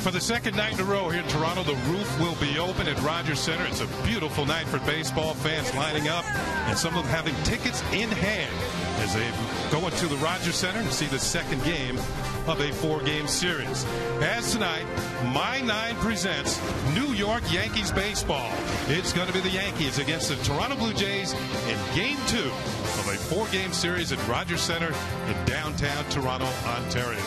For the second night in a row here in Toronto, the roof will be open at Rogers Center. It's a beautiful night for baseball fans lining up, and some of them having tickets in hand as they go into the Rogers Center and see the second game of a 4-game series. As tonight, My Nine presents New York Yankees baseball. It's going to be the Yankees against the Toronto Blue Jays in Game 2 of a 4-game series at Rogers Center in downtown Toronto, Ontario.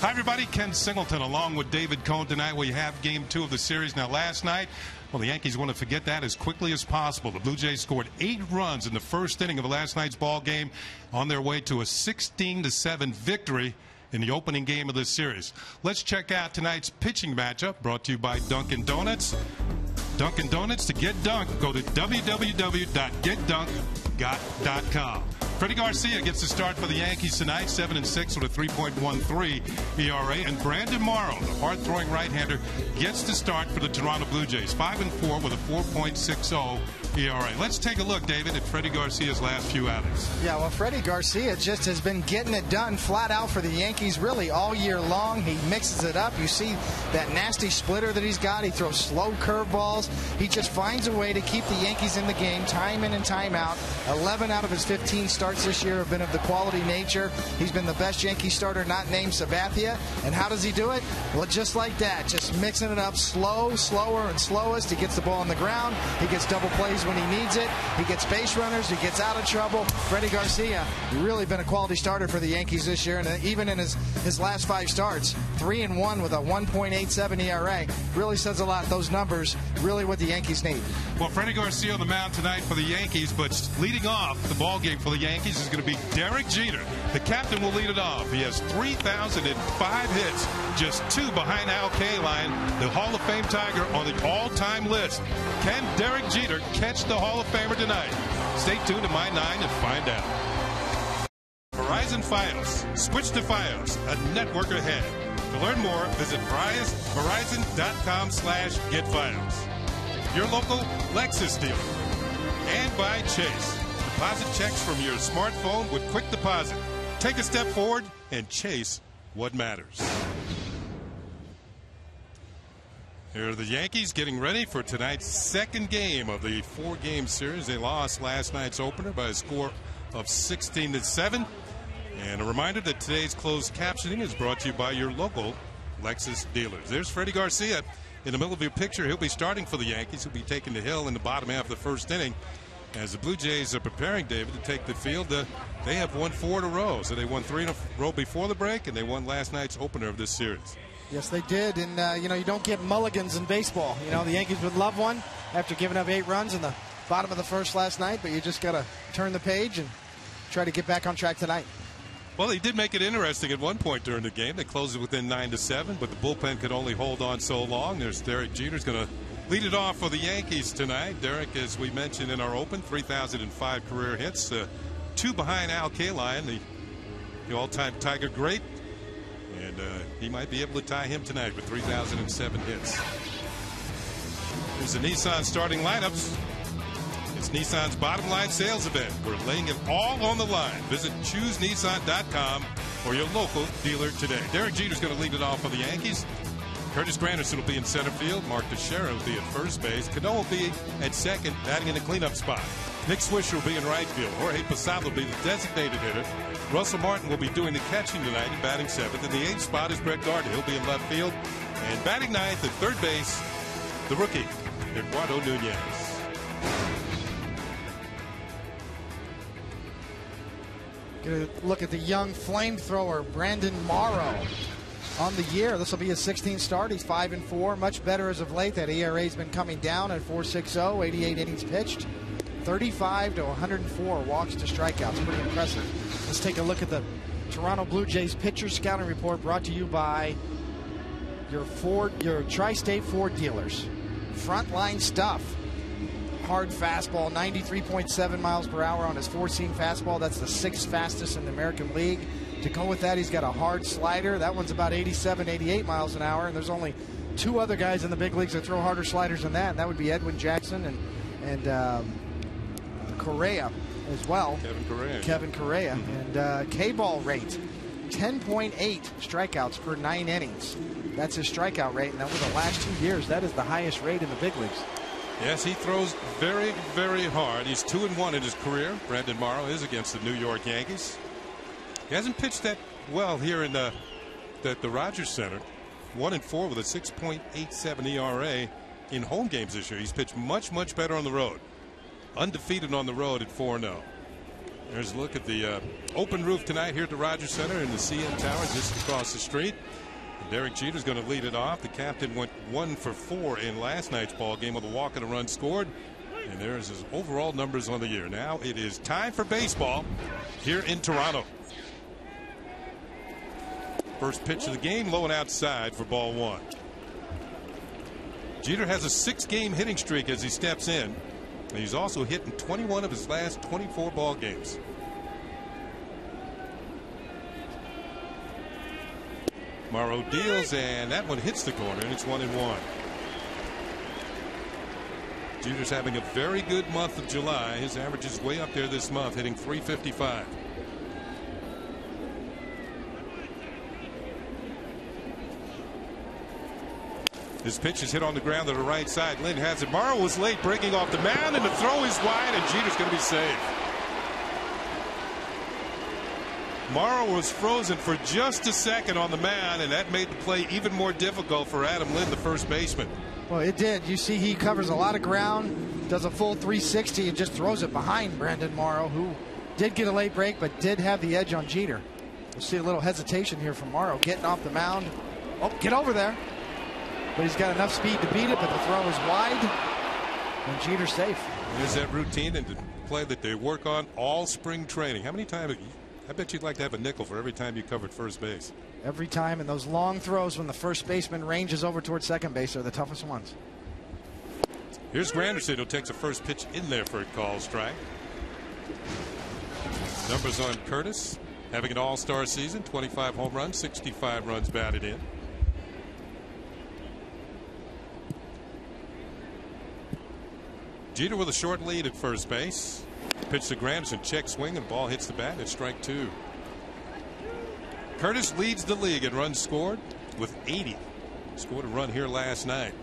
Hi, everybody. Ken Singleton along with David Cohn. Tonight we have Game 2 of the series. Now, last night, well, the Yankees want to forget that as quickly as possible. The Blue Jays scored 8 runs in the first inning of last night's ball game on their way to a 16-7 victory in the opening game of this series. Let's check out tonight's pitching matchup brought to you by Dunkin' Donuts. Dunkin' Donuts, to get dunked, go to www.getdunked.com. Freddie Garcia gets the start for the Yankees tonight, 7-6 with a 3.13 ERA. And Brandon Morrow, the hard-throwing right-hander, gets the start for the Toronto Blue Jays, 5-4 with a 4.60 ERA. Let's take a look, David, at Freddie Garcia's last few outings. Yeah, well, Freddie Garcia just has been getting it done flat out for the Yankees really all year long. He mixes it up. You see that nasty splitter that he's got. He throws slow curveballs. He just finds a way to keep the Yankees in the game time in and time out. 11 out of his 15 starts this year have been of the quality nature. He's been the best Yankee starter not named Sabathia. And how does he do it? Well, just like that, just mixing it up slower and slowest. He gets the ball on the ground. He gets double plays when he needs it. He gets base runners. He gets out of trouble. Freddie Garcia really been a quality starter for the Yankees this year. And even in his last 5 starts, 3-1 with a 1.87 ERA. Really says a lot. Those numbers, really what the Yankees need. Well, Freddie Garcia on the mound tonight for the Yankees, but leading off the ball game for the Yankees is going to be Derek Jeter. The captain will lead it off. He has 3,005 hits, just 2 behind Al Kaline, the Hall of Fame Tiger on the all-time list. Can Derek Jeter catch the Hall of Famer tonight? Stay tuned to My 9 and find out. Verizon Fios. Switch to Fios, a network ahead. To learn more, visit Verizon.com/getFios. Your local Lexus dealer. And by Chase. Deposit checks from your smartphone with quick deposit. Take a step forward and chase what matters. Here are the Yankees getting ready for tonight's second game of the 4-game series. They lost last night's opener by a score of 16-7. And a reminder that today's closed captioning is brought to you by your local Lexus dealers. There's Freddie Garcia in the middle of your picture. He'll be starting for the Yankees. He'll be taking the hill in the bottom half of the first inning. As the Blue Jays are preparing, David, to take the field, they have won 4 in a row. So they won 3 in a row before the break, and they won last night's opener of this series. Yes, they did. And, you don't get mulligans in baseball. The Yankees would love one after giving up 8 runs in the bottom of the first last night, but you just got to turn the page and try to get back on track tonight. Well, he did make it interesting at one point during the game. They closed it within 9-7, but the bullpen could only hold on so long. There's Derek Jeter's going to lead it off for the Yankees tonight. Derek, as we mentioned in our open, 3,005 career hits, 2 behind Al Kaline, the all-time Tiger great. And he might be able to tie him tonight with 3,007 hits. Here's the Nissan starting lineups. It's Nissan's bottom line sales event. We're laying it all on the line. Visit ChooseNissan.com or your local dealer today. Derek Jeter's going to lead it off for the Yankees. Curtis Granderson will be in center field. Mark Teixeira will be at first base. Cano will be at second, batting in the cleanup spot. Nick Swisher will be in right field. Jorge Posada will be the designated hitter. Russell Martin will be doing the catching tonight and batting 7th. In the 8th spot is Brett Gardner. He'll be in left field. And batting 9th at third base, the rookie, Eduardo Nunez. Going to look at the young flamethrower, Brandon Morrow. On the year, this will be his 16th start. He's 5-4, much better as of late. That ERA's been coming down at 4.60, 88 innings pitched, 35 to 104 walks to strikeouts. Pretty impressive. Let's take a look at the Toronto Blue Jays pitcher scouting report brought to you by your Tri-State Ford dealers. Frontline stuff. Hard fastball, 93.7 miles per hour on his 4-seam fastball. That's the 6th fastest in the American League. To go with that, he's got a hard slider. That one's about 87, 88 miles an hour, and there's only 2 other guys in the big leagues that throw harder sliders than that, and that would be Edwin Jackson and Correa as well. Kevin Correa. And K-ball rate. 10.8 strikeouts per 9 innings. That's his strikeout rate, and over the last 2 years, that is the highest rate in the big leagues. Yes, he throws very, very hard. He's 2-1 in his career. Brandon Morrow is against the New York Yankees. He hasn't pitched that well here in the Rogers Center. 1-4 with a 6.87 ERA in home games this year. He's pitched much, much better on the road. Undefeated on the road at 4-0. There's a look at the open roof tonight here at the Rogers Center in the CN Tower just across the street. Derek Jeter's going to lead it off. The captain went 1 for 4 in last night's ball game with a walk and a run scored. And there's his overall numbers on the year. Now it is time for baseball here in Toronto. First pitch of the game, low and outside for ball 1. Jeter has a 6-game hitting streak as he steps in. And he's also hit in 21 of his last 24 ball games. Morrow deals, and that one hits the corner, and it's 1-1. Jeter's having a very good month of July. His average is way up there this month, hitting .355. This pitch is hit on the ground to the right side. Lynn has it. Morrow was late breaking off the mound, and the throw is wide, and Jeter's going to be safe. Morrow was frozen for just a second on the mound, and that made the play even more difficult for Adam Lynn, the first baseman. Well, it did. You see he covers a lot of ground, does a full 360, and just throws it behind Brandon Morrow, who did get a late break but did have the edge on Jeter. We'll see a little hesitation here from Morrow getting off the mound. Oh, get over there. But he's got enough speed to beat it, but the throw is wide, and Jeter's safe. There's that routine and the play that they work on all spring training. How many times? I bet you'd like to have a nickel for every time you covered first base. Every time, and those long throws when the first baseman ranges over towards second base are the toughest ones. Here's Granderson, who takes a first pitch in there for a call strike. Numbers on Curtis, having an all-star season, 25 home runs, 65 runs batted in. Jeter with a short lead at first base. Pitch to Granderson, check swing, and ball hits the bat. It's strike 2. Curtis leads the league in runs scored with 80. Scored a run here last night.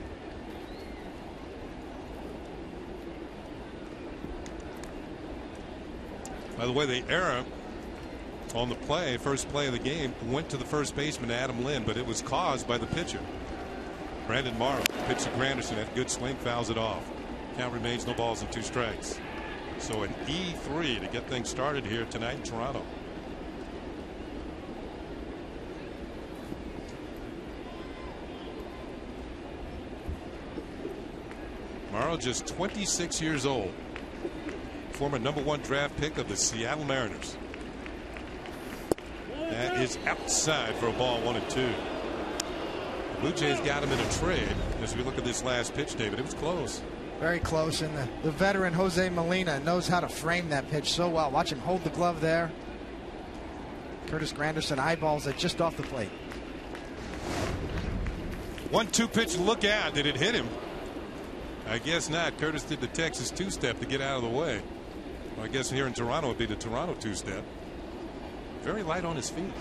By the way, the error on the play, first play of the game, went to the first baseman, Adam Lynn, but it was caused by the pitcher. Brandon Morrow. Pitch to Granderson, had a good swing, fouls it off. Count remains no balls and 2 strikes. So an E3 to get things started here tonight in Toronto. Morrow just 26 years old. Former #1 draft pick of the Seattle Mariners. That is outside for a ball, 1-2. The Blue Jays got him in a trade. As we look at this last pitch, David, it was close. Very close, and the veteran Jose Molina knows how to frame that pitch so well. Watch him hold the glove there. Curtis Granderson eyeballs it just off the plate. 1-2 pitch, look out. Did it hit him? I guess not. Curtis did the Texas 2-step to get out of the way. Well, I guess here in Toronto it would be the Toronto 2-step. Very light on his feet.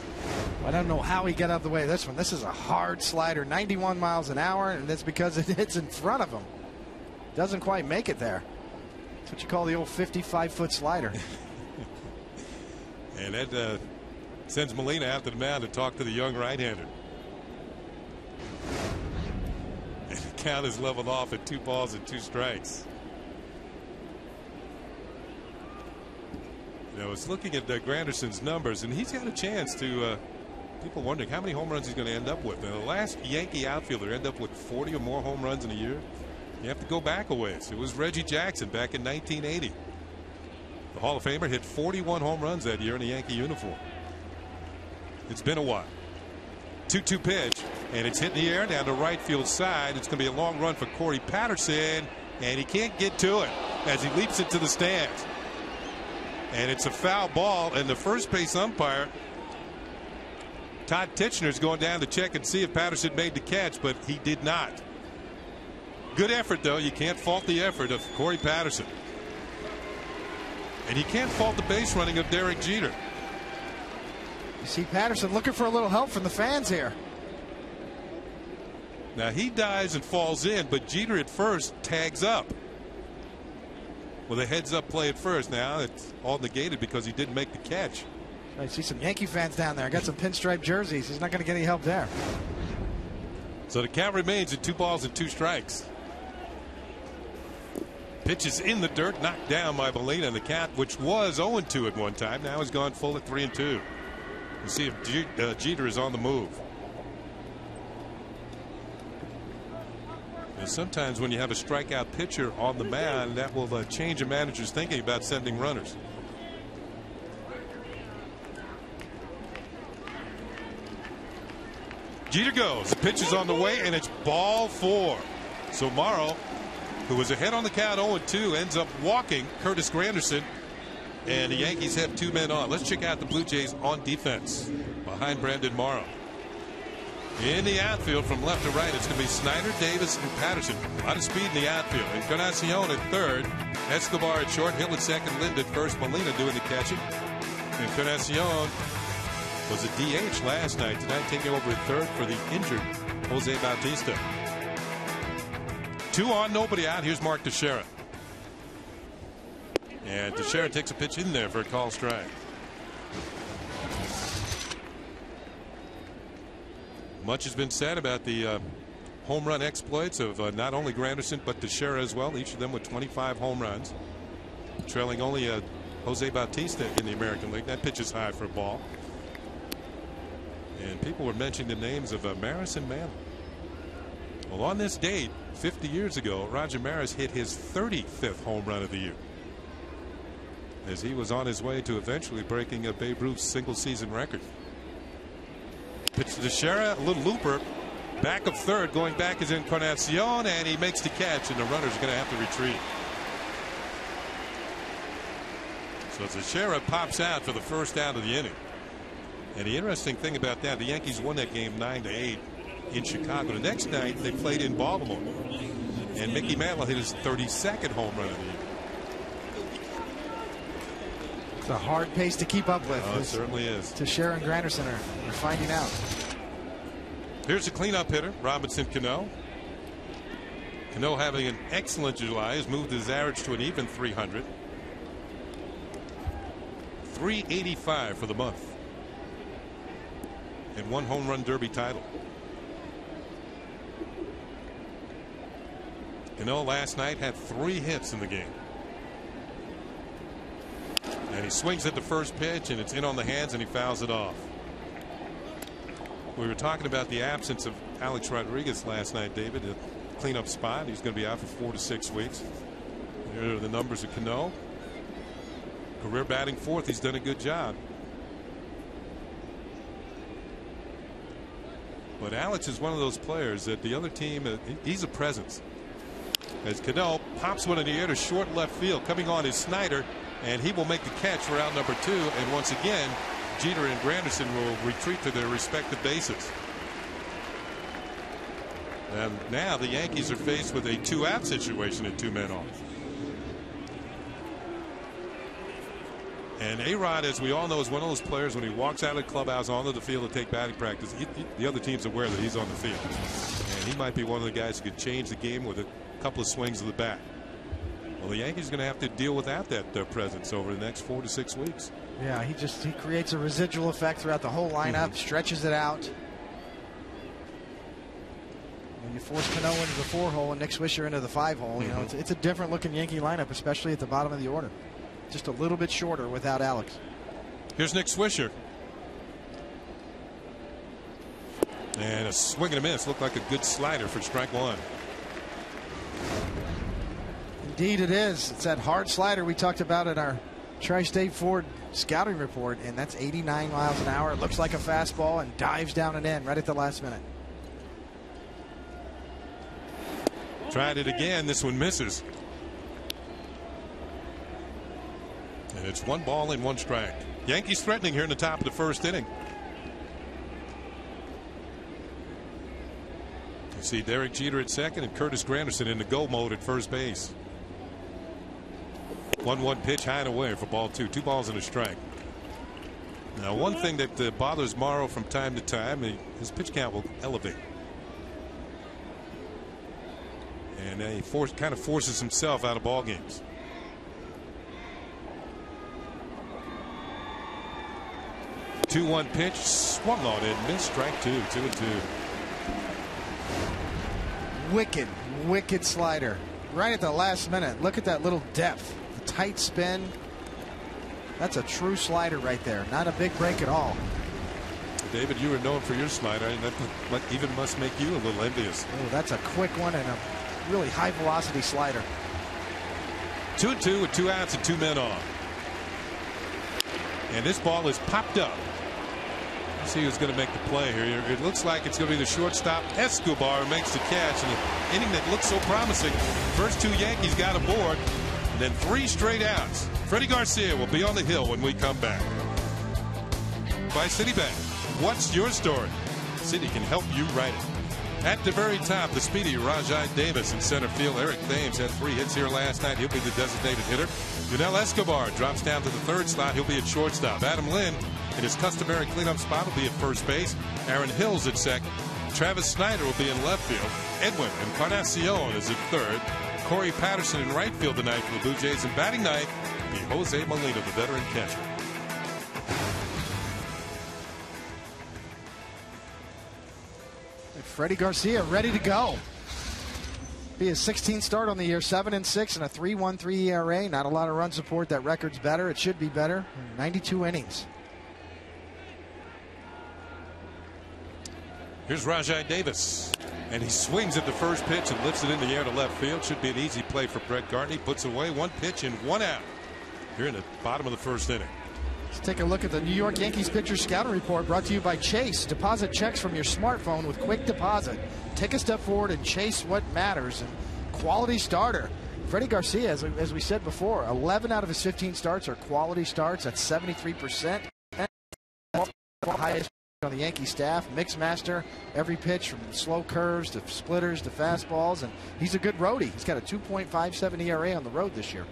I don't know how he got out of the way of this one. This is a hard slider, 91 miles an hour, and that's because it hits in front of him. Doesn't quite make it there. That's what you call the old 55-foot slider. And that sends Molina out to the mound to talk to the young right-hander. And the count is leveled off at 2 balls and 2 strikes. You know, I was looking at Granderson's numbers, and he's got a chance to. People wondering how many home runs he's going to end up with. Now, the last Yankee outfielder ended up with 40 or more home runs in a year. You have to go back a ways. It was Reggie Jackson back in 1980. The Hall of Famer hit 41 home runs that year in a Yankee uniform. It's been a while. 2-2 pitch, and it's hit in the air down the right field side. It's going to be a long run for Corey Patterson, and he can't get to it as he leaps into the stands. And it's a foul ball, and the first base umpire, Todd Titchener, is going down to check and see if Patterson made the catch, but he did not. Good effort, though. You can't fault the effort of Corey Patterson. And you can't fault the base running of Derek Jeter. You see Patterson looking for a little help from the fans here. Now he dives and falls in, but Jeter at first tags up with a heads-up play at first. Now it's all negated because he didn't make the catch. I see some Yankee fans down there. Got some pinstripe jerseys. He's not going to get any help there. So the count remains at 2 balls and 2 strikes. Pitch is in the dirt, knocked down by Molina. The count, which was 0-2 at one time, now has gone full at 3-2. We'll see if Jeter is on the move. And sometimes when you have a strikeout pitcher on the mound, that will change a manager's thinking about sending runners. Jeter goes. The pitch is on the way, and it's ball 4. So Morrow, who was ahead on the count 0-2, ends up walking Curtis Granderson, and the Yankees have 2 men on. Let's check out the Blue Jays on defense behind Brandon Morrow. In the outfield from left to right, it's going to be Snyder, Davis, and Patterson. A lot of speed in the outfield. Encarnacion at third, Escobar at short, Hill at second, Lind at first, Molina doing the catching. Encarnacion was a DH last night. Tonight taking over at third for the injured Jose Bautista. 2 on, nobody out. Here's Mark Teixeira. And Teixeira takes a pitch in there for a call strike. Much has been said about the home run exploits of not only Granderson but Teixeira as well. Each of them with 25 home runs, trailing only Jose Bautista in the American League. That pitch is high for a ball. And people were mentioning the names of Maris and Mantle. Well, on this date 50 years ago, Roger Maris hit his 35th home run of the year, as he was on his way to eventually breaking Babe Ruth's single season record. Pitch to Teixeira, a little looper, back of third, going back is Encarnacion, and he makes the catch, and the runner's going to have to retreat. So Teixeira pops out for the first out of the inning. And the interesting thing about that, the Yankees won that game 9-8 in Chicago. The next night they played in Baltimore, and Mickey Mantle hit his 32nd home run of the year. It's a hard pace to keep up with. Oh, it certainly is. Teixeira and Granderson are finding out. Here's the cleanup hitter, Robinson Cano. Cano having an excellent July, has moved his average to an even 300. 385 for the month. And 1 home run derby title. Cano last night had 3 hits in the game. And he swings at the first pitch, and it's in on the hands, and he fouls it off. We were talking about the absence of Alex Rodriguez last night, David, a cleanup spot. He's going to be out for 4 to 6 weeks. Here are the numbers of Cano. Career batting 4th. He's done a good job. But Alex is one of those players that the other team, he's a presence. As Cano pops one in the air to short left field, coming on is Snyder, and he will make the catch for out number 2. And once again, Jeter and Granderson will retreat to their respective bases. And now the Yankees are faced with a 2-out situation at 2 men on. And A-Rod, as we all know, is one of those players when he walks out of the clubhouse onto the field to take batting practice, the other team's aware that he's on the field. And he might be one of the guys who could change the game with a couple of swings of the bat. Well, the Yankees are going to have to deal without that presence over the next 4 to 6 weeks. Yeah, he creates a residual effect throughout the whole lineup, stretches it out. When you force Cano into the 4-hole and Nick Swisher into the 5-hole, you know, it's a different looking Yankee lineup, especially at the bottom of the order. Just a little bit shorter without Alex. Here's Nick Swisher. And a swing and a miss. Looked like a good slider for strike 1. Indeed it is. It's that hard slider we talked about in our Tri-State Ford scouting report, and that's 89 miles an hour. It looks like a fastball and dives down and in right at the last minute. Tried it again. This one misses. And it's 1 ball and 1 strike. Yankees threatening here in the top of the first inning. You see Derek Jeter at second and Curtis Granderson in the go mode at first base. 1-1 pitch high and away for ball 2. 2 balls and a strike. Now, one thing that bothers Morrow from time to time, his pitch count will elevate. And he kind of forces himself out of ball games. The 2-1 pitch, swung on it, missed, strike two, 2-2. Wicked slider. Right at the last minute. Look at that little depth. The tight spin. That's a true slider right there. Not a big break at all. David, you were known for your slider, and that even must make you a little envious. Oh, that's a quick one and a really high velocity slider. 2-2 with 2 outs and 2 men on. And this ball is popped up. Let's see who's going to make the play here. It looks like it's going to be the shortstop Escobar who makes the catch in an inning that looks so promising. First 2 Yankees got aboard, and then 3 straight outs. Freddie Garcia will be on the hill when we come back. By Citibank, what's your story? Citi can help you write it. At the very top, the speedy Rajai Davis in center field. Eric Thames had 3 hits here last night. He'll be the designated hitter. Yunel Escobar drops down to the 3rd slot. He'll be at shortstop. Adam Lynn, in his customary cleanup spot, will be at first base. Aaron Hill's at second. Travis Snyder will be in left field. Edwin Encarnacion is at 3rd. Corey Patterson in right field tonight for the Blue Jays. And batting night will be Jose Molina, the veteran catcher. Freddie Garcia ready to go. Be his 16th start on the year, 7-6 and a 3.13 ERA. Not a lot of run support. That record's better. It should be better. 92 innings. Here's Rajai Davis, and he swings at the first pitch and lifts it in the air to left field. Should be an easy play for Brett Gartney. Puts away 1 pitch and 1 out here in the bottom of the 1st inning. Let's take a look at the New York Yankees pitcher scouting report, brought to you by Chase. Deposit checks from your smartphone with quick deposit. Take a step forward and chase what matters. And quality starter. Freddie Garcia, as we said before, 11 out of his 15 starts are quality starts. That's 73%. And highest on the Yankee staff. Mix master, every pitch from slow curves to splitters to fastballs. And he's a good roadie. He's got a 2.57 ERA on the road this year.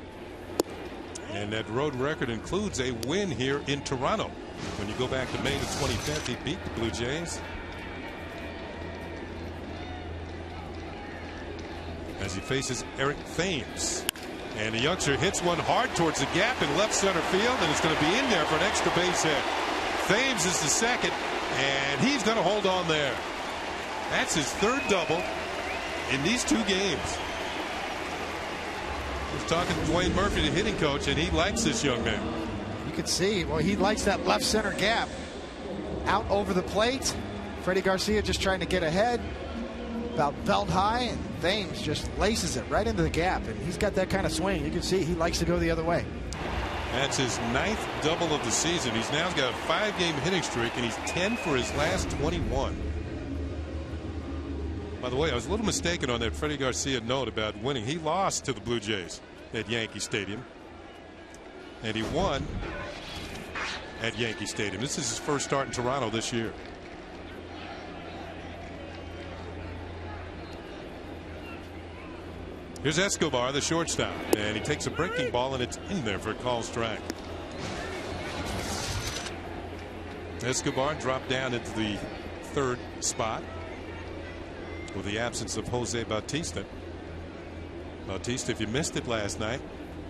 And that road record includes a win here in Toronto. When you go back to May the 25th, he beat the Blue Jays. As he faces Eric Thames. And the youngster hits one hard towards the gap in left center field, and it's going to be in there for an extra base hit. Thames is the second, and he's going to hold on there. That's his 3rd double in these 2 games. I was talking to Dwayne Murphy, the hitting coach, and he likes this young man. You can see, well, he likes that left center gap. Out over the plate. Freddie Garcia just trying to get ahead. About belt high, and Thames just laces it right into the gap. And he's got that kind of swing. You can see he likes to go the other way. That's his 9th double of the season. He's now got a 5-game hitting streak, and he's 10 for his last 21. By the way, I was a little mistaken on that Freddie Garcia note about winning. He lost to the Blue Jays at Yankee Stadium, and he won at Yankee Stadium. This is his first start in Toronto this year. Here's Escobar, the shortstop, and he takes a breaking ball, and it's in there for a call strike. Escobar dropped down into the 3rd spot with the absence of Jose Bautista. Bautista, if you missed it last night,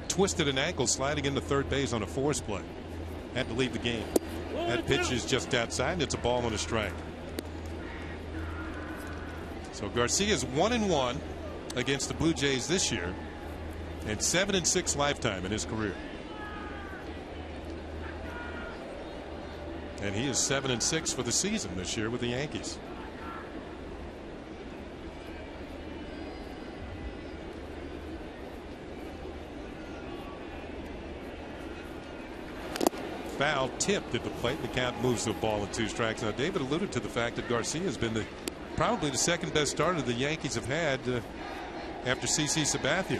twisted an ankle sliding into 3rd base on a force play. Had to leave the game. That pitch is just outside, and it's a ball and a strike. So Garcia's 1-1 against the Blue Jays this year, and 7-6 lifetime in his career. And he is 7-6 for the season this year with the Yankees. Foul tipped at the plate. The count moves to a ball and 2 strikes. Now, David alluded to the fact that Garcia has been probably the 2nd best starter the Yankees have had after CC Sabathia.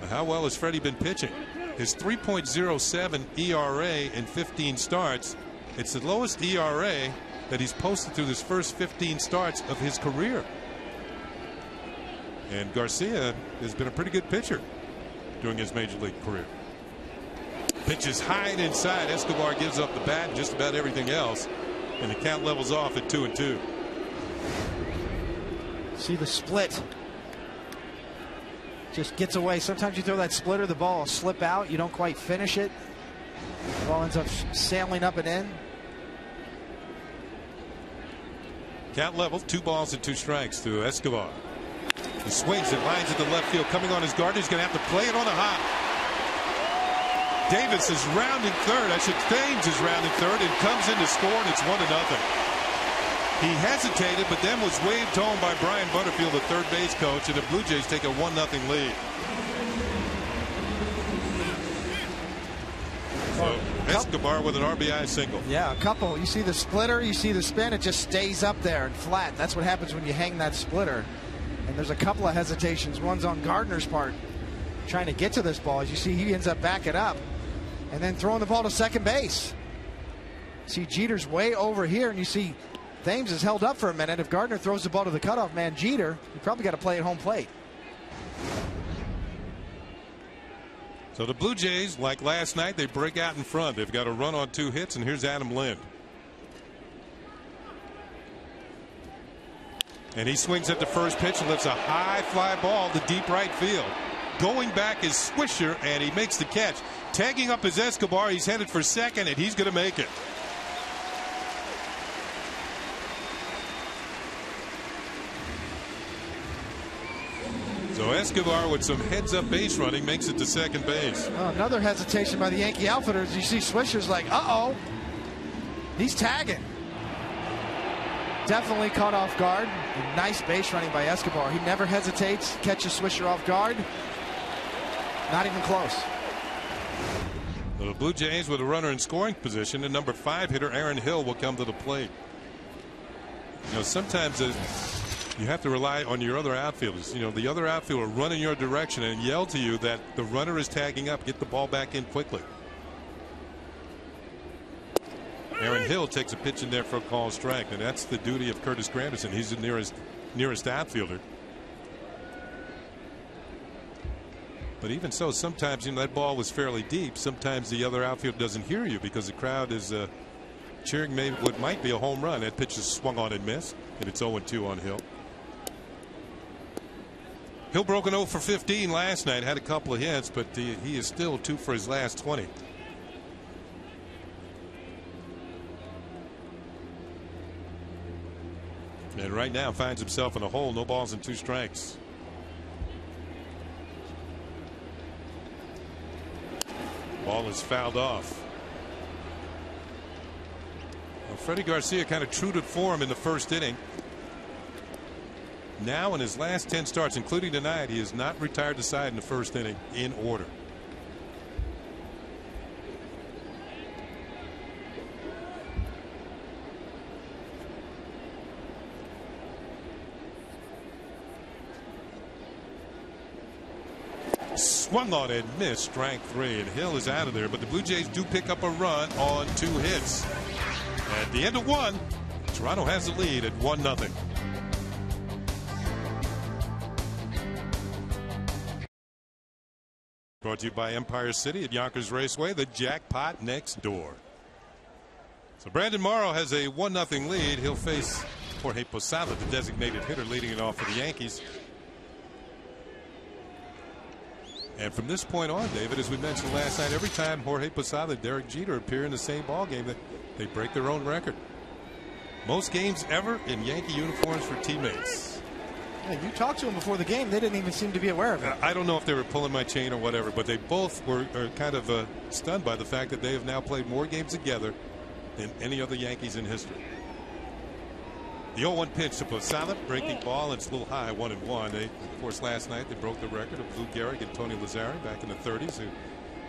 How well has Freddie been pitching? His 3.07 ERA in 15 starts. It's the lowest ERA that he's posted through his first 15 starts of his career. And Garcia has been a pretty good pitcher during his major league career. Pitch is high and inside. Escobar gives up the bat and just about everything else. And the count levels off at 2-2. See the split. Just gets away. Sometimes you throw that splitter, the ball will slip out. You don't quite finish it. The ball ends up sailing up and in. Count level, 2 balls and 2 strikes to Escobar. He swings and lines it to left field. Coming on his guard, he's going to have to play it on a hop. Davis is rounding third. Thames is rounding third and comes in to score, and it's 1-0. He hesitated, but then was waved home by Brian Butterfield, the third base coach, and the Blue Jays take a 1-0 lead. So Escobar with an RBI single. Yeah, a couple. You see the splitter, you see the spin, it just stays up there and flat. That's what happens when you hang that splitter. And there's a couple of hesitations. One's on Gardner's part, trying to get to this ball. As you see, he ends up backing up and then throwing the ball to second base. See Jeter's way over here, and you see Thames is held up for a minute. If Gardner throws the ball to the cutoff man, Jeter, you probably got to play at home plate. So the Blue Jays, like last night, they break out in front. They've got a run on 2 hits, and here's Adam Lind. And he swings at the first pitch and lifts a high fly ball to deep right field. Going back is Swisher, and he makes the catch. Tagging up his Escobar, he's headed for second, and he's going to make it. So Escobar with some heads-up base running makes it to second base. Oh, another hesitation by the Yankee outfielders. You see Swisher's like, uh-oh. He's tagging. Definitely caught off guard. Nice base running by Escobar. He never hesitates. Catches Swisher off guard. Not even close. The Blue Jays with a runner in scoring position, and number 5 hitter Aaron Hill will come to the plate. You know, sometimes you have to rely on your other outfielders. You know, the other outfielder run in your direction and yell to you that the runner is tagging up. Get the ball back in quickly. Aaron Hill takes a pitch in there for a called strike, and that's the duty of Curtis Granderson. He's the nearest outfielder. But even so, sometimes, you know, that ball was fairly deep. Sometimes the other outfielder doesn't hear you because the crowd is cheering maybe what might be a home run. That pitch is swung on and missed, and it's 0-2 on Hill. Hill broke an 0 for 15 last night, had a couple of hits, but he is still 2 for his last 20. And right now finds himself in a hole, no balls and 2 strikes. Ball is fouled off. Well, Freddie Garcia kind of true to form in the first inning. Now in his last 10 starts, including tonight, he has not retired the side in the first inning in order. Swung on and missed, strike 3, and Hill is out of there. But the Blue Jays do pick up a run on 2 hits. At the end of 1, Toronto has the lead at 1-0. Brought to you by Empire City at Yonkers Raceway, the jackpot next door. So Brandon Morrow has a 1-0 lead. He'll face Jorge Posada, the designated hitter, leading it off for the Yankees. And from this point on, David, as we mentioned last night, every time Jorge Posada and Derek Jeter appear in the same ball game, they break their own record. Most games ever in Yankee uniforms for teammates. Yeah, you talked to them before the game. They didn't even seem to be aware of it. I don't know if they were pulling my chain or whatever, but they both are kind of stunned by the fact that they have now played more games together than any other Yankees in history. The 0-1 pitch to Posada, breaking ball, and it's a little high, 1-1. Of course, last night they broke the record of Lou Gehrig and Tony Lazzari back in the 30s, who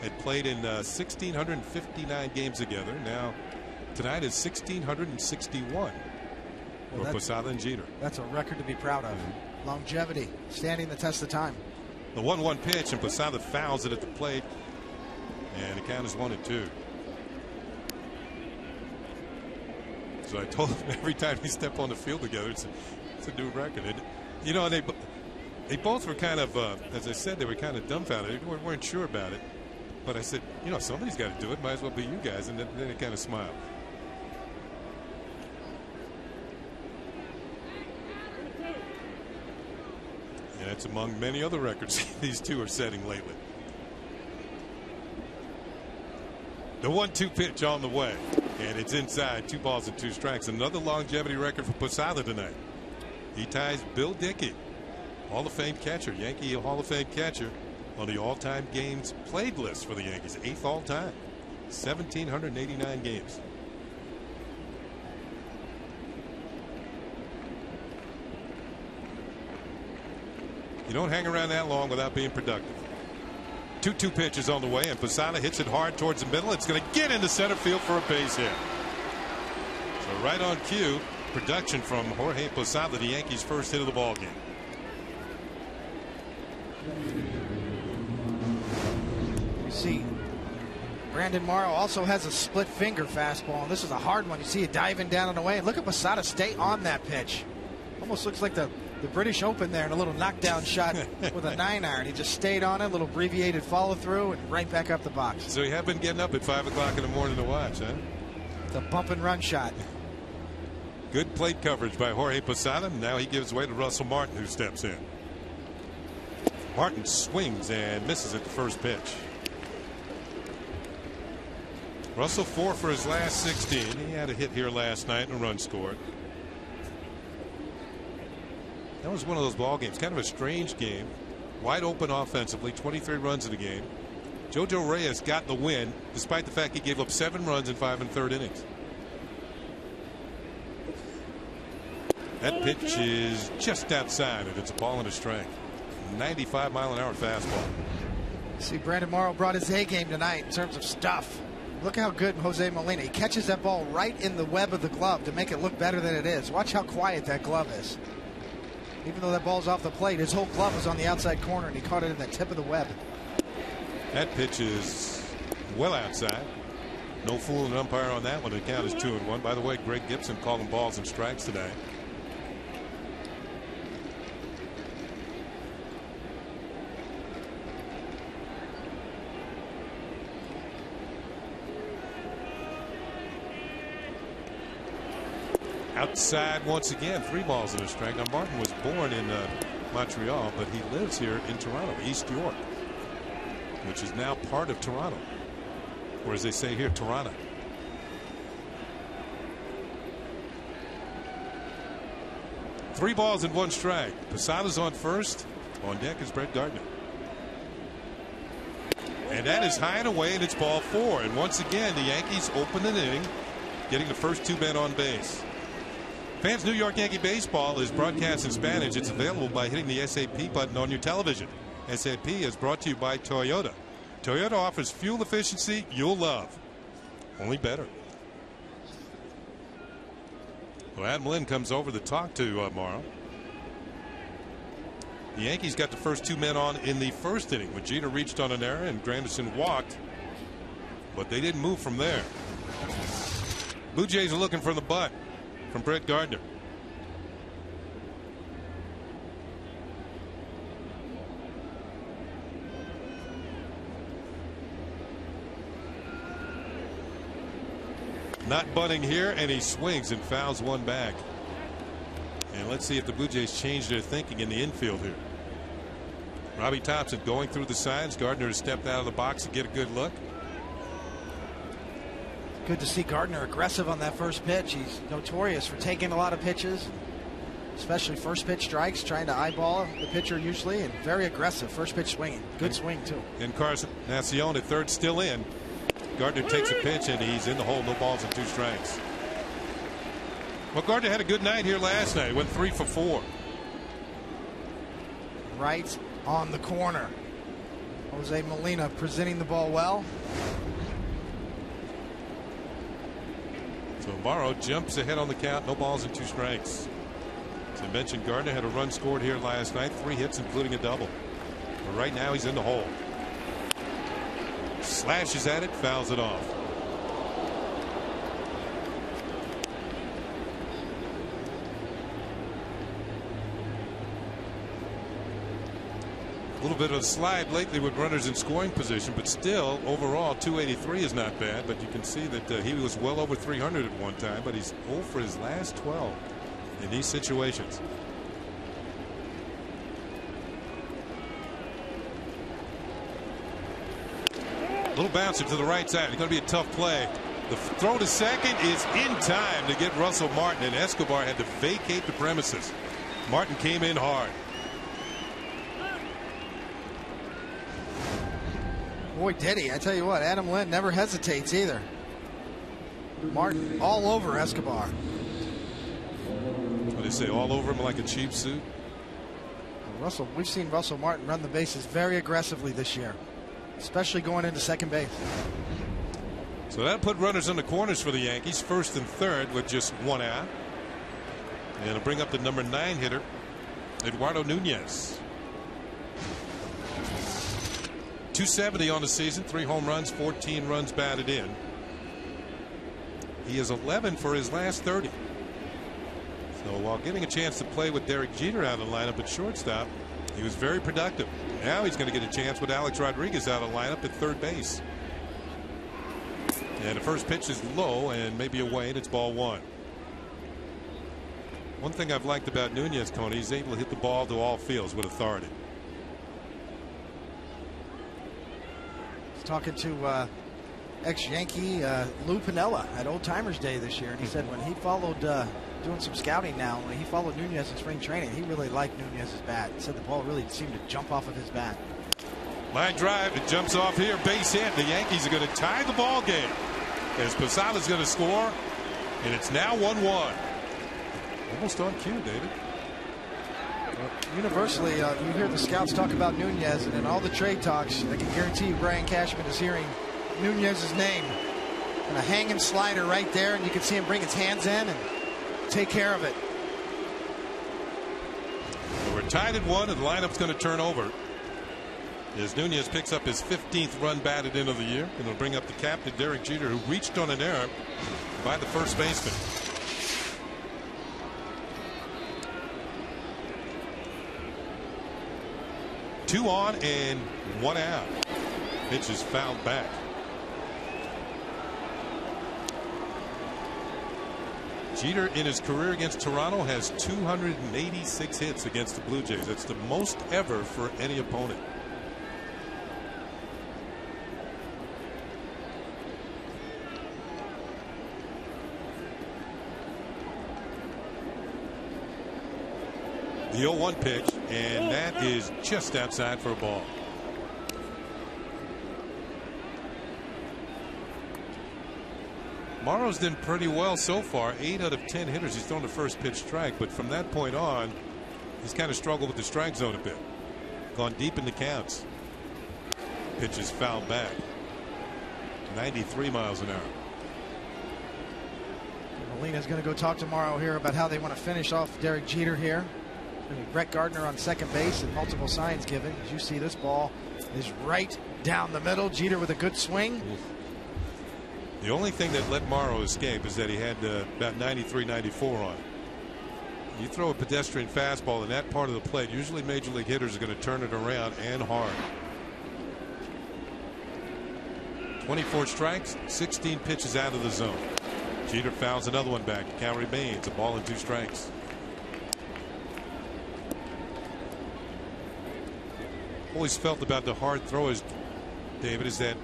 had played in 1,659 games together. Now, tonight is 1,661 for Posada and Jeter. That's a record to be proud of. Longevity, standing the test of time. The 1-1 pitch, and Posada fouls it at the plate, and the count is 1-2. So I told him every time we step on the field together, it's a new record. And, you know, they both were kind of, as I said, they were kind of dumbfounded. They weren't sure about it. But I said, you know, somebody's got to do it. Might as well be you guys. And then it kind of smiled. And it's among many other records these two are setting lately. The 1-2 pitch on the way. And it's inside. 2 balls and 2 strikes. Another longevity record for Posada tonight. He ties Bill Dickey, Hall of Fame catcher, Yankee Hall of Fame catcher, on the all-time games played list for the Yankees. 8th all-time. 1,789 games. You don't hang around that long without being productive. 2-2 pitches on the way, and Posada hits it hard towards the middle. It's going to get into center field for a base hit. So right on cue, production from Jorge Posada, the Yankees' first hit of the ball game. You see, Brandon Morrow also has a split finger fastball, and this is a hard one. You see it diving down and away, and look at Posada stay on that pitch. Almost looks like the British Open there in a little knockdown shot with a 9-iron. He just stayed on it, a little abbreviated follow through, and right back up the box. So you have been getting up at 5 o'clock in the morning to watch, huh? The bump and run shot. Good plate coverage by Jorge Posada. Now he gives way to Russell Martin, who steps in. Martin swings and misses at the first pitch. Russell 4 for his last 16. He had a hit here last night and a run scored. That was one of those ball games, kind of a strange game. Wide open offensively, 23 runs in the game. Jojo Reyes got the win, despite the fact he gave up 7 runs in 5 1/3 innings. That pitch is just outside it. It's a ball and a strike. 95-mile-an-hour fastball. See, Brandon Morrow brought his A game tonight in terms of stuff. Look how good Jose Molina. He catches that ball right in the web of the glove to make it look better than it is. Watch how quiet that glove is. Even though that ball's off the plate, his whole glove is on the outside corner, and he caught it in the tip of the web. That pitch is well outside. No fooling an umpire on that one. The count is 2-1. By the way, Greg Gibson called them balls and strikes today. Outside once again, 3 balls and a strike. Now Martin was born in Montreal, but he lives here in Toronto, East York, which is now part of Toronto, or as they say here, Toronto. Three balls and 1 strike. Posada's on first. On deck is Brett Gardner. And that is high and away, and it's ball 4. And once again, the Yankees open an inning, getting the first 2 men on base. Fans, New York Yankee Baseball is broadcast in Spanish. It's available by hitting the SAP button on your television. SAP is brought to you by Toyota. Toyota offers fuel efficiency you'll love. Only better. Well, Adam Lynn comes over to talk to Morrow. The Yankees got the first 2 men on in the first inning when Jeter reached on an error and Granderson walked, but they didn't move from there. Blue Jays are looking for the butt from Brett Gardner. Not bunting here, and he swings and fouls one back. And let's see if the Blue Jays change their thinking in the infield here. Robbie Thompson going through the signs. Gardner has stepped out of the box to get a good look. Good to see Gardner aggressive on that first pitch. He's notorious for taking a lot of pitches, especially first pitch strikes, trying to eyeball the pitcher usually, and very aggressive first pitch swinging. Good swing too. And Carson Nacion at third, still in. Gardner takes a pitch and he's in the hole. No balls and 2 strikes. Well, Gardner had a good night here last night. Went 3 for 4. Right on the corner. Jose Molina presenting the ball well. So Morrow jumps ahead on the count. No balls and 2 strikes. As I mentioned, Gardner had a run scored here last night. 3 hits, including a double. But right now he's in the hole. Slashes at it, fouls it off. little bit of a slide lately with runners in scoring position, but still overall 283 is not bad. But you can see that he was well over 300 at one time, but he's 0 for his last 12 in these situations. Little bouncer to the right side. It's going to be a tough play. The throw to second is in time to get Russell Martin, and Escobar had to vacate the premises. Martin came in hard. Boy, did he. I tell you what, Adam Lind never hesitates either. Martin all over Escobar. What do they say, all over him like a cheap suit? We've seen Russell Martin run the bases very aggressively this year, especially going into second base. So that put runners in the corners for the Yankees, first and third with just one out. And it'll bring up the number 9 hitter, Eduardo Nunez. 270 on the season, 3 home runs, 14 runs batted in. He is 11 for his last 30. So while getting a chance to play with Derek Jeter out of the lineup at shortstop, he was very productive. Now he's going to get a chance with Alex Rodriguez out of the lineup at third base. And the first pitch is low and maybe away, and it's ball 1. One thing I've liked about Nunez, Tony, he's able to hit the ball to all fields with authority. He's talking to ex-Yankee Lou Piniella at Old Timers Day this year, and he said when he followed doing some scouting now, when he followed Nunez in spring training, he really liked Nunez's bat. He said the ball really seemed to jump off of his bat. Line drive, it jumps off here, base hit. The Yankees are going to tie the ball game as Posada's going to score, and it's now 1-1. Almost on cue, David. Universally, you hear the scouts talk about Nunez, and in all the trade talks, I can guarantee you Brian Cashman is hearing Nunez's name. And a hanging slider right there, and you can see him bring his hands in and take care of it. So we're tied at 1, and the lineup's going to turn over as Nunez picks up his 15th run batted in of the year, and it'll bring up the captain Derek Jeter, who reached on an error by the first baseman. Two on and 1 out. Pitch is fouled back. Jeter in his career against Toronto has 286 hits against the Blue Jays. That's the most ever for any opponent. The 0-1 pitch, and that is just outside for a ball. Morrow's done pretty well so far. 8 out of 10 hitters he's thrown the first pitch strike, but from that point on he's kind of struggled with the strike zone a bit. Gone deep in the counts. Pitch is fouled back. 93 miles an hour. Molina's going to go talk tomorrow here about how they want to finish off Derek Jeter here. Brett Gardner on second base and multiple signs given. As you see, this ball is right down the middle. Jeter with a good swing. The only thing that let Morrow escape is that he had about 93, 94 on. You throw a pedestrian fastball in that part of the plate, usually major league hitters are going to turn it around and hard. 24 strikes, 16 pitches out of the zone. Jeter fouls another one back. The count remains a ball and 2 strikes. Always felt about the hard throwers, David, is that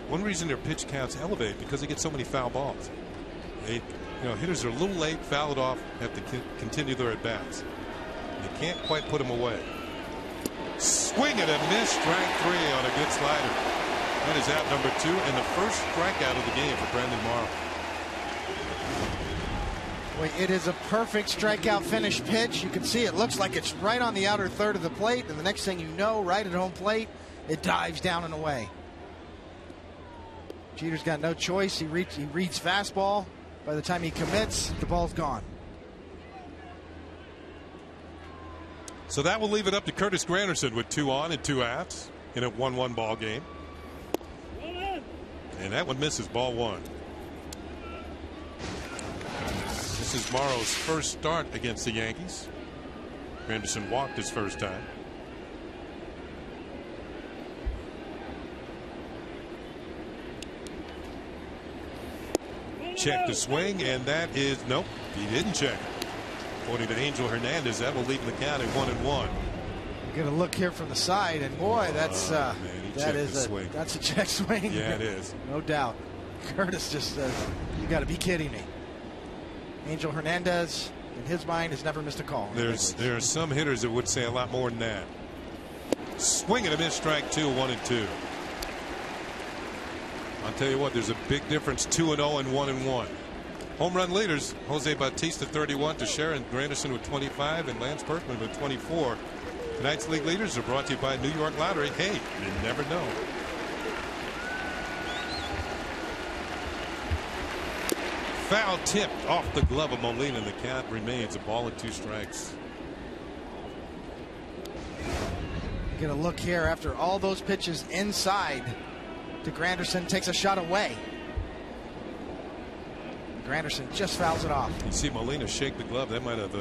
one reason their pitch counts elevate because they get so many foul balls. Hitters are a little late, foul it off, have to continue their at bats. They can't quite put them away. Swing and a miss, strike 3 on a good slider. That is out number 2 and the first strikeout of the game for Brandon Morrow. It is a perfect strikeout finish pitch. You can see it looks like it's right on the outer third of the plate, and the next thing you know, right at home plate, it dives down and away. Jeter's got no choice. He reads fastball. By the time he commits, the ball's gone. So that will leave it up to Curtis Granderson with 2 on and 2 outs in a 1-1 ball game. And that one misses, ball 1. This is Morrow's first start against the Yankees. Granderson walked his first time. check the swing, and that is nope. He didn't check it. According to Angel Hernandez, that will leave the count at 1-1. Get a look here from the side, and boy, that's man, that's a check swing. Yeah, it is. No doubt. Curtis just says, "You got to be kidding me." Angel Hernandez, in his mind, has never missed a call. There are some hitters that would say a lot more than that. Swing and a miss, strike two, 1-2. I'll tell you what, there's a big difference, 2-0 and 1-1. Home run leaders: Jose Bautista 31, Teixeira Granderson with 25, and Lance Berkman with 24. Tonight's league leaders are brought to you by New York Lottery. Hey, you never know. Foul tipped off the glove of Molina, and the count remains a ball and 2 strikes. Get a look here after all those pitches inside to Granderson, takes a shot away. Granderson just fouls it off. You see Molina shake the glove. That might have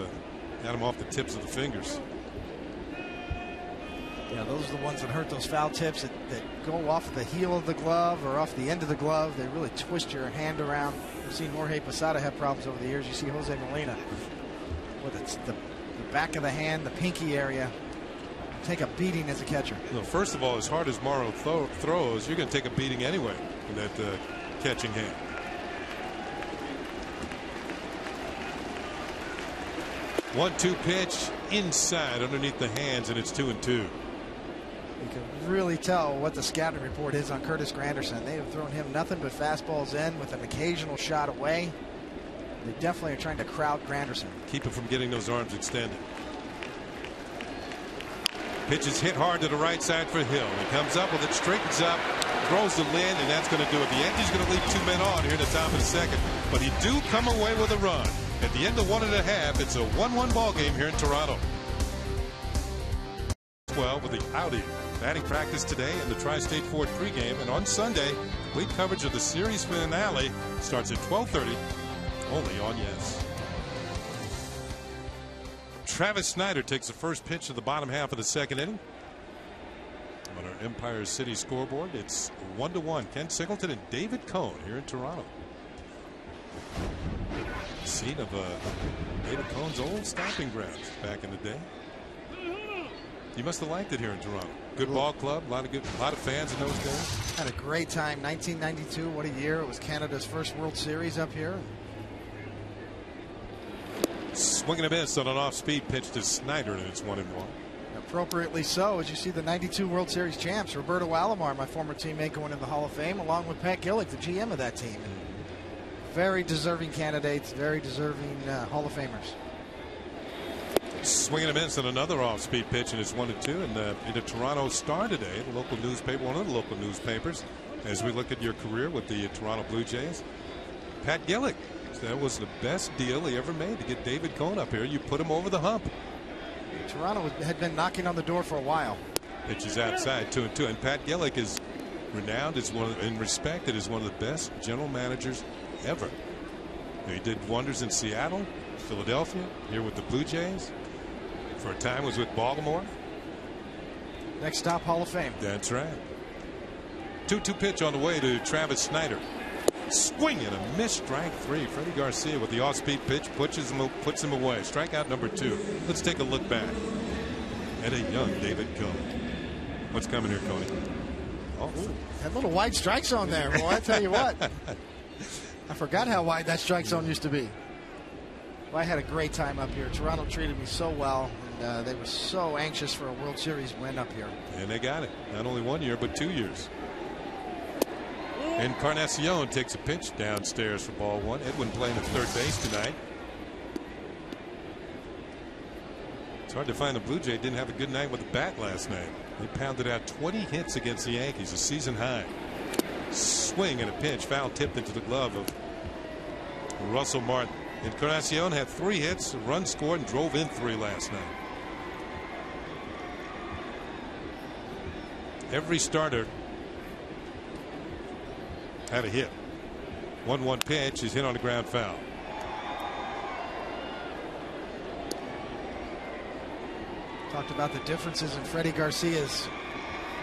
got him off the tips of the fingers. Yeah, those are the ones that hurt, those foul tips that go off the heel of the glove or off the end of the glove. They really twist your hand around. We've seen Jorge Posada have problems over the years. You see Jose Molina with the back of the hand, the pinky area, take a beating as a catcher. Well, first of all, as hard as Morrow throws, you're going to take a beating anyway in that catching hand. One-two pitch inside underneath the hands, and it's 2-2. You can really tell what the scouting report is on Curtis Granderson. They have thrown him nothing but fastballs in with an occasional shot away. They definitely are trying to crowd Granderson. Keep him from getting those arms extended. Pitch is hit hard to the right side for Hill. He comes up with it, straightens up, throws the lid, and that's going to do it. The Yankees going to leave 2 men on here in the top of the second, but he do come away with a run. At the end of 1.5, it's a 1-1 ball game here in Toronto. 12 with the Audi. Batting practice today in the Tri-State Ford pregame, and on Sunday, complete coverage of the series finale starts at 12:30, only on Yes. Travis Snyder takes the first pitch of the bottom half of the second inning. On our Empire City scoreboard, it's 1-1. Ken Singleton and David Cone here in Toronto. Scene of David Cone's old stomping grounds back in the day. You must have liked it here in Toronto. Good ball club, a lot of fans in those days. Had a great time. 1992, what a year! It was Canada's first World Series up here. Swinging a miss on an off-speed pitch to Snyder, and it's 1-1. Appropriately so, as you see the 92 World Series champs, Roberto Alomar, my former teammate, going in the Hall of Fame, along with Pat Gillick, the GM of that team. Very deserving candidates, very deserving Hall of Famers. Swinging a miss on another off-speed pitch, and it's 1-2. And in the Toronto Star today, the local newspaper, one of the local newspapers, as we look at your career with the Toronto Blue Jays, Pat Gillick. That was the best deal he ever made to get David Cone up here. You put him over the hump. Toronto had been knocking on the door for a while. Pitch is outside, 2-2. And Pat Gillick is renowned as and respected as one of the best general managers ever. He did wonders in Seattle, Philadelphia, here with the Blue Jays. For a time was with Baltimore. Next stop, Hall of Fame. That's right. 2-2 pitch on the way to Travis Snyder. Swing and a miss, strike 3. Freddie Garcia with the off-speed pitch puts him away. Strikeout number 2. Let's take a look back at a young David Cone. What's coming here, Coney? Oh, that little wide strike zone there, boy. I tell you what. I forgot how wide that strike zone used to be. Well, I had a great time up here. Toronto treated me so well, and they were so anxious for a World Series win up here. And they got it. Not only 1 year, but 2 years. Encarnacion takes a pitch downstairs for ball 1. Edwin playing at third base tonight. It's hard to find the Blue Jay didn't have a good night with the bat last night. They pounded out 20 hits against the Yankees, a season high. Swing and a pitch, foul tipped into the glove of Russell Martin. Encarnacion had 3 hits, a run scored, and drove in 3 last night. Every starter had a hit. 1-1 pitch is hit on the ground foul. Talked about the differences in Freddie Garcia's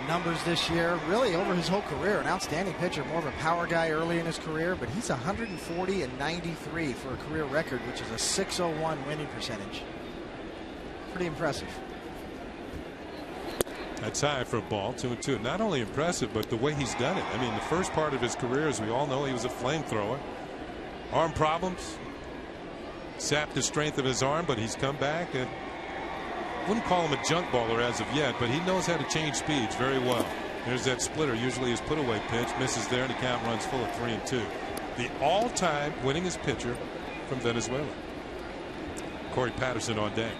numbers this year, really over his whole career. An outstanding pitcher, more of a power guy early in his career, but he's 140 and 93 for a career record, which is a .601 winning percentage. Pretty impressive. That's high for a ball, 2-2. Not only impressive, but the way he's done it. I mean, the first part of his career, as we all know, he was a flamethrower. Arm problems sapped the strength of his arm, but he's come back. And wouldn't call him a junk baller as of yet, but he knows how to change speeds very well. There's that splitter, usually his put-away pitch, misses there, and the count runs full of 3-2. The all-time winningest pitcher from Venezuela. Corey Patterson on deck.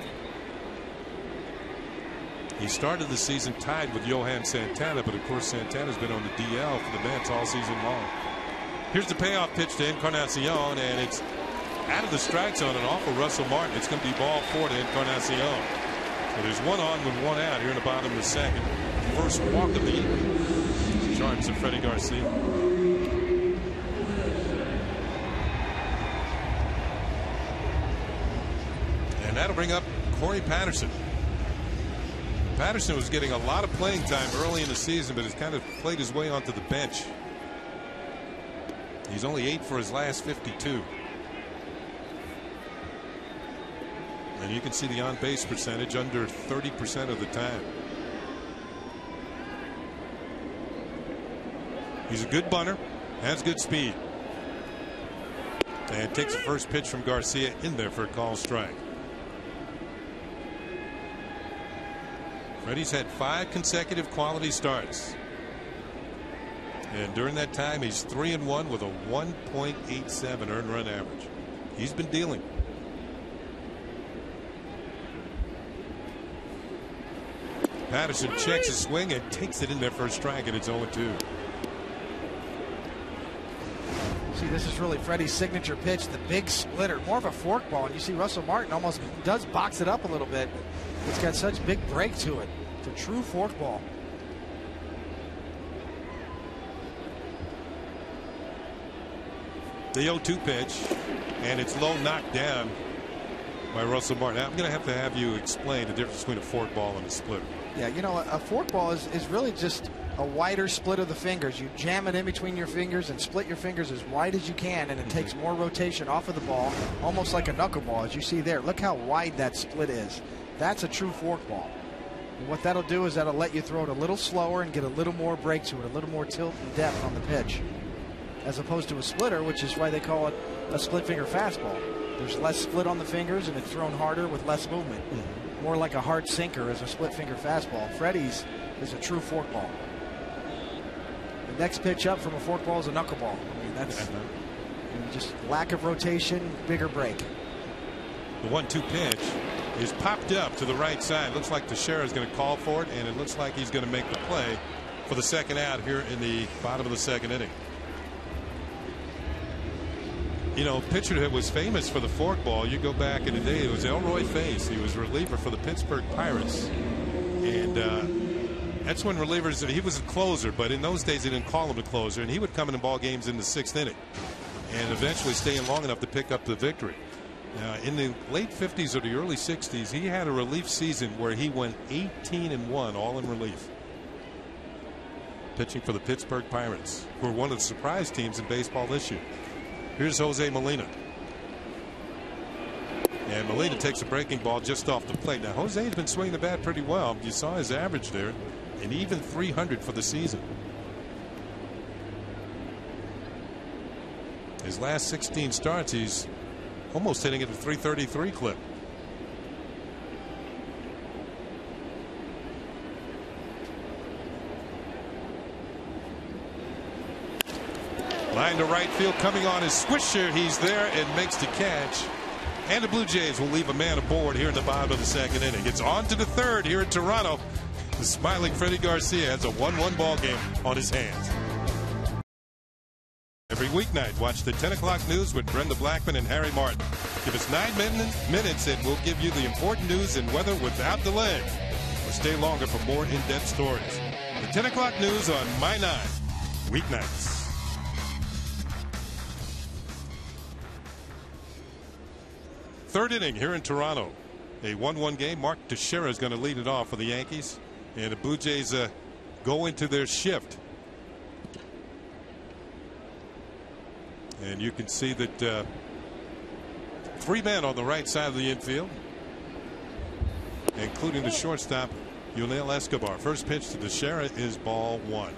He started the season tied with Johan Santana, but of course Santana's been on the DL for the Mets all season long. Here's the payoff pitch to Encarnacion, and it's out of the strike zone and off of Russell Martin. It's going to be ball 4 to Encarnacion. So there's one on with one out here in the bottom of the second. First walk of the evening. Charms of Freddie Garcia. And that'll bring up Corey Patterson. Patterson was getting a lot of playing time early in the season, but has kind of played his way onto the bench. He's only 8 for his last 52. And you can see the on-base percentage under 30% of the time. He's a good bunter, has good speed. And takes the first pitch from Garcia in there for a call strike. Freddie's had 5 consecutive quality starts. And during that time, he's 3-1 with a 1.87 earned run average. He's been dealing. Patterson checks his swing and takes it in there for a strike, and it's 0-2. See, this is really Freddie's signature pitch, the big splitter, more of a forkball. And you see Russell Martin almost does box it up a little bit. It's got such big break to it. It's a true forkball. The 0-2 pitch, and it's low knocked down by Russell Martin. Now, I'm going to have you explain the difference between a forkball and a splitter. Yeah, you know, a forkball is really just a wider split of the fingers. You jam it in between your fingers and split your fingers as wide as you can, and it takes more rotation off of the ball, almost like a knuckleball, as you see there. Look how wide that split is. That's a true forkball. And what that'll do is that'll let you throw it a little slower and get a little more break to it, a little more tilt and depth on the pitch, as opposed to a splitter, which is why they call it a split finger fastball. There's less split on the fingers, and it's thrown harder with less movement. More like a hard sinker as a split finger fastball. Freddie's is a true forkball. The next pitch up from a forkball is a knuckleball. I mean, that's just lack of rotation, bigger break. The 1-2 pitch is popped up to the right side. Looks like Teixeira is going to call for it, and it looks like he's going to make the play for the second out here in the bottom of the second inning. You know, pitcher that was famous for the forkball, you go back in the day, it was Elroy Face. He was a reliever for the Pittsburgh Pirates. And that's when relievers, he was a closer, but in those days they didn't call him a closer, and he would come into ball games in the 6th inning and eventually stay in long enough to pick up the victory. In the late 50s or the early 60s, he had a relief season where he went 18-1 all in relief, pitching for the Pittsburgh Pirates, who are one of the surprise teams in baseball this year. Here's Jose Molina. And Molina takes a breaking ball just off the plate. Now, Jose's been swinging the bat pretty well. You saw his average there, and even 300 for the season. His last 16 starts, he's almost hitting it at a 333 clip. Line to right field, coming on his swisher. He's there and makes the catch. And the Blue Jays will leave a man aboard here in the bottom of the second inning. It's on to the third here in Toronto. The smiling Freddie Garcia has a 1-1 ball game on his hands. Every weeknight, watch the 10 o'clock news with Brenda Blackman and Harry Martin. Give us 9 minutes and we'll give you the important news and weather without delay. Or stay longer for more in-depth stories. The 10 o'clock news on My 9, weeknights. Third inning here in Toronto. A 1-1 game. Mark Teixeira is going to lead it off for the Yankees. And the Blue Jays go into their shift. And you can see that 3 men on the right side of the infield, including the shortstop, Yunel Escobar. First pitch to Teixeira is ball 1.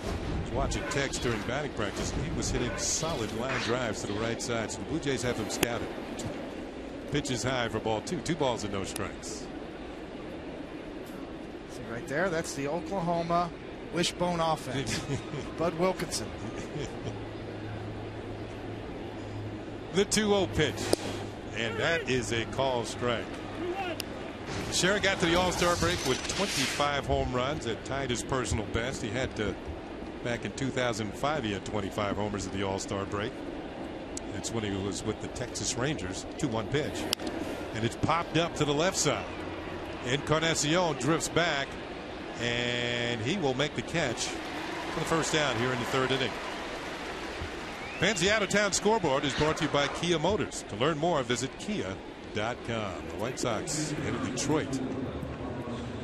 I was watching Tex during batting practice, and he was hitting solid line drives to the right side. So the Blue Jays have him scouted. Pitch is high for ball 2. 2 balls and no strikes. See right there, that's the Oklahoma wishbone offense. Bud Wilkinson. The 2-0 pitch, and that is a call strike. Teixeira got to the All-Star break with 25 home runs. That tied his personal best. He had to, back in 2005, he had 25 homers at the All-Star break. That's when he was with the Texas Rangers. 2-1 pitch, and it's popped up to the left side. Encarnacion drifts back, and he will make the catch for the first down here in the 3rd inning. Fans, the out-of-town scoreboard is brought to you by Kia Motors. To learn more, visit kia.com. The White Sox head of Detroit.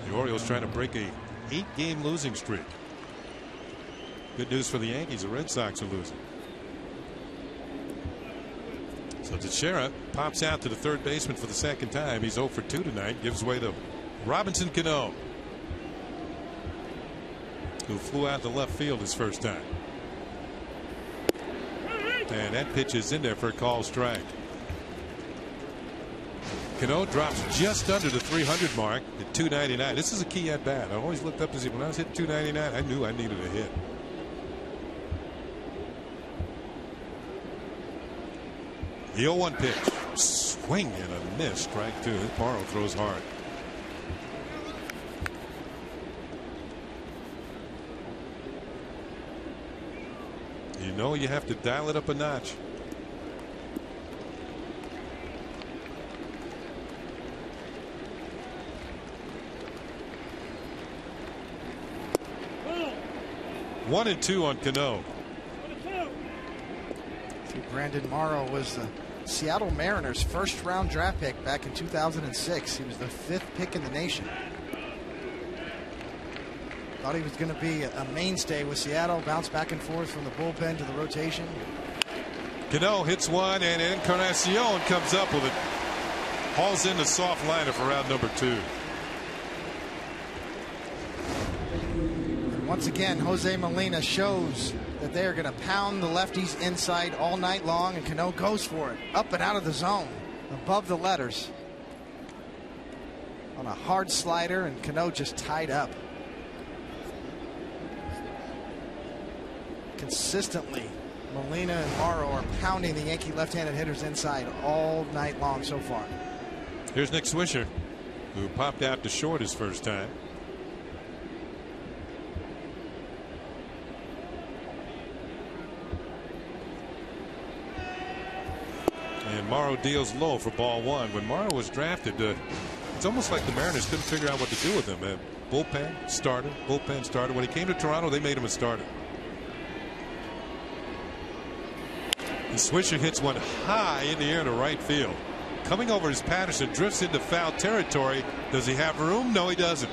The Orioles trying to break a 8-game losing streak. Good news for the Yankees. The Red Sox are losing. So Teixeira pops out to the third baseman for the second time. He's 0 for 2 tonight. Gives way to Robinson Cano, who flew out to left field his first time. And that pitch is in there for a call strike. Cano drops just under the 300 mark at 299. This is a key at bat. I always looked up to see when I was hitting 299. I knew I needed a hit. The 0-1 pitch. Swing and a miss. Strike 2. Morrow throws hard. You know you have to dial it up a notch. One and 2 on Cano. Brandon Morrow was the Seattle Mariners' first-round draft pick back in 2006. He was the 5th pick in the nation. Thought he was going to be a mainstay with Seattle. Bounced back and forth from the bullpen to the rotation. Cano hits one, and Encarnacion comes up with it. Hauls in the soft liner for round number 2. And once again, Jose Molina shows that they are going to pound the lefties inside all night long, and Cano goes for it. Up and out of the zone, above the letters. On a hard slider, and Cano just tied up. Consistently, Molina and Morrow are pounding the Yankee left-handed hitters inside all night long so far. Here's Nick Swisher, who popped out to short his first time. And Morrow deals low for ball 1. When Morrow was drafted, it's almost like the Mariners couldn't figure out what to do with him. Bullpen starter, bullpen starter. When he came to Toronto, they made him a starter. And Swisher hits one high in the air to right field. Coming over is Patterson, drifts into foul territory. Does he have room? No, he doesn't.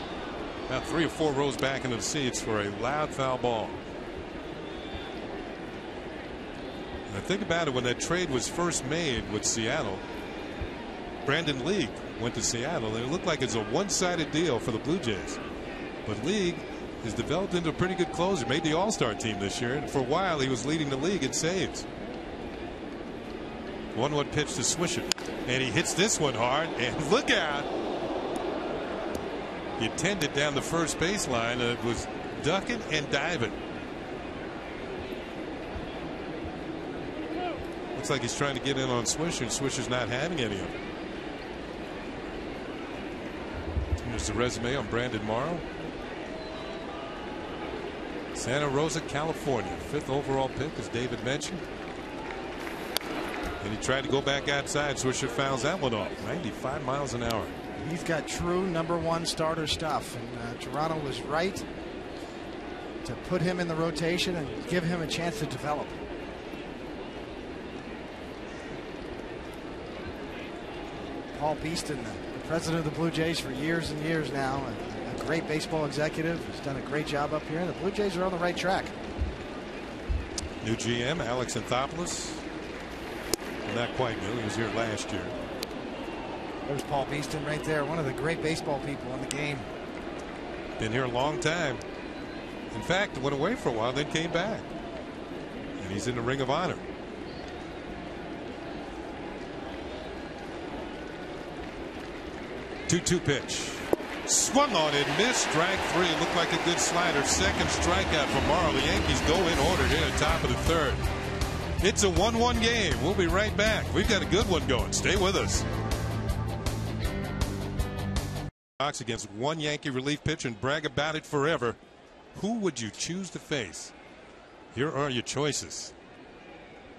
About 3 or 4 rows back into the seats for a loud foul ball. And think about it, when that trade was first made with Seattle, Brandon League went to Seattle, and it looked like it's a one-sided deal for the Blue Jays. But League has developed into a pretty good closer, made the All-Star team this year, and for a while he was leading the league in saves. 1-1 pitch to Swisher, and he hits this one hard, and look out. He tended down the first baseline. It was ducking and diving. Looks like he's trying to get in on Swisher, and Swisher's not having any of it. Here's the resume on Brandon Morrow. Santa Rosa, California. 5th overall pick, as David mentioned. And he tried to go back outside. Swisher fouls that one off. 95 miles an hour. He's got true #1 starter stuff. And Toronto was right to put him in the rotation and give him a chance to develop. Paul Beeston, the president of the Blue Jays for years and years now, a great baseball executive. He's done a great job up here, and the Blue Jays are on the right track. New GM, Alex Anthopoulos. Not quite new. He was here last year. There's Paul Beeston right there, one of the great baseball people in the game. Been here a long time. In fact, went away for a while, then came back. And he's in the Ring of Honor. 2-2 pitch. Swung on it, missed, strike three. Looked like a good slider. Second strikeout for Morrow. The Yankees go in order here at the top of the third. It's a 1-1 game. We'll be right back. We've got a good one going. Stay with us. Against one Yankee relief pitcher and brag about it forever. Who would you choose to face? Here are your choices.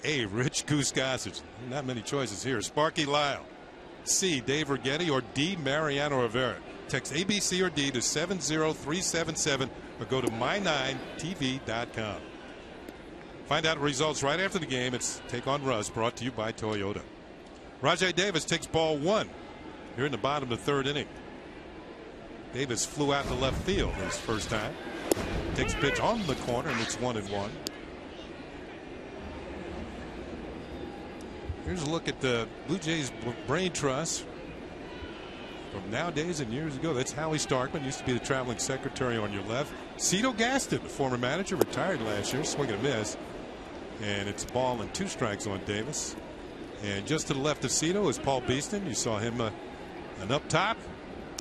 A. Rich Goose Gossage. Not many choices here. Sparky Lyle. C. Dave Righetti. Or D. Mariano Rivera. Text ABC or D to 70377 or go to my9tv.com. Find out results right after the game. It's Take on Russ, brought to you by Toyota. Rajai Davis takes ball one here in the bottom of the third inning. Davis flew out to left field his first time. Takes pitch on the corner, and it's 1-1. Here's a look at the Blue Jays brain trust from nowadays and years ago. That's Howie Starkman, used to be the traveling secretary on your left. Cito Gaston, the former manager, retired last year, swing and a miss. And it's a ball and 2 strikes on Davis. And just to the left of Cito is Paul Beeston. You saw him and up top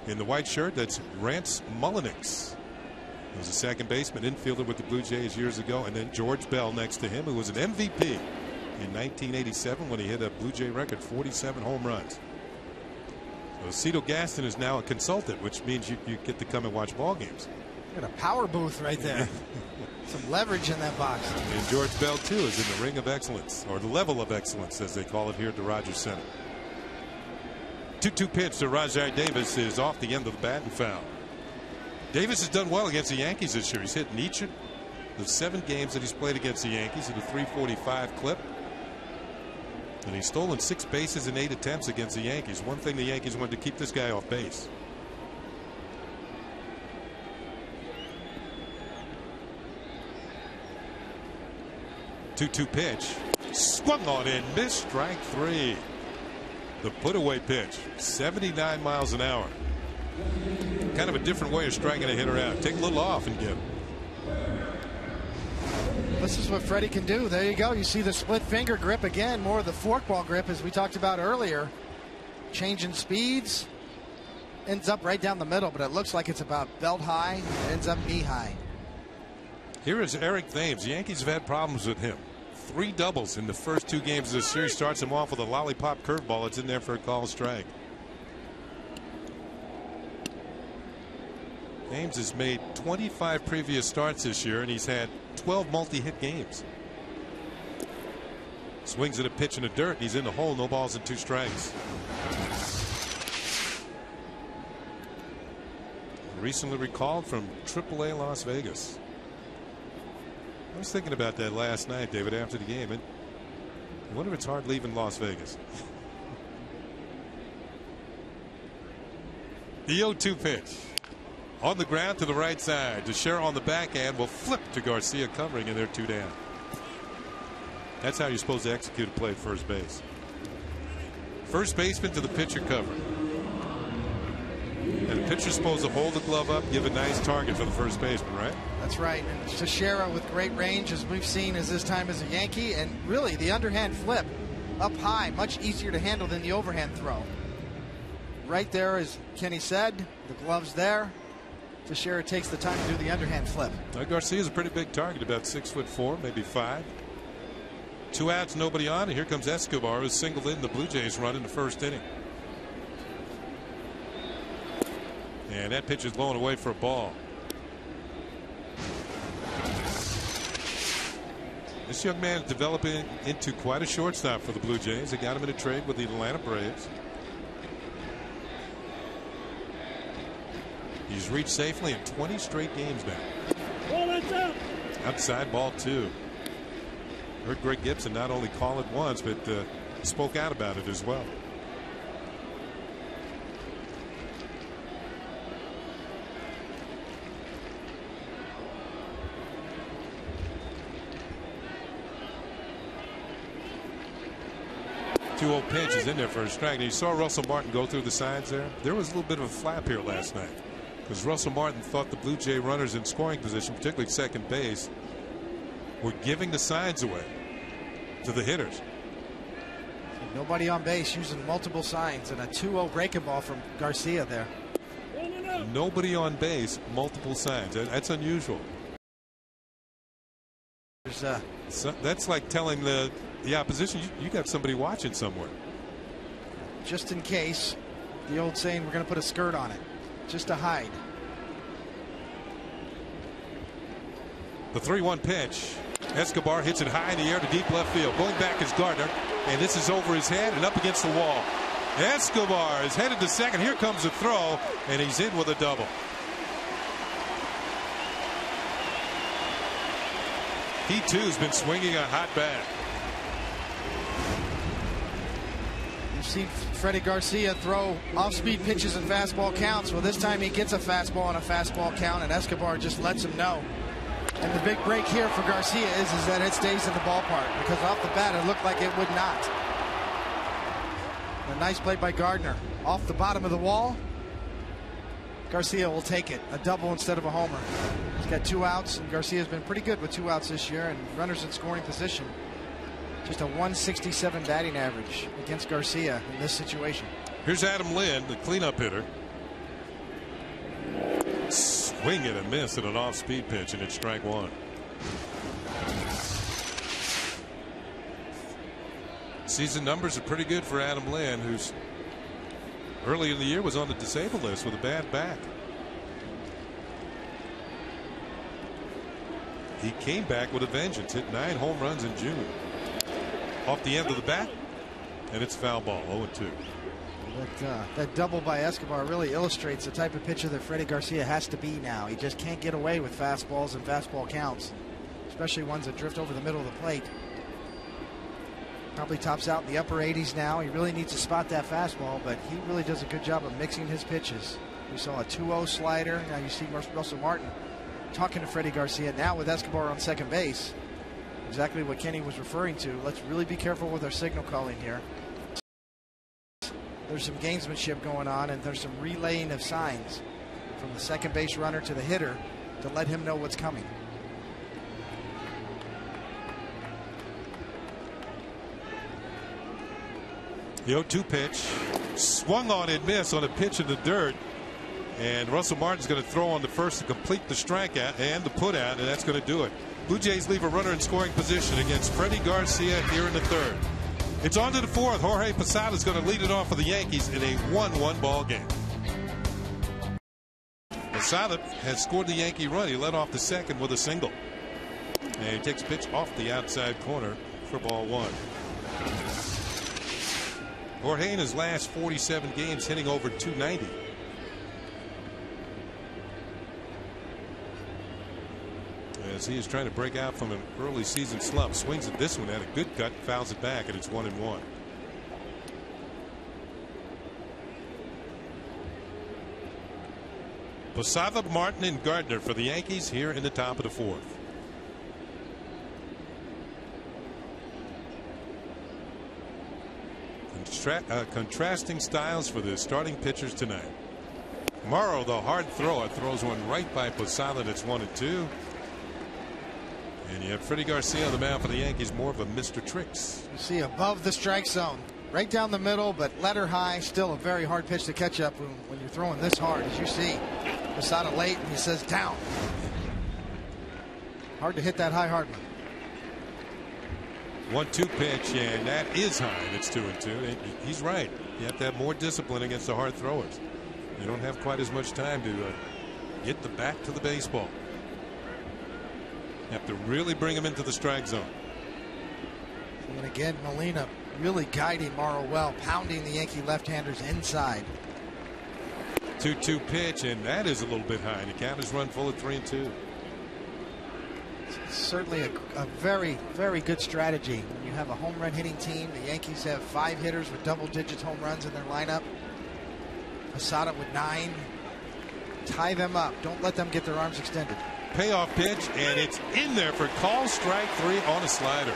in the white shirt, that's Rance Mullenix. He was a second baseman, infielder with the Blue Jays years ago. And then George Bell next to him, who was an MVP in 1987 when he hit a Blue Jay record 47 home runs. So Cito Gaston is now a consultant, which means you get to come and watch ball games. Got a power booth right there. Some leverage in that box. And George Bell too is in the ring of excellence, or the level of excellence as they call it here at the Rogers Center. 2-2 pitch to Rajai Davis is off the end of the bat and foul. Davis has done well against the Yankees this year. He's hit in each of the 7 games that he's played against the Yankees at a .345 clip. And he's stolen 6 bases in 8 attempts against the Yankees. One thing the Yankees wanted to keep this guy off base. Two-two pitch. Swung on in, missed, strike 3. The put-away pitch, 79 miles an hour. Kind of a different way of striking a hitter out. Take a little off and get him. This is what Freddie can do. There you go. You see the split finger grip again, more of the forkball grip as we talked about earlier. Changing speeds. Ends up right down the middle, but it looks like it's about belt high. It ends up knee high. Here is Eric Thames. The Yankees have had problems with him. 3 doubles in the first 2 games of the series. Starts him off with a lollipop curveball. It's in there for a call strike. Thames has made 25 previous starts this year, and he's had 12 multi-hit games. Swings at a pitch in the dirt. He's in the hole. No balls and 2 strikes. Recently recalled from AAA Las Vegas. I was thinking about that last night, David, after the game. And I wonder if it's hard leaving Las Vegas. The 0-2 pitch. On the ground to the right side. Teixeira on the backhand will flip to Garcia covering, and they're 2 down. That's how you're supposed to execute a play at first base. First baseman to the pitcher cover. And the pitcher's supposed to hold the glove up, give a nice target for the first baseman, right? That's right. And Teixeira with great range, as we've seen as this time as a Yankee, and really the underhand flip up high, much easier to handle than the overhand throw. Right there, as Kenny said, the glove's there. Teixeira takes the time to do the underhand flip. Garcia's a pretty big target, about 6'4", maybe 5. 2 outs, nobody on, and here comes Escobar, who singled in the Blue Jays run in the first inning. And that pitch is blown away for a ball. This young man is developing into quite a shortstop for the Blue Jays. They got him in a trade with the Atlanta Braves. He's reached safely in 20 straight games now. Outside ball 2. Heard Greg Gibson not only call it once, but spoke out about it as well. 2-0 pitch is in there for a strike. And you saw Russell Martin go through the signs there. There was a little bit of a flap here last night because Russell Martin thought the Blue Jay runners in scoring position, particularly second base, were giving the signs away to the hitters. Nobody on base, using multiple signs, and a 2-0 breaking ball from Garcia there. Nobody on base, multiple signs. That's unusual. So that's like telling the opposition, you got somebody watching somewhere. Just in case, the old saying, we're going to put a skirt on it, just to hide. The 3-1 pitch. Escobar hits it high in the air to deep left field. Going back is Gardner, and this is over his head and up against the wall. Escobar is headed to second. Here comes a throw, and he's in with a double. He too has been swinging a hot bat. You've seen Freddie Garcia throw off-speed pitches and fastball counts. Well, this time he gets a fastball on a fastball count, and Escobar just lets him know. And the big break here for Garcia is that it stays in the ballpark, because off the bat it looked like it would not. A nice play by Gardner. Off the bottom of the wall, Garcia will take it. A double instead of a homer. He's got 2 outs, and Garcia's been pretty good with 2 outs this year, and runners in scoring position. Just a 167 batting average against Garcia in this situation. Here's Adam Lynn, the cleanup hitter. Swing and a miss at an off-speed pitch, and it's strike 1. Season numbers are pretty good for Adam Lynn, who's early in the year was on the disabled list with a bad back. He came back with a vengeance, hit 9 home runs in June. Off the end of the bat, and it's foul ball, 0-2. That double by Escobar really illustrates the type of pitcher that Freddie Garcia has to be now. He just can't get away with fastballs and fastball counts, especially ones that drift over the middle of the plate. Probably tops out in the upper 80s now. He really needs to spot that fastball, but he really does a good job of mixing his pitches. We saw a 2-0 slider. Now you see Russell Martin talking to Freddie Garcia. Now with Escobar on second base, exactly what Kenny was referring to. Let's really be careful with our signal calling here. There's some gamesmanship going on, and there's some relaying of signs from the second base runner to the hitter to let him know what's coming. The 0-2 pitch, swung on and missed on a pitch in the dirt, and Russell Martin's going to throw on the first to complete the strikeout and the put out, and that's going to do it. Blue Jays leave a runner in scoring position against Freddie Garcia here in the 3rd. It's on to the 4th. Jorge Posada is going to lead it off for the Yankees in a 1-1 ball game. Posada has scored the Yankee run. He led off the 2nd with a single, and he takes a pitch off the outside corner for ball 1. Jorge in his last 47 games hitting over 290. As he is trying to break out from an early season slump. Swings at this one, had a good cut, fouls it back, and it's 1-1. Posada, Martin, and Gardner for the Yankees here in the top of the 4th. Contrasting styles for the starting pitchers tonight. Morrow, the hard thrower, throws one right by Posada. That's 1-2. And you have Freddie Garcia on the mound for the Yankees, more of a Mr. Tricks. You see above the strike zone, right down the middle, but letter high. Still a very hard pitch to catch up when you're throwing this hard, as you see. Posada late, and he says down. Hard to hit that high hard one. 1-2 pitch, and that is high. It's 2-2. And he's right. You have to have more discipline against the hard throwers. You don't have quite as much time to get the bat to the baseball. You have to really bring him into the strike zone. And again, Molina really guiding Morrow well, pounding the Yankee left-handers inside. 2-2 pitch, and that is a little bit high. The count is run full at 3-2. Certainly a very, very good strategy. When you have a home run hitting team, the Yankees have 5 hitters with double-digit home runs in their lineup. Posada with 9. Tie them up. Don't let them get their arms extended. Payoff pitch, and it's in there for call strike 3 on a slider.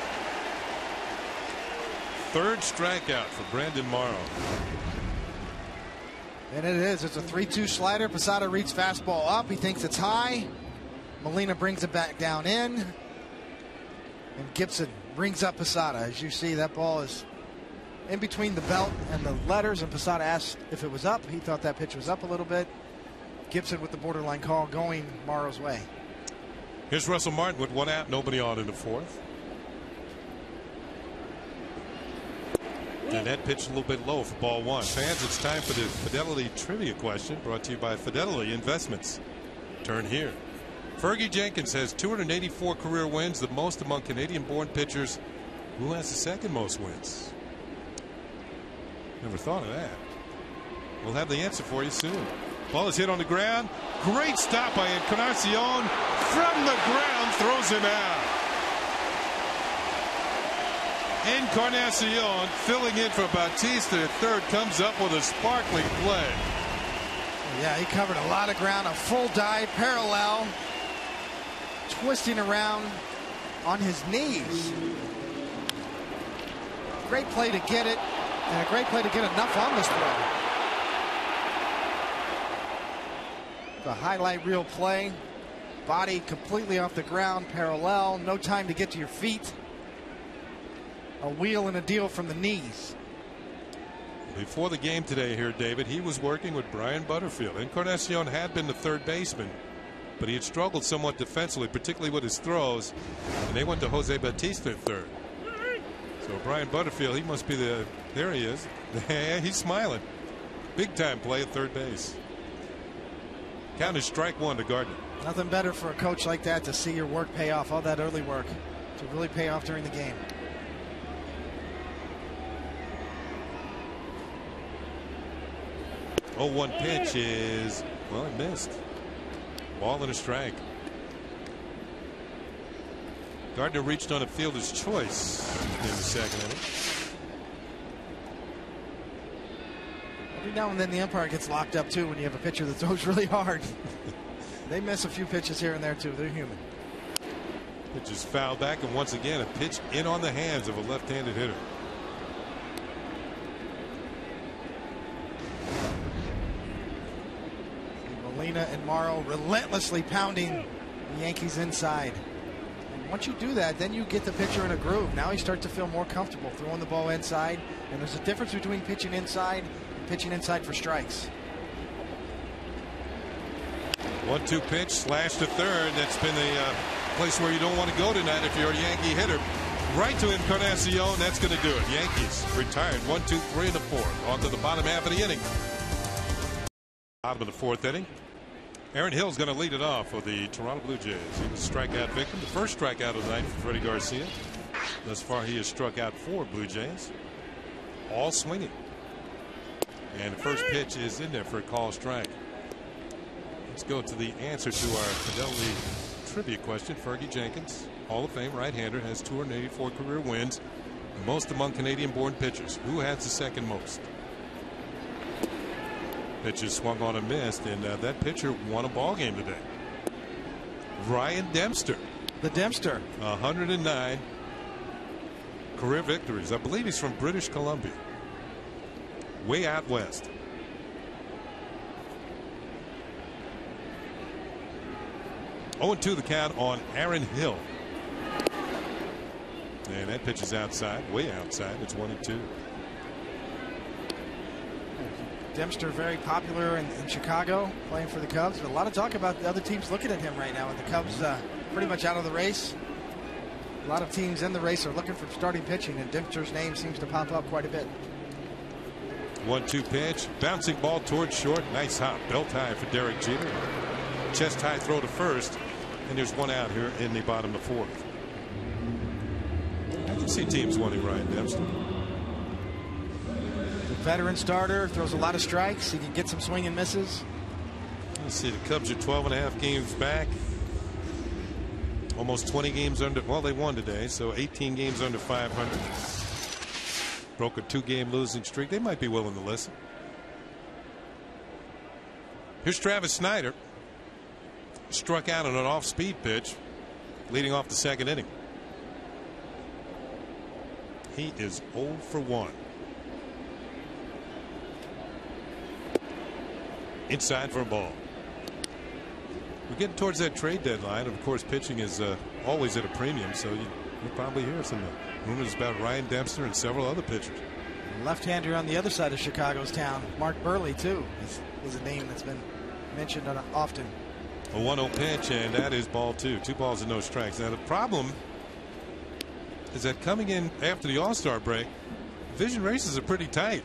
third strikeout for Brandon Morrow. And it is. It's a 3-2 slider. Posada reads fastball up. He thinks it's high. Molina brings it back down in. And Gibson brings up Posada. As you see, that ball is in between the belt and the letters. And Posada asked if it was up. He thought that pitch was up a little bit. Gibson with the borderline call going Morrow's way. Here's Russell Martin with one out, nobody on in the fourth. And that pitch a little bit low for ball one. Fans, it's time for the Fidelity Trivia question brought to you by Fidelity Investments. Turn here. Fergie Jenkins has 284 career wins, the most among Canadian-born pitchers. Who has the second most wins? Never thought of that. We'll have the answer for you soon. Ball is hit on the ground. Great stop by Encarnacion. From the ground, throws him out. Encarnacion filling in for Bautista at third comes up with a sparkling play. Yeah, he covered a lot of ground. A full dive, parallel, twisting around on his knees. Great play to get it, and a great play to get enough on this throw. The highlight reel play. Body completely off the ground, parallel, no time to get to your feet. A wheel and a deal from the knees. Before the game today here, David, he was working with Brian Butterfield. Encarnacion had been the third baseman, but he had struggled somewhat defensively, particularly with his throws, and they went to Jose Bautista at third. So Brian Butterfield, he must be the, there he is. He's smiling. Big time play at third base. Count is strike one to Gardner. Nothing better for a coach like that to see your work pay off, all that early work, to really pay off during the game. Oh, 1 pitch is, well, it missed. Ball and a strike. Gardner reached on a fielder's choice in the second inning. Every now and then the umpire gets locked up too when you have a pitcher that throws really hard. They miss a few pitches here and there too. They're human. Pitch is fouled back, and once again a pitch in on the hands of a left-handed hitter. Molina and Morrow relentlessly pounding the Yankees inside. And once you do that, then you get the pitcher in a groove. Now he starts to feel more comfortable throwing the ball inside. And there's a difference between pitching inside and pitching inside for strikes. 1-2 pitch, slash to third. That's been the place where you don't want to go tonight if you're a Yankee hitter. Right to Encarnacion. That's going to do it. Yankees retired 1-2-3 in the fourth. On to the bottom half of the inning. Bottom of the fourth inning. Aaron Hill's going to lead it off for the Toronto Blue Jays. He was a strikeout victim. The first strikeout of the night for Freddie Garcia. Thus far, he has struck out 4 Blue Jays. All swinging. And the first pitch is in there for a call strike. Let's go to the answer to our Fidelity Trivia question. Fergie Jenkins, Hall of Fame right-hander, has 284 career wins, most among Canadian-born pitchers. Who has the second most? Pitch is swung on and missed, and that pitcher won a ball game today. Ryan Dempster. The Dempster. 109 career victories. I believe he's from British Columbia. Way out west. Oh, 2 the count on Aaron Hill. And that pitch is outside, way outside. It's 1-2. Dempster very popular in Chicago, playing for the Cubs. But a lot of talk about the other teams looking at him right now. With the Cubs pretty much out of the race. A lot of teams in the race are looking for starting pitching, and Dempster's name seems to pop up quite a bit. 1-2 pitch, bouncing ball towards short. Nice hop, belt high for Derek Jeter. Chest high throw to first, and there's one out here in the bottom of the fourth. I can see teams wanting Ryan Dempster. Veteran starter, throws a lot of strikes. He can get some swing and misses. Let's see, the Cubs are 12.5 games back. Almost 20 games under, well, they won today, so 18 games under 500. Broke a 2-game losing streak. They might be willing to listen. Here's Travis Snyder. Struck out on an off-speed pitch, leading off the second inning. He is 0 for 1. Inside for a ball. We're getting towards that trade deadline. Of course, pitching is always at a premium, so you'll probably hear some rumors about Ryan Dempster and several other pitchers. Left-hander on the other side of Chicago's town. Mark Burley, too, is a name that's been mentioned often. A 1-0 pitch, and that is ball 2. 2 balls and no strikes. Now, the problem is that coming in after the All-Star break, division races are pretty tight.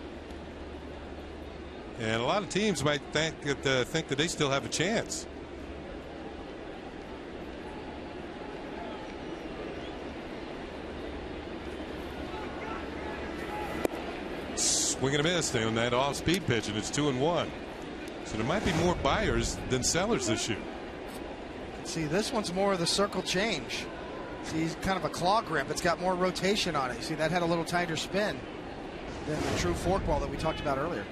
And a lot of teams might think that they still have a chance. Swing and a miss on that off-speed pitch, and it's 2-1. So there might be more buyers than sellers this year. See, this one's more of the circle change. See, he's kind of a claw grip. It's got more rotation on it. See, that had a little tighter spin than the true forkball that we talked about earlier.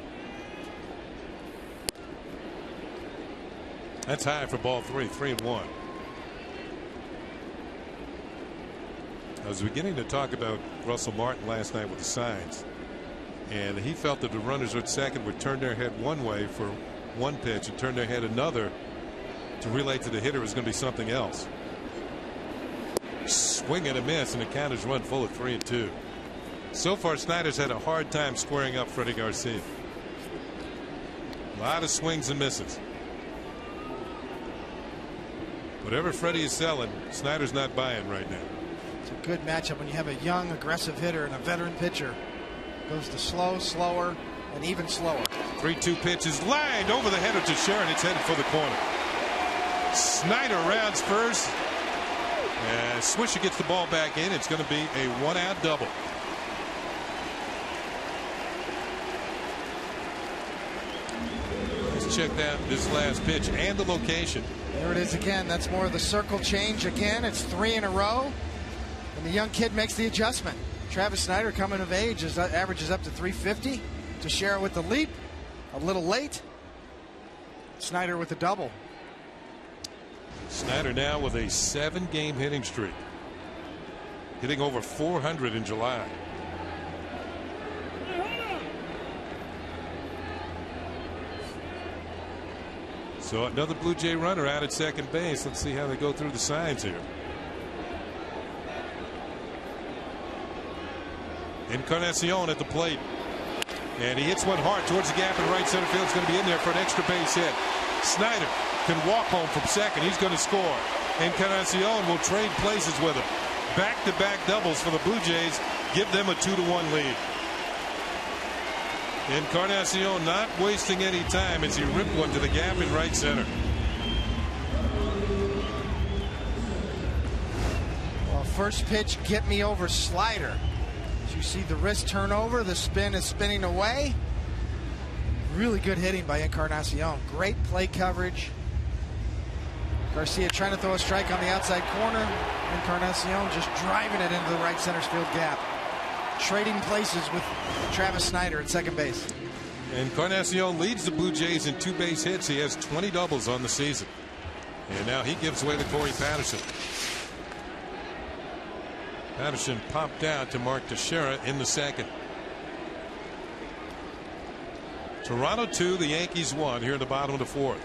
That's high for ball 3. 3-1. I was beginning to talk about Russell Martin last night with the signs, and he felt that the runners at second would turn their head one way for one pitch and turn their head another to relay to the hitter is going to be something else. Swing and a miss, and the count is run full of 3-2. So far, Snyder's had a hard time squaring up Freddie Garcia. A lot of swings and misses. Whatever Freddie is selling, Snyder's not buying right now. It's a good matchup when you have a young, aggressive hitter and a veteran pitcher. Goes to slow, slower, and even slower. 3-2 pitch is lined over the head of Teixeira. It's headed for the corner. Snyder rounds first. And Swisher gets the ball back in. It's going to be a 1-out double. Let's check out this last pitch and the location. There it is again. That's more of the circle change again. It's 3 in a row. And the young kid makes the adjustment. Travis Snyder, coming of age, averages up to 350. Teixeira with the leap. A little late. Snyder with the double. Snyder now with a 7-game hitting streak. Hitting over 400 in July. So another Blue Jay runner out at second base. Let's see how they go through the signs here. Encarnacion at the plate. And he hits one hard towards the gap in right center field. It's going to be in there for an extra base hit. Snyder can walk home from second. He's going to score. Encarnacion will trade places with him. Back-to-back doubles for the Blue Jays give them a 2-1 lead. Encarnacion not wasting any time as he ripped one to the gap in right center. Well, first pitch, get me over slider. As you see the wrist turn over, the spin is spinning away. Really good hitting by Encarnacion. Great play coverage. Garcia trying to throw a strike on the outside corner. Encarnacion just driving it into the right center field gap. Trading places with Travis Snyder at second base. Encarnacion leads the Blue Jays in 2 base hits. He has 20 doubles on the season. And now he gives away to Corey Patterson. Patterson popped out to Mark Teixeira in the second. Toronto 2, the Yankees 1 here in the bottom of the 4th.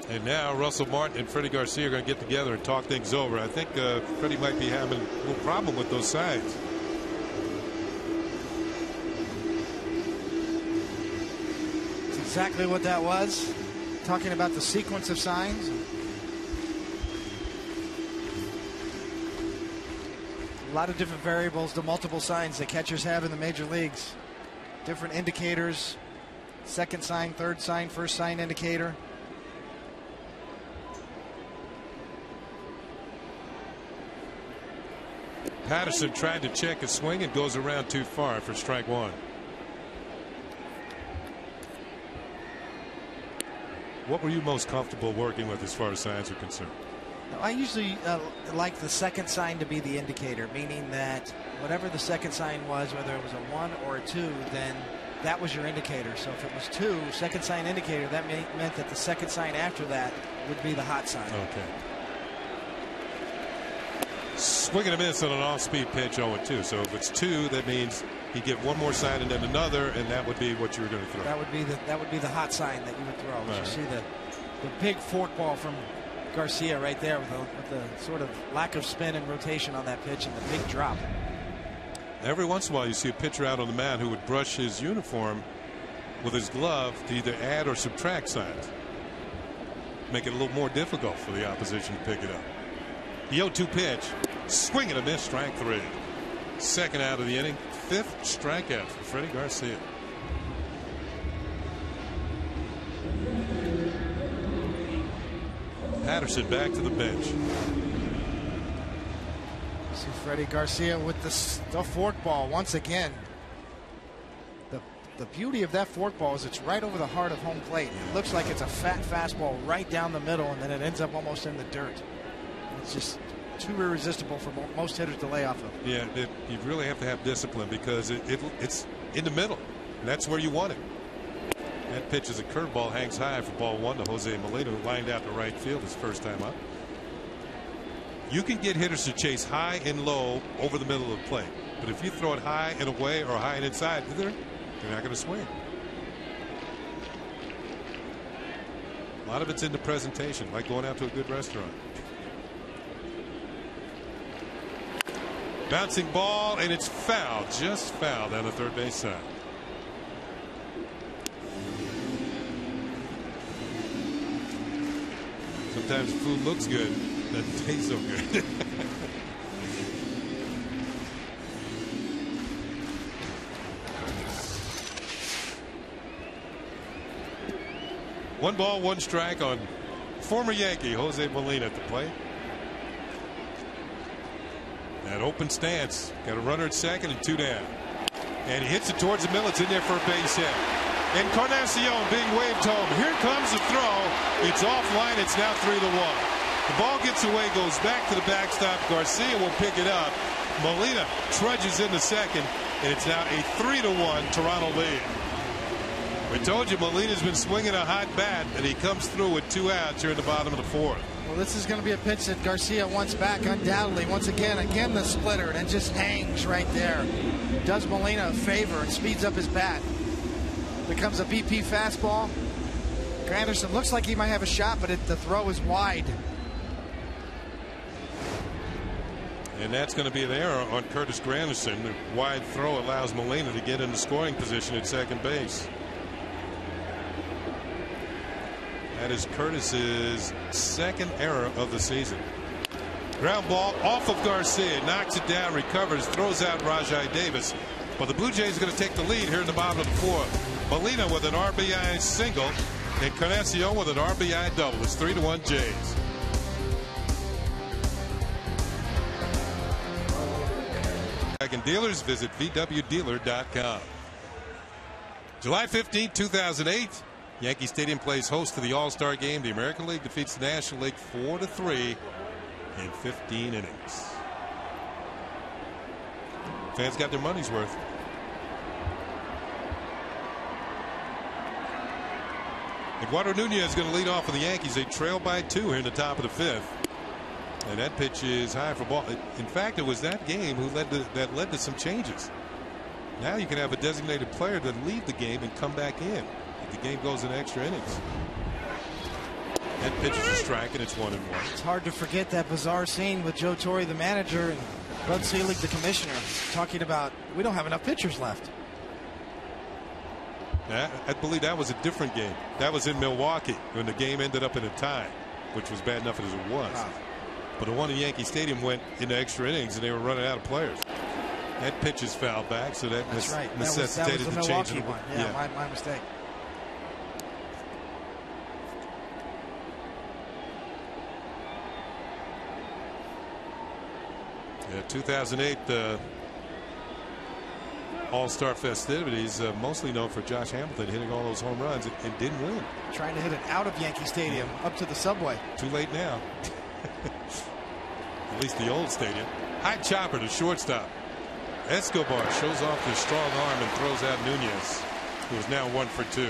And now Russell Martin and Freddie Garcia are going to get together and talk things over. I think Freddie might be having a little problem with those signs. That's exactly what that was. Talking about the sequence of signs. A lot of different variables, the multiple signs that catchers have in the major leagues. Different indicators. Second sign, third sign, first sign indicator. Patterson tried to check a swing and goes around too far for strike 1. What were you most comfortable working with as far as signs are concerned? I usually like the second sign to be the indicator, meaning that whatever the second sign was, whether it was a 1 or a 2, then that was your indicator. So if it was 2, second sign indicator, that meant that the second sign after that would be the hot sign. Okay. Swing and a miss on an off-speed pitch, 0-2. So if it's 2, that means he'd get one more sign and then another, and that would be what you were going to throw. That would be the hot sign that you would throw. Right. You see the big forkball from Garcia right there with the sort of lack of spin and rotation on that pitch and the big drop. Every once in a while you see a pitcher out on the mound who would brush his uniform with his glove to either add or subtract signs. Make it a little more difficult for the opposition to pick it up. The 0-2 pitch. Swing and a miss, strike 3. Second out of the inning. 5th strikeout for Freddie Garcia. Patterson back to the bench. See Freddie Garcia with the forkball once again. The beauty of that forkball is it's right over the heart of home plate. It looks like it's a fat fastball right down the middle, and then it ends up almost in the dirt. It's just too irresistible for most hitters to lay off of. Yeah, you really have to have discipline because it's in the middle, and that's where you want it. That pitch is a curveball, hangs high for ball 1 to Jose Molina, who lined out to right field his first time up. You can get hitters to chase high and low over the middle of the plate, but if you throw it high and away or high and inside, they're not going to swing. A lot of it's in the presentation, like going out to a good restaurant. Bouncing ball, and it's foul, just foul down the third base side. Sometimes food looks good, doesn't taste so good. One ball, one strike on former Yankee Jose Molina at the plate. That open stance, got a runner at second and 2 down, and he hits it towards the middle. It's in there for a base hit. Encarnacion being waved home. Here comes the throw. It's offline. It's now 3-1. The ball gets away, goes back to the backstop. Garcia will pick it up. Molina trudges into second, and it's now a 3-1 Toronto lead. We told you Molina's been swinging a hot bat, and he comes through with 2 outs here in the bottom of the 4th. Well, this is going to be a pitch that Garcia wants back undoubtedly. Once again the splitter, and it just hangs right there. Does Molina a favor and speeds up his bat. Becomes a BP fastball. Granderson looks like he might have a shot, but the throw is wide. And that's going to be an error on Curtis Granderson. The wide throw allows Molina to get into scoring position at second base. That is Curtis's 2nd error of the season. Ground ball off of Garcia, knocks it down, recovers, throws out Rajai Davis. But the Blue Jays are going to take the lead here in the bottom of the 4th. Molina with an RBI single, and Encarnacion with an RBI double. It's 3-1 Jays. And dealers, visit VWDealer.com. July 15, 2008. Yankee Stadium plays host to the All-Star Game. The American League defeats the National League 4-3 in 15 innings. Fans got their money's worth. Eduardo Nunez is going to lead off for the Yankees. They trail by 2 here in the top of the 5th. And that pitch is high for ball. In fact, it was that game that led to some changes. Now you can have a designated player to leave the game and come back in if the game goes in extra innings. That pitch is a strike, and it's 1-1. It's hard to forget that bizarre scene with Joe Torre, the manager, and Bud Selig, the commissioner, talking about we don't have enough pitchers left. I believe that was a different game. That was in Milwaukee when the game ended up in a tie, which was bad enough as it was. Wow. But the one in Yankee Stadium went into extra innings, and they were running out of players. That pitch is fouled back, so that necessitated the change. One. Yeah, my mistake. Yeah, 2008 All-Star festivities, mostly known for Josh Hamilton hitting all those home runs and didn't win. Trying to hit it out of Yankee Stadium up to the subway. Too late now. At least the old stadium. High chopper to shortstop. Escobar shows off his strong arm and throws out Nunez. who is now 1 for 2.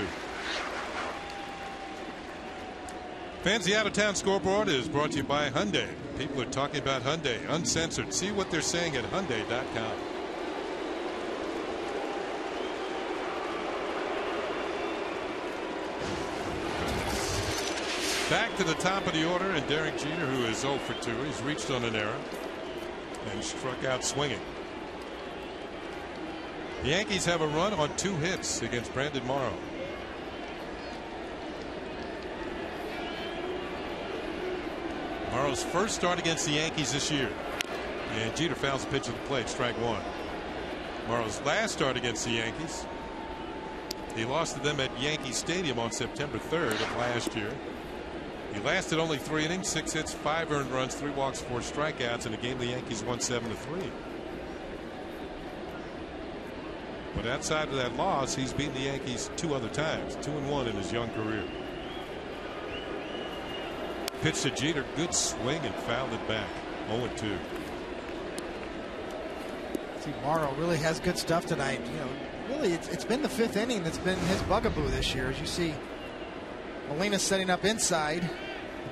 Fans, the out-of-town scoreboard is brought to you by Hyundai. People are talking about Hyundai, uncensored. See what they're saying at Hyundai.com. Back to the top of the order, and Derek Jeter, who is 0 for 2. He's reached on an error and struck out swinging. The Yankees have a run on 2 hits against Brandon Morrow. Morrow's first start against the Yankees this year, and Jeter fouls the pitch at the plate, strike 1. Morrow's last start against the Yankees, he lost to them at Yankee Stadium on September 3rd of last year. He lasted only 3 innings, 6 hits, 5 earned runs, 3 walks, 4 strikeouts in a game the Yankees won 7-3. But outside of that loss, he's beaten the Yankees 2 other times, 2-1 in his young career. Pitch to Jeter, good swing, and fouled it back. 0-2. See, Morrow really has good stuff tonight. You know, really, it's been the 5th inning that's been his bugaboo this year. As you see, Molina setting up inside, the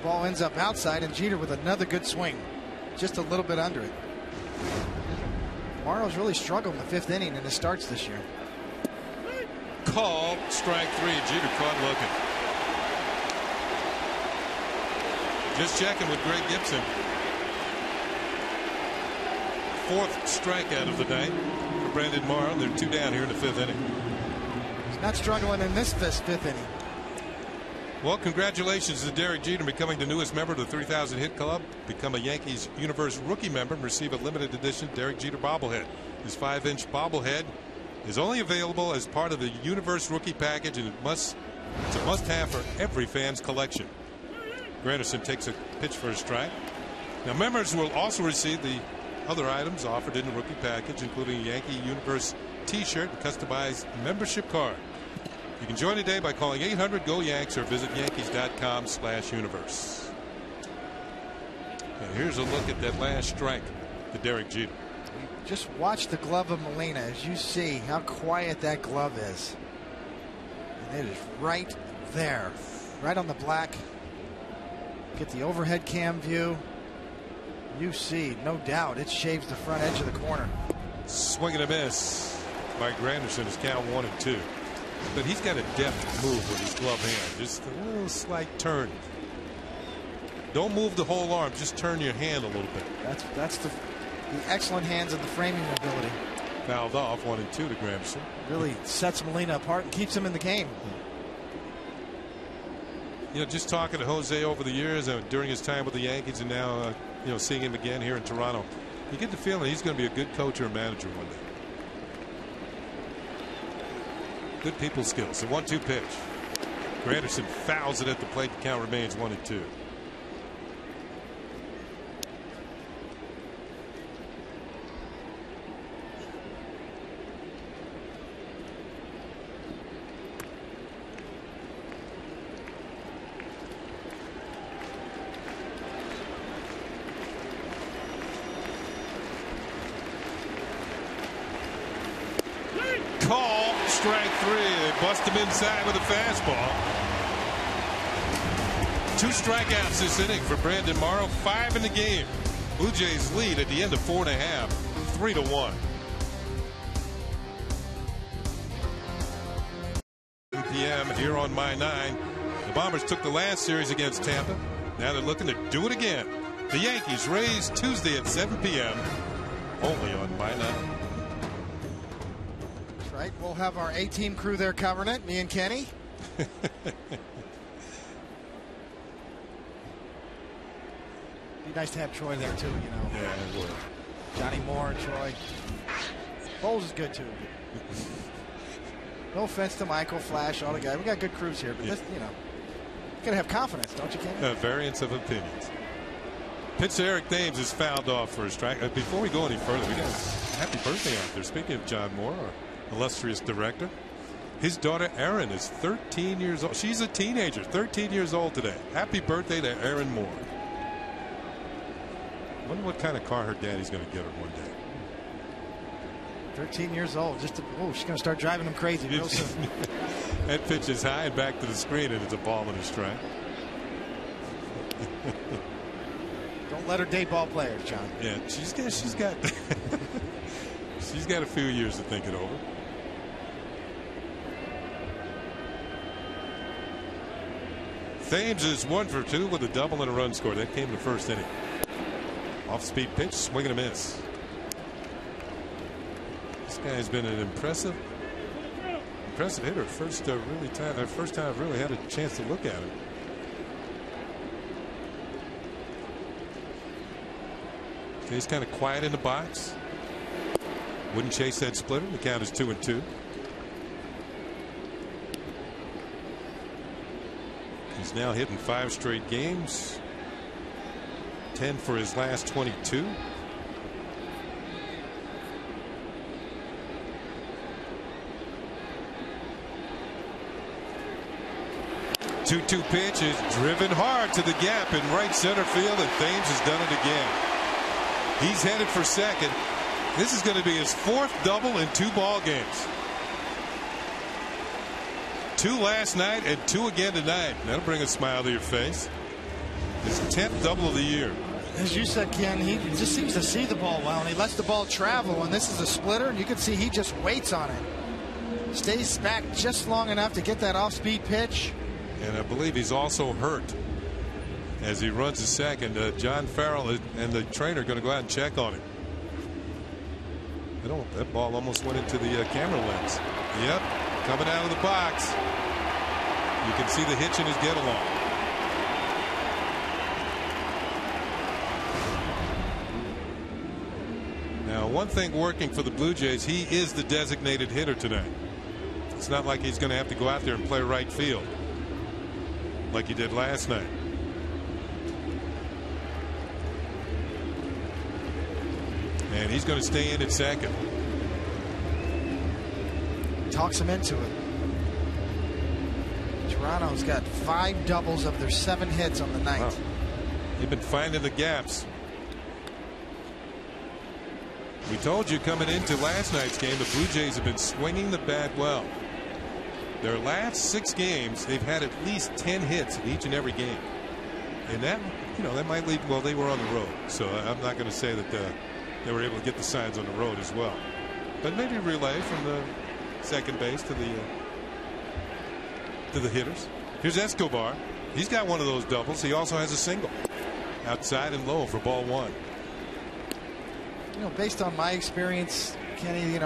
ball ends up outside, and Jeter with another good swing, just a little bit under it. Morrow's really struggled in the 5th inning in his starts this year. Call, strike 3. Jeter caught looking. Just checking with Greg Gibson. 4th strikeout of the night for Brandon Morrow. They're 2 down here in the 5th inning. He's not struggling in this 5th inning. Well, congratulations to Derek Jeter becoming the newest member of the 3,000 Hit Club. Become a Yankees Universe rookie member and receive a limited edition Derek Jeter bobblehead. His 5-inch bobblehead is only available as part of the Universe rookie package, and it's a must-have for every fan's collection. Granderson takes a pitch for a strike. Now, members will also receive the other items offered in the rookie package, including a Yankee Universe t-shirt and customized membership card. You can join today by calling 800-GO-YANKS or visit Yankees.com/universe. And here's a look at that last strike to Derek Jeter. Just watch the glove of Molina as you see how quiet that glove is. And it is right there, right on the black. Get the overhead cam view. You see, no doubt, it shaves the front edge of the corner. Swing and a miss by Granderson is count 1-2. But he's got a deft move with his glove hand. Just a little slight turn. Don't move the whole arm. Just turn your hand a little bit. That's the excellent hands and the framing ability. Fouled off 1-2 to Granderson. Really sets Molina apart and keeps him in the game. You know, just talking to Jose over the years during his time with the Yankees, and now you know, seeing him again here in Toronto, you get the feeling he's going to be a good coach or manager one day. Good people skills. The 1-2 pitch. Granderson fouls it at the plate. The count remains 1-2. Call, strike 3. They bust him inside with a fastball. 2 strikeouts this inning for Brandon Morrow. 5 in the game. Blue Jays lead at the end of 4.5, 3-1. p.m. here on My 9. The Bombers took the last series against Tampa. Now they're looking to do it again. The Yankees Rays Tuesday at 7 p.m. only on My 9. Right, we'll have our A-team crew there covering it, me and Kenny. Be nice to have Troy there too, you know. Yeah, it would. Johnny Moore and Troy. Bowles is good too. No offense to Michael, Flash, all the guys. We got good crews here, but this, you know, you gotta have confidence, don't you, Kenny? A variance of opinions. Pitch to Eric Thames is fouled off for a strike. Before we go any further, we got a happy birthday out there. Speaking of John Moore, our illustrious director, his daughter Erin is 13 years old. She's a teenager, 13 years old today. Happy birthday to Erin Moore. Wonder what kind of car her daddy's going to get her one day. 13 years old. She's going to start driving him crazy real soon. That pitch is high and back to the screen, and it's a ball and a strike. Don't let her date ball players, John. Yeah, she's got she's got a few years to think it over. Thames is 1 for 2 with a double and a run scored. That came in the first inning. Off-speed pitch, swing and a miss. This guy's been an impressive hitter. First time I've really had a chance to look at him. Okay, he's kind of quiet in the box. Wouldn't chase that splitter. The count is 2-2. He's now hitting 5 straight games. 10 for his last 22. Two-two pitch is driven hard to the gap in right center field, and Thames has done it again. He's headed for second. This is going to be his 4th double in 2 ball games. 2 last night and 2 again tonight. That'll bring a smile to your face. His 10th double of the year. As you said, Ken, he just seems to see the ball well, and he lets the ball travel, and this is a splitter, and you can see he just waits on it. Stays back just long enough to get that off-speed pitch. And I believe he's also hurt as he runs to second. John Farrell and the trainer are going to go out and check on him. That ball almost went into the camera lens. Yep, coming out of the box. You can see the hitch in his get along. Now, one thing working for the Blue Jays, he is the designated hitter tonight. It's not like he's going to have to go out there and play right field like he did last night. And he's going to stay in at second. Talks him into it. Toronto's got 5 doubles of their 7 hits on the night. Wow. They've been finding the gaps. We told you coming into last night's game, the Blue Jays have been swinging the bat well. Their last 6 games, they've had at least 10 hits in each and every game. And that, that might lead, well, they were on the road. So I'm not going to say that they were able to get the signs on the road as well. But maybe relay from the second base to the hitters. Here's Escobar. He's got one of those doubles. He also has a single. Outside and low for ball 1. Based on my experience, Kenny,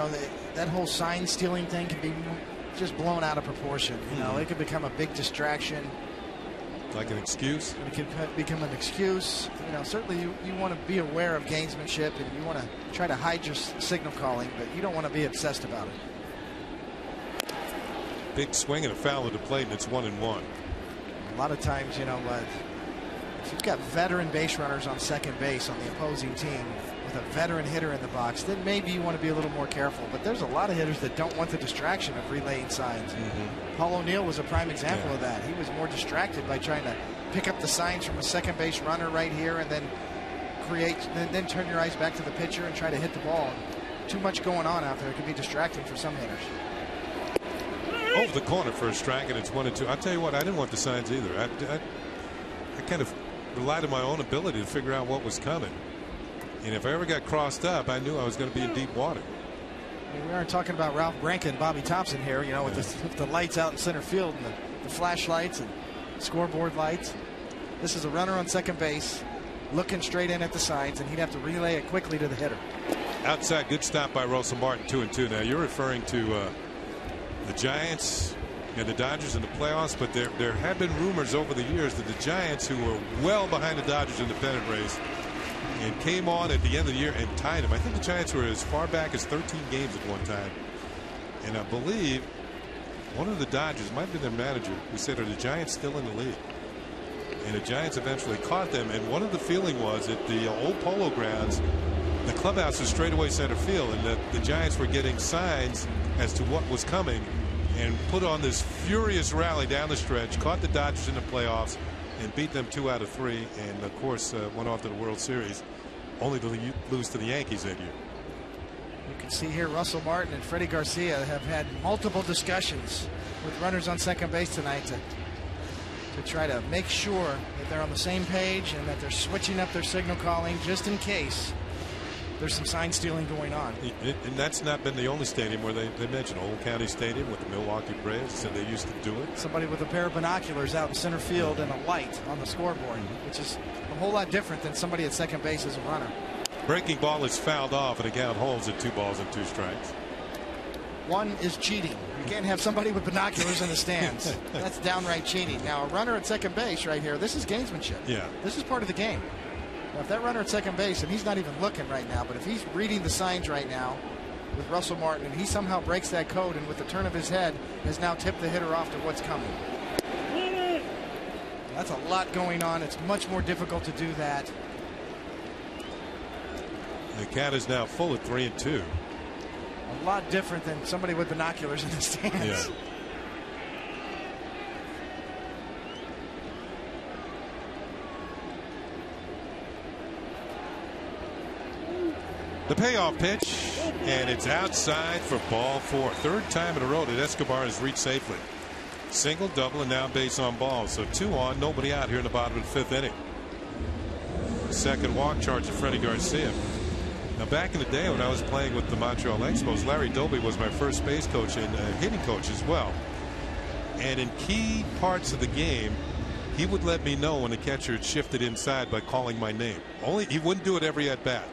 that whole sign stealing thing can be just blown out of proportion. It could become a big distraction. Like an excuse? It can become an excuse. Certainly you want to be aware of gamesmanship, and you want to try to hide your signal calling, but you don't want to be obsessed about it. Big swing and a foul at the plate, and it's 1-1. A lot of times, if you've got veteran base runners on second base on the opposing team with a veteran hitter in the box, then maybe you want to be a little more careful. But there's a lot of hitters that don't want the distraction of relaying signs. Paul O'Neill was a prime example of that. He was more distracted by trying to pick up the signs from a second base runner right here and then then turn your eyes back to the pitcher and try to hit the ball. Too much going on out there. It can be distracting for some hitters. Over the corner for a strike, and it's 1-2. I'll tell you what, I didn't want the signs either. I kind of relied on my own ability to figure out what was coming. And if I ever got crossed up, I knew I was going to be in deep water. We aren't talking about Ralph Branca and Bobby Thompson here, with the lights out in center field and the flashlights and scoreboard lights. This is a runner on second base looking straight in at the signs, and he'd have to relay it quickly to the hitter. Outside, good stop by Russell Martin, 2-2. Now, you're referring to the Giants and the Dodgers in the playoffs, but there have been rumors over the years that the Giants, who were well behind the Dodgers in the pennant race, and came on at the end of the year and tied them. I think the Giants were as far back as 13 games at one time. And I believe one of the Dodgers, might have been their manager, who said, are the Giants still in the league? And the Giants eventually caught them. And one of the feeling was at the old Polo Grounds, the clubhouse was straightaway center field, and that the Giants were getting signs as to what was coming and put on this furious rally down the stretch, caught the Dodgers in the playoffs, and beat them 2 out of 3, and of course went off to the World Series, only to lose to the Yankees that year. You can see here Russell Martin and Freddie Garcia have had multiple discussions with runners on second base tonight to try to make sure that they're on the same page and that they're switching up their signal calling just in case there's some sign stealing going on. And that's not been the only stadium where they mentioned Old County Stadium with the Milwaukee Braves. Said they used to do it. Somebody with a pair of binoculars out in center field and a light on the scoreboard, which is a whole lot different than somebody at second base as a runner. Breaking ball is fouled off and the count holds at 2 balls and 2 strikes. One is cheating. You can't have somebody with binoculars in the stands. That's downright cheating. Now, a runner at second base right here, this is gamesmanship. Yeah. This is part of the game. Now, if that runner at second base, and he's not even looking right now, but if he's reading the signs right now with Russell Martin, and he somehow breaks that code and with the turn of his head has now tipped the hitter off to what's coming. That's a lot going on. It's much more difficult to do that. The count is now full at 3-2. A lot different than somebody with binoculars in the stands. Yeah. The payoff pitch, and it's outside for ball 4. Third time in a row that Escobar has reached safely. Single, double, and now base on ball. So 2 on, nobody out here in the bottom of the 5th inning. Second walk charge of Freddie Garcia. Now, back in the day when I was playing with the Montreal Expos, Larry Doby was my first base coach and hitting coach as well. And in key parts of the game, he would let me know when the catcher had shifted inside by calling my name. Only he wouldn't do it every at bat,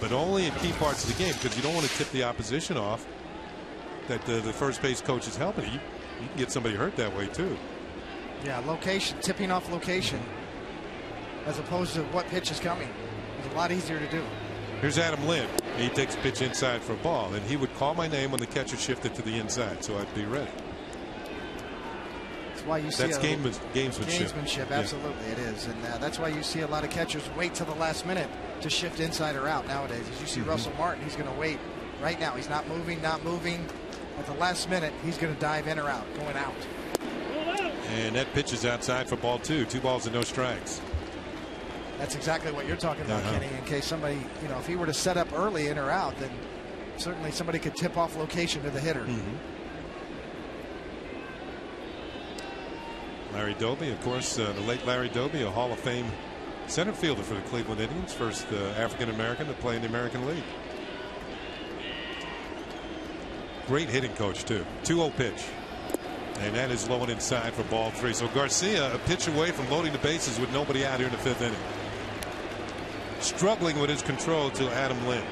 but only in key parts of the game, because you don't want to tip the opposition off that the first base coach is helping. You can get somebody hurt that way too. Yeah, location, tipping off location, as opposed to what pitch is coming. It's a lot easier to do. Here's Adam Lynn. He takes a pitch inside for a ball, and he would call my name when the catcher shifted to the inside, so I'd be ready. That's why you see gamesmanship. Gamesmanship, absolutely, it is, and that's why you see a lot of catchers wait till the last minute to shift inside or out nowadays. As you see Russell Martin, he's going to wait right now. He's not moving. At the last minute, he's going to dive in or out, going out. And that pitch is outside for ball 2. 2 balls and no strikes. That's exactly what you're talking about, Kenny. In case somebody, if he were to set up early in or out, then certainly somebody could tip off location to the hitter. Larry Doby, of course, the late Larry Doby, a Hall of Fame center fielder for the Cleveland Indians, first African American to play in the American League. Great hitting coach too. 2-0 pitch, and that is low and inside for ball 3. So Garcia a pitch away from loading the bases with nobody out here in the 5th inning. Struggling with his control to Adam Lynn.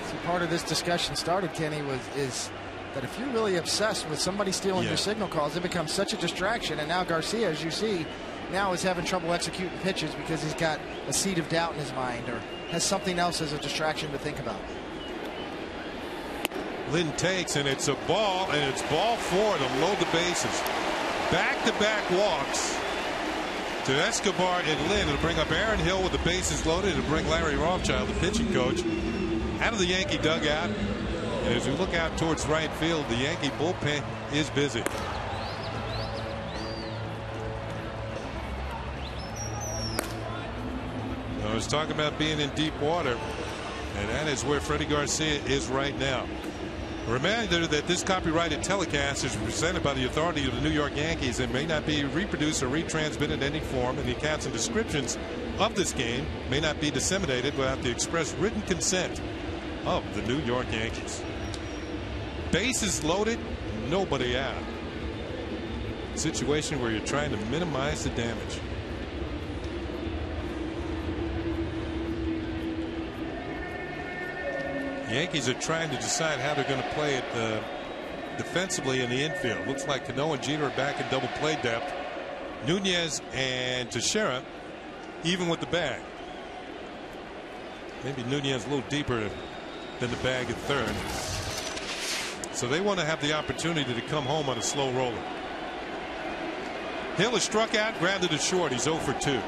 See, part of this discussion started, Kenny, is that if you're really obsessed with somebody stealing your signal calls, it becomes such a distraction. And now Garcia, as you see, now is having trouble executing pitches because he's got a seed of doubt in his mind or has something else as a distraction to think about. Lynn takes, and it's a ball, and it's ball 4 to load the bases. Back-to-back walks to Escobar and Lynn. It'll bring up Aaron Hill with the bases loaded. It'll bring Larry Rothschild, the pitching coach, out of the Yankee dugout. And as we look out towards right field, the Yankee bullpen is busy. I was talking about being in deep water, and that is where Freddie Garcia is right now. A reminder that this copyrighted telecast is presented by the authority of the New York Yankees and may not be reproduced or retransmitted in any form, and the accounts and descriptions of this game may not be disseminated without the express written consent of the New York Yankees. Bases loaded, nobody out. Situation where you're trying to minimize the damage. Yankees are trying to decide how they're going to play it defensively in the infield. Looks like Cano and Jeter are back in double play depth. Nunez and Teixeira even with the bag. Maybe Nunez a little deeper than the bag at third. So they want to have the opportunity to come home on a slow roller. Hill is struck out, grounded to short. He's 0 for 2.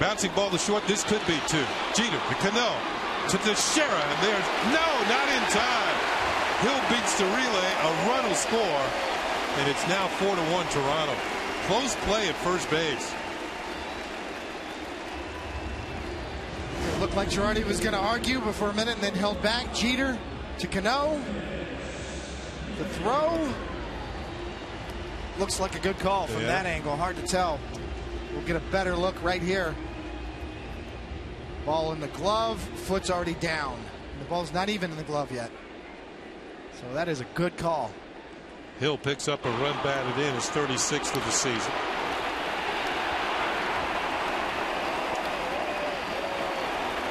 Bouncing ball to short. This could be 2. Jeter to Cano to Teixeira, and there's not in time. Hill beats the relay. A run will score, and it's now 4-1 Toronto. Close play at first base. Looked like Girardi was going to argue before a minute and then held back. Jeter to Cano. The throw. Looks like a good call from that angle. Hard to tell. We'll get a better look right here. Ball in the glove. Foot's already down. The ball's not even in the glove yet. So that is a good call. Hill picks up a run batted in. His 36th of the season.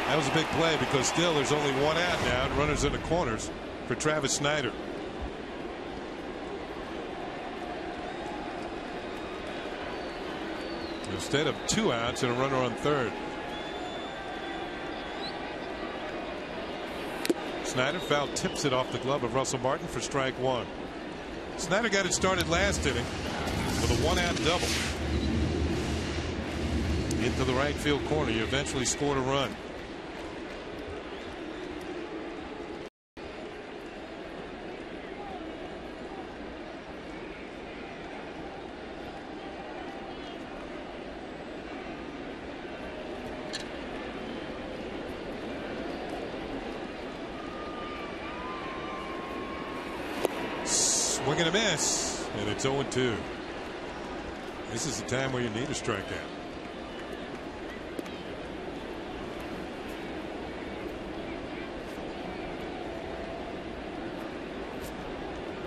That was a big play because still there's only one out now and runners in the corners for Travis Snider. Instead of 2 outs and a runner on third. Snider foul tips it off the glove of Russell Martin for strike 1. Snider got it started last inning with a 1-out double. Into the right field corner. He eventually scored a run. Swing and a miss, and it's 0-2. This is the time where you need a strikeout.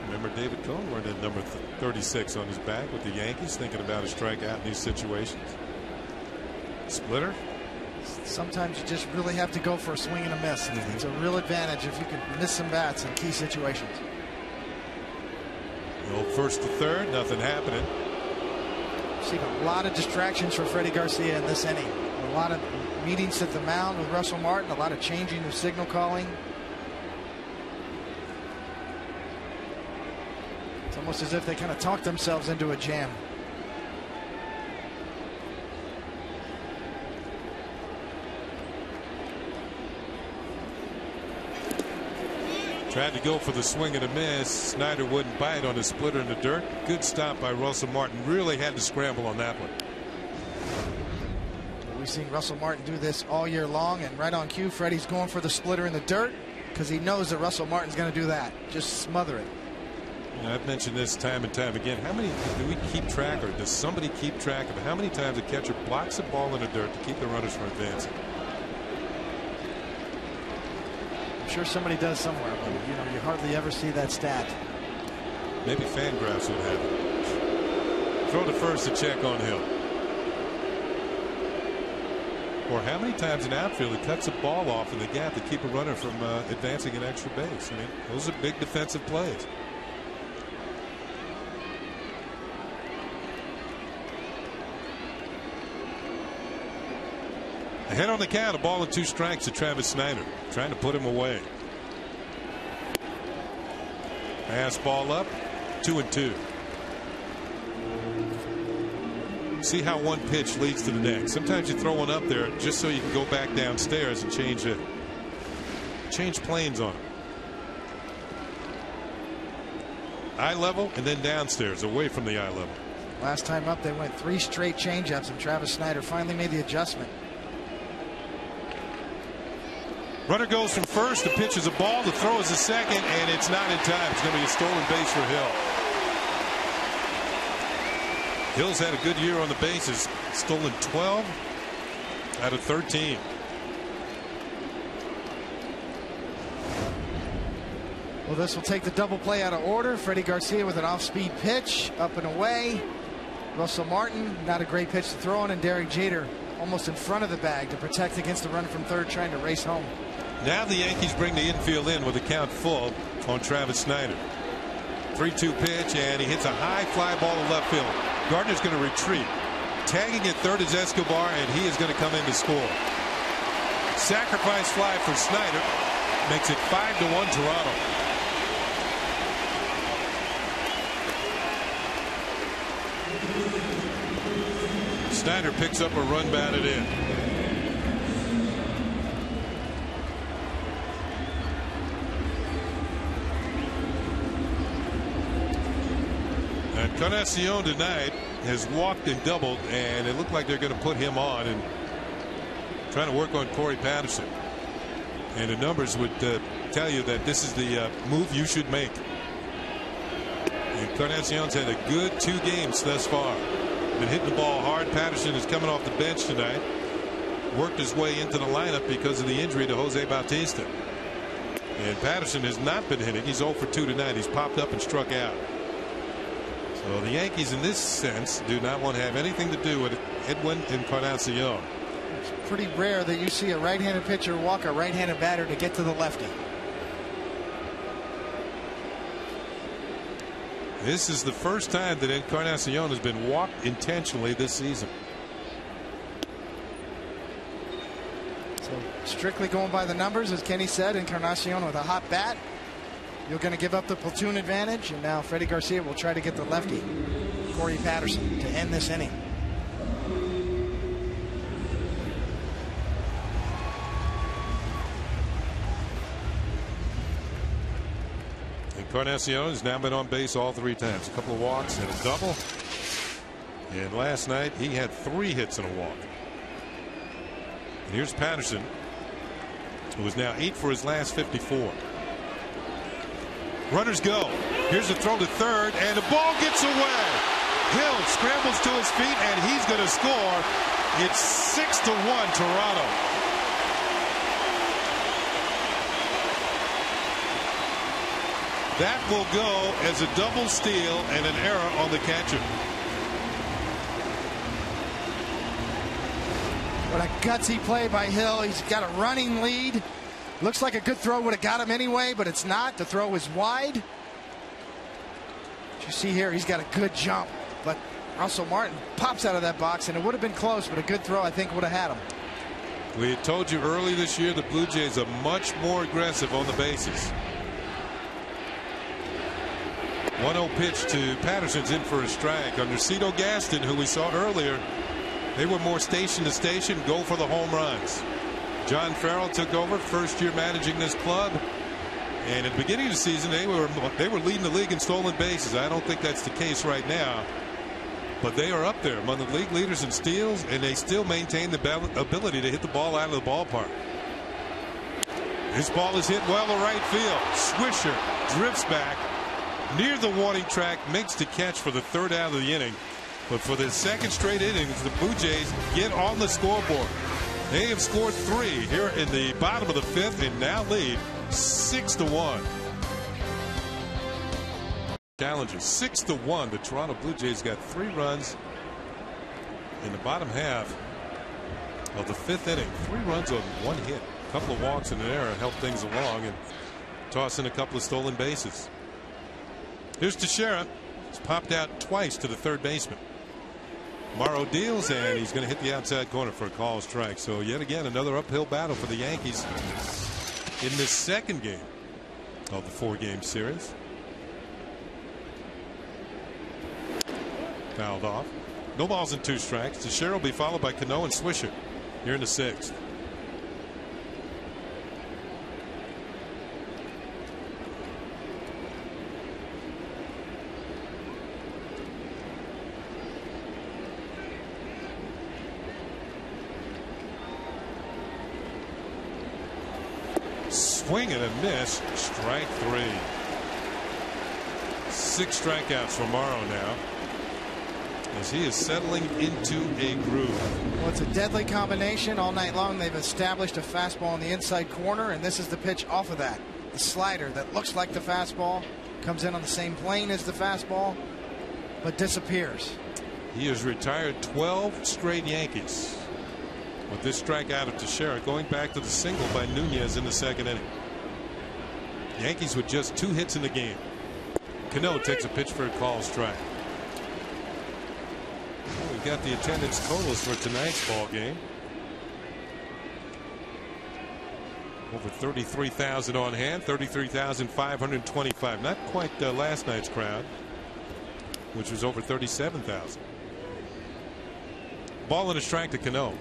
Remember David Cohn wearing that number 36 on his back with the Yankees, thinking about a strikeout in these situations. Splitter. Sometimes you just really have to go for a swing and a miss. It's a real advantage if you can miss some bats in key situations. First to third, nothing happening. Seen a lot of distractions for Freddie Garcia in this inning. A lot of meetings at the mound with Russell Martin, a lot of changing of signal calling. It's almost as if they kind of talked themselves into a jam. Tried to go for the swing and a miss. Snider wouldn't bite on a splitter in the dirt. Good stop by Russell Martin. Really had to scramble on that one. We've seen Russell Martin do this all year long, and right on cue, Freddie's going for the splitter in the dirt because he knows that Russell Martin's going to do that. Just smother it. You know, I've mentioned this time and time again. How many do we keep track, or does somebody keep track of how many times a catcher blocks a ball in the dirt to keep the runners from advancing? I'm sure somebody does somewhere, but you hardly ever see that stat. Maybe Fangraphs would have it. Throw to first to check on Hill. Or how many times an outfielder cuts a ball off in the gap to keep a runner from advancing an extra base? I mean, those are big defensive plays. Ahead on the count, a ball and 2 strikes to Travis Snider, trying to put him away. Fastball up, 2-2. See how one pitch leads to the next. Sometimes you throw one up there just so you can go back downstairs and change planes on it. Eye level and then downstairs, away from the eye level. Last time up, they went 3 straight changeups, and Travis Snider finally made the adjustment. Runner goes from first. The pitch is a ball. The throw is a second, and it's not in time. It's going to be a stolen base for Hill. Hill's had a good year on the bases. Stolen 12 out of 13. Well, this will take the double play out of order. Freddie Garcia with an off-speed pitch, up and away. Russell Martin, not a great pitch to throw on, and Derek Jeter almost in front of the bag to protect against the run from third, trying to race home. Now the Yankees bring the infield in with a count full on Travis Snider. 3-2 pitch, and he hits a high fly ball to left field. Gardner's going to retreat. Tagging at third is Escobar, and he is going to come in to score. Sacrifice fly for Snider makes it 5-1 Toronto. Snider picks up a run batted in. And Encarnacion tonight has walked and doubled, and it looked like they're going to put him on. And trying to work on Corey Patterson. And the numbers would tell you that this is the move you should make. Encarnacion's had a good 2 games thus far. Been hitting the ball hard. Patterson is coming off the bench tonight. Worked his way into the lineup because of the injury to Jose Bautista. And Patterson has not been hitting. He's 0 for 2 tonight. He's popped up and struck out. So the Yankees, in this sense, do not want to have anything to do with Edwin Encarnacion. It's pretty rare that you see a right-handed pitcher walk a right-handed batter to get to the lefty. This is the first time that Encarnacion has been walked intentionally this season. So strictly going by the numbers, as Kenny said, Encarnacion with a hot bat. You're going to give up the platoon advantage, and now Freddie Garcia will try to get the lefty, Corey Patterson, to end this inning. Encarnacion has now been on base all 3 times. A couple of walks and a double. And last night he had 3 hits and a walk. And here's Patterson, who is now 8 for his last 54. Runners go. Here's a throw to third, and the ball gets away. Hill scrambles to his feet, and he's going to score. It's 6-1 Toronto. That will go as a double steal and an error on the catcher. What a gutsy play by Hill. He's got a running lead. Looks like a good throw would have got him anyway, but it's not. The throw is wide. But you see here, he's got a good jump. But Russell Martin pops out of that box, and it would have been close, but a good throw, I think, would have had him. We had told you early this year the Blue Jays are much more aggressive on the bases. 1-0 pitch to Patterson's in for a strike. Under Cito Gaston, who we saw earlier, they were more station to station, go for the home runs. John Farrell took over, first year managing this club, and at the beginning of the season they were leading the league in stolen bases. I don't think that's the case right now, but they are up there among the league leaders in steals, and they still maintain the ability to hit the ball out of the ballpark. This ball is hit well to right field. Swisher drifts back near the warning track, makes the catch for the 3rd out of the inning. But for the 2nd straight innings, the Blue Jays get on the scoreboard. They have scored 3 here in the bottom of the 5th and now lead 6-1. Challenges 6-1. The Toronto Blue Jays got 3 runs in the bottom half of the 5th inning. 3 runs on 1 hit. A couple of walks and an error helped things along and toss in a couple of stolen bases. Here's Teixeira. He's popped out twice to the 3rd baseman. Morrow deals, and he's going to hit the outside corner for a call strike. So yet again another uphill battle for the Yankees in this 2nd game of the 4-game series. Fouled off. No balls and 2 strikes. Teixeira will be followed by Cano and Swisher here in the 6th. Swing and a miss. Strike 3. 6 strikeouts for Morrow now, as he is settling into a groove. Well, it's a deadly combination. All night long they've established a fastball in the inside corner, and this is the pitch off of that. The slider that looks like the fastball comes in on the same plane as the fastball, but disappears. He has retired 12 straight Yankees with this strikeout of Teixeira, going back to the single by Nunez in the 2nd inning. Yankees with just 2 hits in the game. Cano takes a pitch for a call strike. Well, we've got the attendance totals for tonight's ball game. Over 33,000 on hand, 33,525. Not quite last night's crowd, which was over 37,000. Ball and a strike to Cano.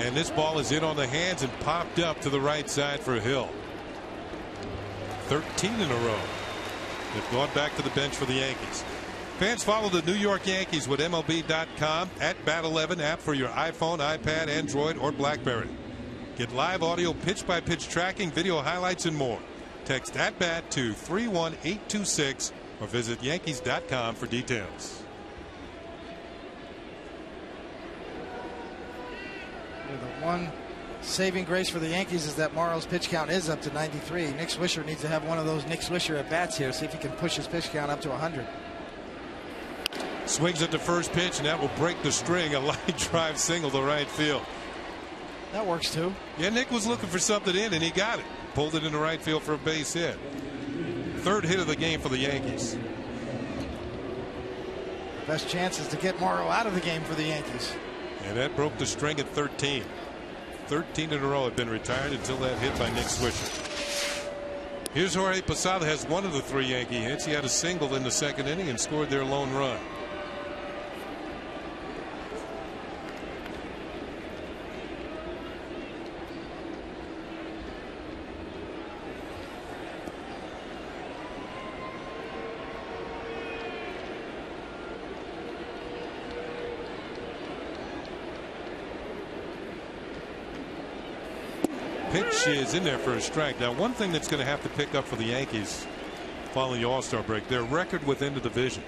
And this ball is in on the hands and popped up to the right side for Hill. 13 in a row. They've gone back to the bench for the Yankees. Fans, follow the New York Yankees with MLB.com at Bat11 app for your iPhone, iPad, Android, or BlackBerry. Get live audio pitch-by-pitch tracking, video highlights, and more. Text @BAT to 31826 or visit Yankees.com for details. The one saving grace for the Yankees is that Morrow's pitch count is up to 93. Nick Swisher needs to have one of those Nick Swisher at bats here. See if he can push his pitch count up to 100. Swings at the first pitch, and that will break the string. A line drive single to right field. That works too. Yeah, Nick was looking for something in, and he got it. Pulled it into right field for a base hit. Third hit of the game for the Yankees. Best chance is to get Morrow out of the game for the Yankees. And that broke the string at 13. 13 in a row had been retired until that hit by Nick Swisher. Here's Jorge Posada, has one of the 3 Yankee hits. He had a single in the second inning and scored their lone run. Pitch is in there for a strike. Now, one thing that's going to have to pick up for the Yankees following the All-Star break, their record within the division.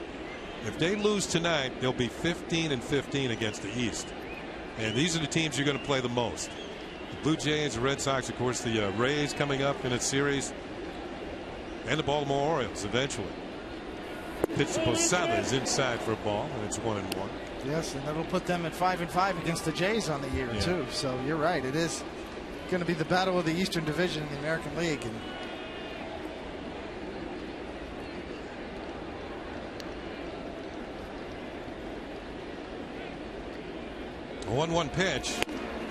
If they lose tonight, they'll be 15-15 against the East. And these are the teams you're going to play the most. The Blue Jays, the Red Sox, of course, the Rays coming up in its series, and the Baltimore Orioles eventually. Pitch to Posada is inside for a ball, and it's 1-1. Yes, and that'll put them at 5-5 against the Jays on the year, too. So you're right. It is going to be the battle of the Eastern Division in the American League. And a 1-1 pitch,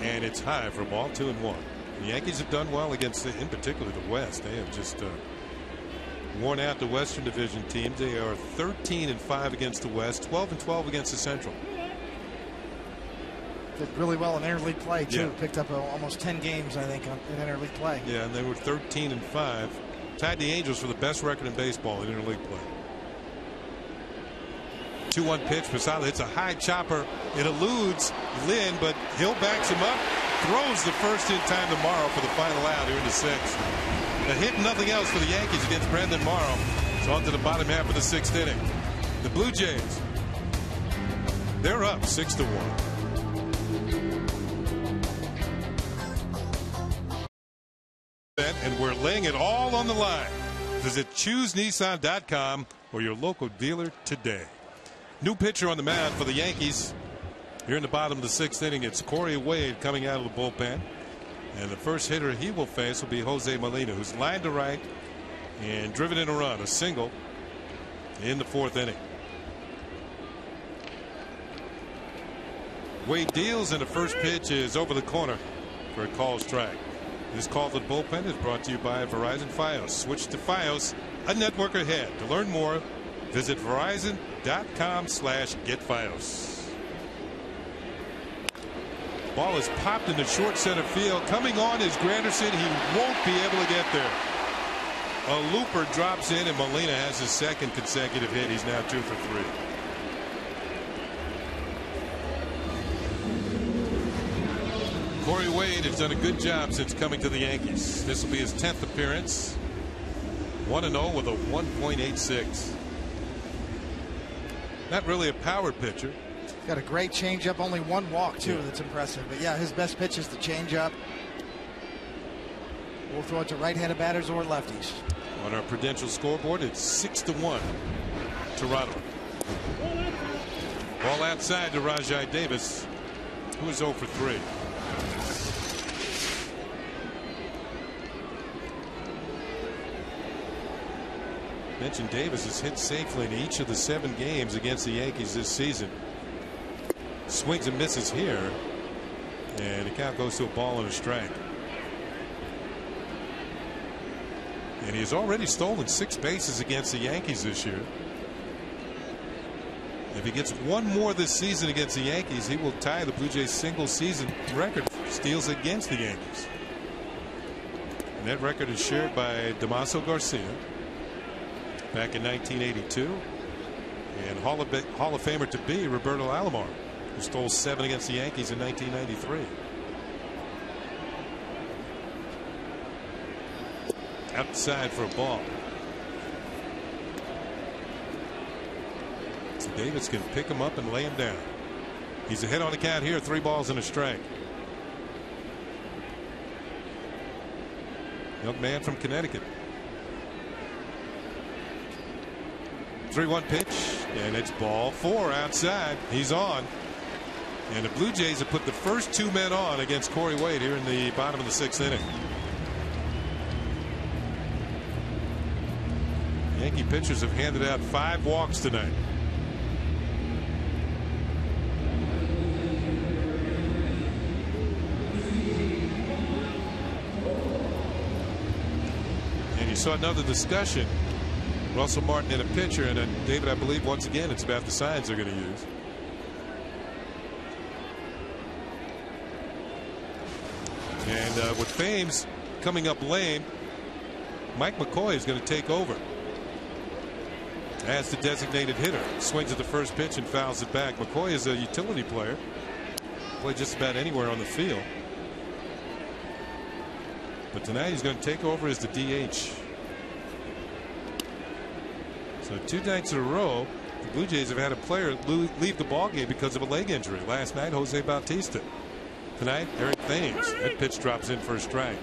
and it's high for a ball, 2-1. The Yankees have done well against, in particular, the West. They have just worn out the Western Division teams. They are 13-5 against the West, 12-12 against the Central. Did really well in interleague play too. Yeah. Picked up almost 10 games, I think, in interleague play. Yeah, and they were 13-5. Tied the Angels for the best record in baseball in interleague play. 2-1 pitch. Posada hits a high chopper. It eludes Lynn, but Hill backs him up. Throws the first in time to Morrow for the final out here in the 6th. A hit and nothing else for the Yankees against Brandon Morrow. So on to the bottom half of the 6th inning. The Blue Jays, they're up 6-1. And we're laying it all on the line. Visit ChooseNissan.com or your local dealer today. New pitcher on the mound for the Yankees. Here in the bottom of the 6th inning, it's Corey Wade coming out of the bullpen. And the first hitter he will face will be Jose Molina, who's lined to right and driven in a run, a single in the 4th inning. Wade deals, and the first pitch is over the corner for a called strike. This call to the bullpen is brought to you by Verizon Fios. Switch to Fios, a network ahead. To learn more, visit Verizon.com/getFios. Ball is popped into short center field. Coming on is Granderson. He won't be able to get there. A looper drops in, and Molina has his 2nd consecutive hit. He's now 2 for 3. Corey Wade has done a good job since coming to the Yankees. This will be his 10th appearance. 1-0 with a 1.86. Not really a power pitcher. Got a great changeup, only 1 walk too. Yeah. That's impressive. But yeah, his best pitch is the changeup. We'll throw it to right-handed batters or lefties. On our Prudential scoreboard, it's 6-1 Toronto. Ball outside to Rajai Davis, who is 0 for 3. Mentioned Davis has hit safely in each of the 7 games against the Yankees this season. Swings and misses here, and the count goes to a ball and a strike. And he has already stolen 6 bases against the Yankees this year. If he gets 1 more this season against the Yankees, he will tie the Blue Jays single season record for steals against the Yankees. And that record is shared by Damaso Garcia back in 1982. And Hall of Famer to be Roberto Alomar, who stole 7 against the Yankees in 1993. Outside for a ball. Davis can pick him up and lay him down. He's ahead on the count here, 3 balls and a strike. Young man from Connecticut. 3-1 pitch, and it's ball 4 outside. He's on. And the Blue Jays have put the first 2 men on against Corey Wade here in the bottom of the 6th inning. Yankee pitchers have handed out 5 walks tonight. And you saw another discussion. Russell Martin and a pitcher, and then David, I believe once again it's about the signs they're going to use. And with Thames coming up lame, Mike McCoy is going to take over as the designated hitter. Swings at the first pitch and fouls it back. McCoy is a utility player. Play just about anywhere on the field. But tonight he's going to take over as the DH. So 2 nights in a row, the Blue Jays have had a player leave the ballgame because of a leg injury. Last night, Jose Bautista. Tonight, Eric Thames. That pitch drops in for a strike.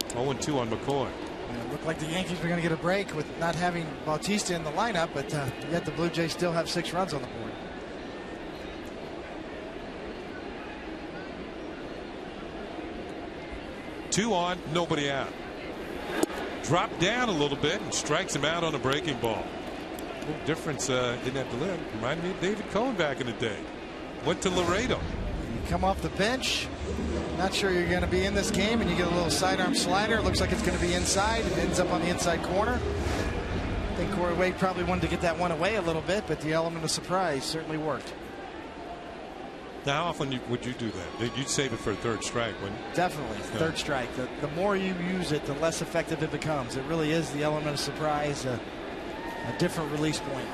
0-2 on McCoy. It looked like the Yankees were going to get a break with not having Bautista in the lineup, but yet the Blue Jays still have 6 runs on the board. Two on, nobody out. Dropped down a little bit and strikes him out on a breaking ball. A little difference in that delivery. Reminded me of David Cohen back in the day. Went to Laredo. You come off the bench, not sure you're going to be in this game, and you get a little sidearm slider. It looks like it's going to be inside. It ends up on the inside corner. I think Corey Wade probably wanted to get that one away a little bit, but the element of surprise certainly worked. Now, how often would you do that? You'd save it for a 3rd strike, wouldn't you? Definitely, 3rd strike. The more you use it, the less effective it becomes. It really is the element of surprise, a different release point.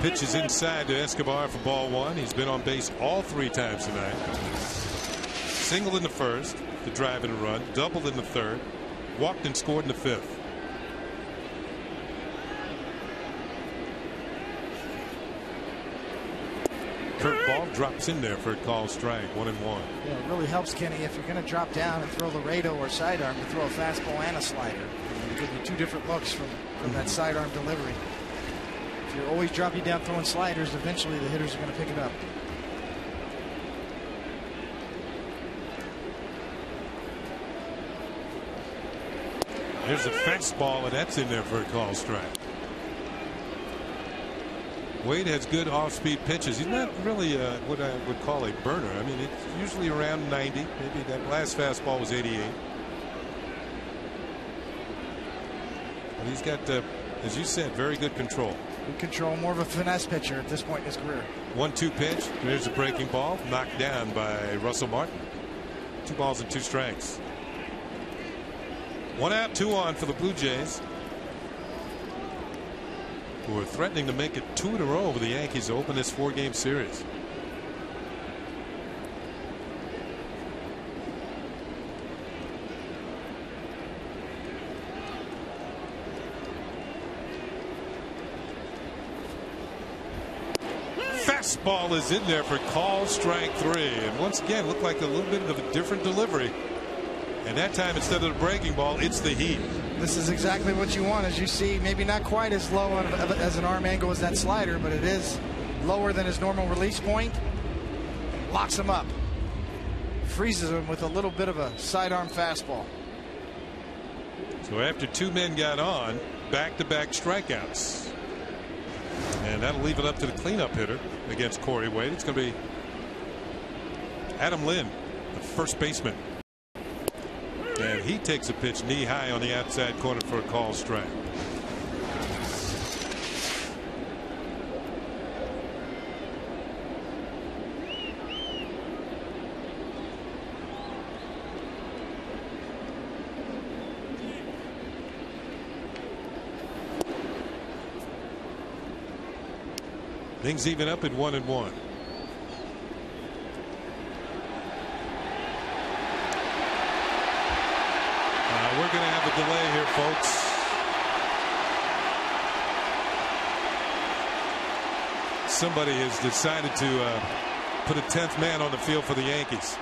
Pitch is inside to Escobar for ball 1. He's been on base all 3 times tonight. Single in the 1st to drive in a run. Doubled in the 3rd. Walked and scored in the 5th. Curveball drops in there for a called strike. 1-1. Yeah, it really helps, Kenny, if you're going to drop down and throw Laredo or sidearm, to throw a fastball and a slider. It'll give you 2 different looks from that sidearm delivery. If you're always dropping down throwing sliders, eventually the hitters are going to pick it up. There's a fastball, and that's in there for a called strike. Wade has good off-speed pitches. He's not really what I would call a burner. I mean, it's usually around 90. Maybe that last fastball was 88. And he's got, as you said, very good control. Good control, more of a finesse pitcher at this point in his career. 1-2 pitch. There's a breaking ball, knocked down by Russell Martin. 2 balls and 2 strikes. 1 out, 2 on for the Blue Jays, who are threatening to make it 2 in a row over the Yankees to open this 4-game series. Fastball is in there for call strike 3, and once again looked like a little bit of a different delivery. And that time, instead of the breaking ball, it's the heat. This is exactly what you want. As you see, maybe not quite as low as an arm angle as that slider, but it is lower than his normal release point. Locks him up. Freezes him with a little bit of a sidearm fastball. So after 2 men got on, back-to-back strikeouts. And that'll leave it up to the cleanup hitter against Corey Wade. It's going to be Adam Lynn, the first baseman. And he takes a pitch knee high on the outside corner for a call strike. Things even up at 1-1. We're going to have a delay here, folks. Somebody has decided to put a 10th man on the field for the Yankees.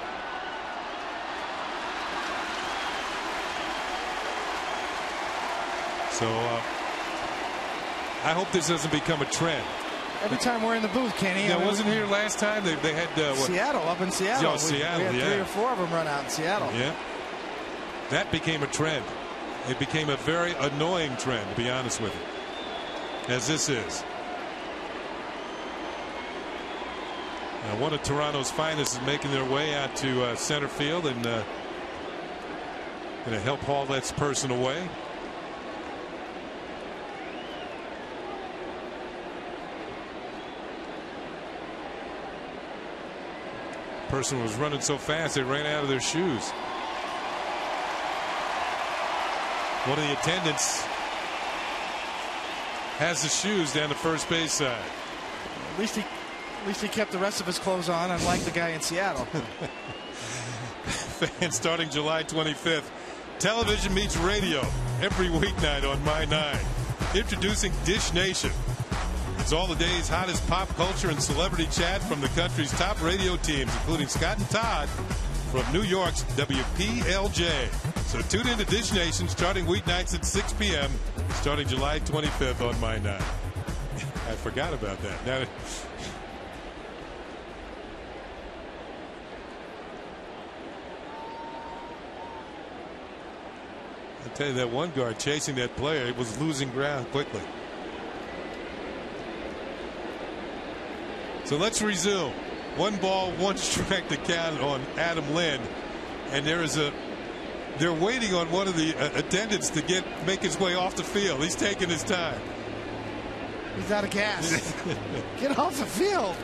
So I hope this doesn't become a trend. Every time we're in the booth, Kenny. Yeah, wasn't here last time. They had what? Seattle, up in Seattle. Oh, Seattle, we had 3 or 4 of them run out in Seattle. Yeah. That became a trend. It became a very annoying trend, to be honest with you, as this is. Now, one of Toronto's finest is making their way out to center field and going to help haul that person away. Person was running so fast they ran out of their shoes. One of the attendants has the shoes down the first base side. At least he kept the rest of his clothes on, unlike the guy in Seattle. Fans, starting July 25th, television meets radio every weeknight on My 9. Introducing Dish Nation. It's all the day's hottest pop culture and celebrity chat from the country's top radio teams, including Scott and Todd from New York's WPLJ. So tune in to Dish Nation starting weeknights at 6 p.m. starting July 25th on My 9. I forgot about that. Now, I'll tell you, that one guard chasing that player was losing ground quickly. So let's resume. 1 ball, 1 strike to count on Adam Lind, and they're waiting on one of the attendants to make his way off the field. He's taking his time. He's out of gas. Get off the field.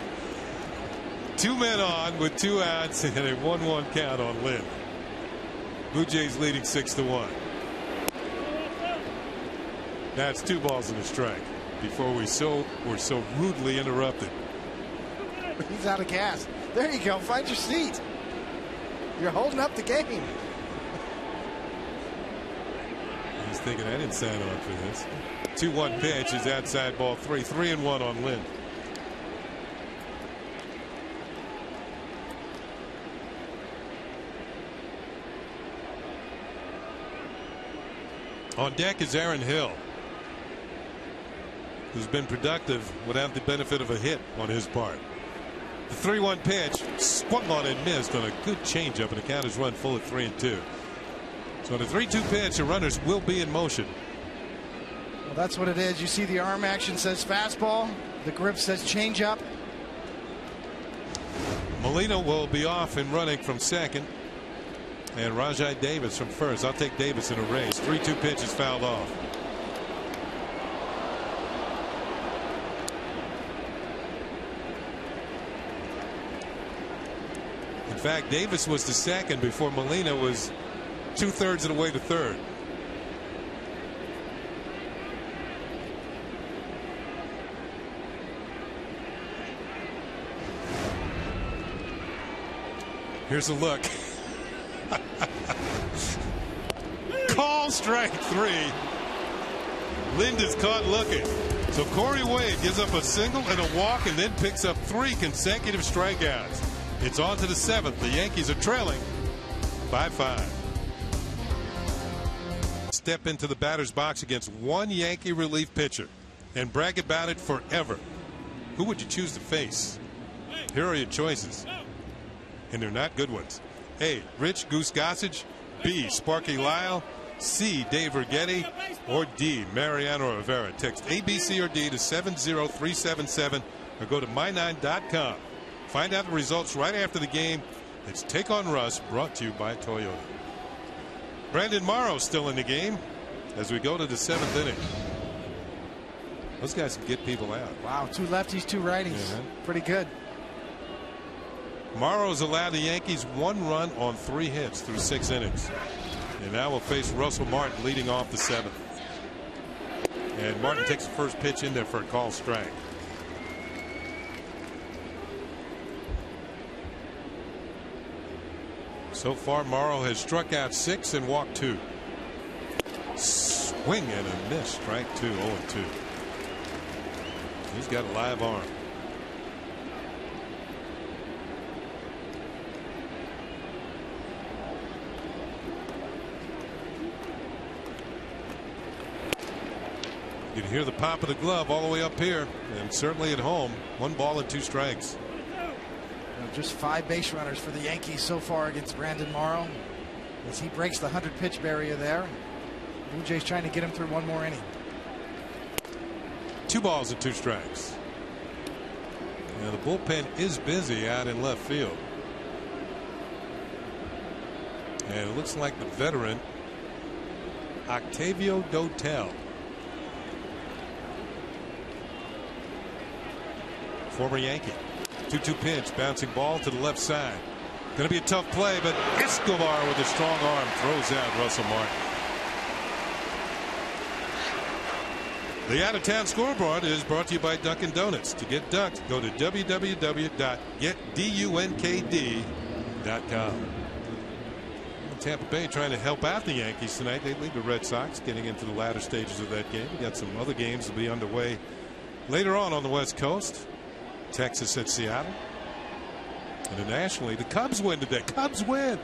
2 men on with 2 outs and a 1-1 count on Lind. Blue Jays leading 6-1. Now it's 2 balls and a strike before we're so rudely interrupted. He's out of gas. There you go. Find your seat. You're holding up the game. He's thinking, I didn't sign on for this. 2-1 pitch is outside ball 3. 3-1 on Lind. On deck is Aaron Hill, who's been productive without the benefit of a hit on his part. The 3-1 pitch swung on and missed on a good changeup, and the count is run full at 3-2. So on the 3-2 pitch, the runners will be in motion. Well, that's what it is. You see the arm action says fastball. The grip says changeup. Molina will be off and running from second, and Rajai Davis from first. I'll take Davis in a race. 3-2 pitch is fouled off. In fact, Davis was the second before Molina was 2/3 of the way to third. Here's a look. Call strike 3. Lind is caught looking. So Corey Wade gives up a single and a walk and then picks up 3 consecutive strikeouts. It's on to the 7th. The Yankees are trailing by 5. Step into the batter's box against one Yankee relief pitcher and brag about it forever. Who would you choose to face? Here are your choices, and they're not good ones. A. Rich Goose Gossage. B. Sparky Lyle. C. Dave Righetti. Or D. Mariano Rivera. Text A, B, C, or D to 70377 or go to my9.com. Find out the results right after the game. It's Take on Russ, brought to you by Toyota. Brandon Morrow still in the game as we go to the 7th inning. Those guys can get people out. Wow, 2 lefties, 2 righties. Yeah. Pretty good. Morrow's allowed the Yankees 1 run on 3 hits through 6 innings. And now we'll face Russell Martin leading off the 7th. And Martin takes the first pitch in there for a call strike. So far, Morrow has struck out 6 and walked 2. Swing and a miss. Strike 2, 0-2. He's got a live arm. You can hear the pop of the glove all the way up here, and certainly at home. 1 ball and 2 strikes. Just 5 base runners for the Yankees so far against Brandon Morrow, as he breaks the 100-pitch barrier there. Blue Jays trying to get him through 1 more inning. 2 balls and 2 strikes. Now the bullpen is busy out in left field, and it looks like the veteran Octavio Dotel, former Yankee. 2-2 pitch, bouncing ball to the left side. Going to be a tough play, but Escobar with a strong arm throws out Russell Martin. The Out of Town Scoreboard is brought to you by Dunkin' Donuts. To get dunked, go to www.getdunkd.com. Tampa Bay trying to help out the Yankees tonight. They lead the Red Sox, getting into the latter stages of that game. We got some other games to be underway later on the West Coast. Texas at Seattle. And then nationally, the Cubs win today. Cubs win.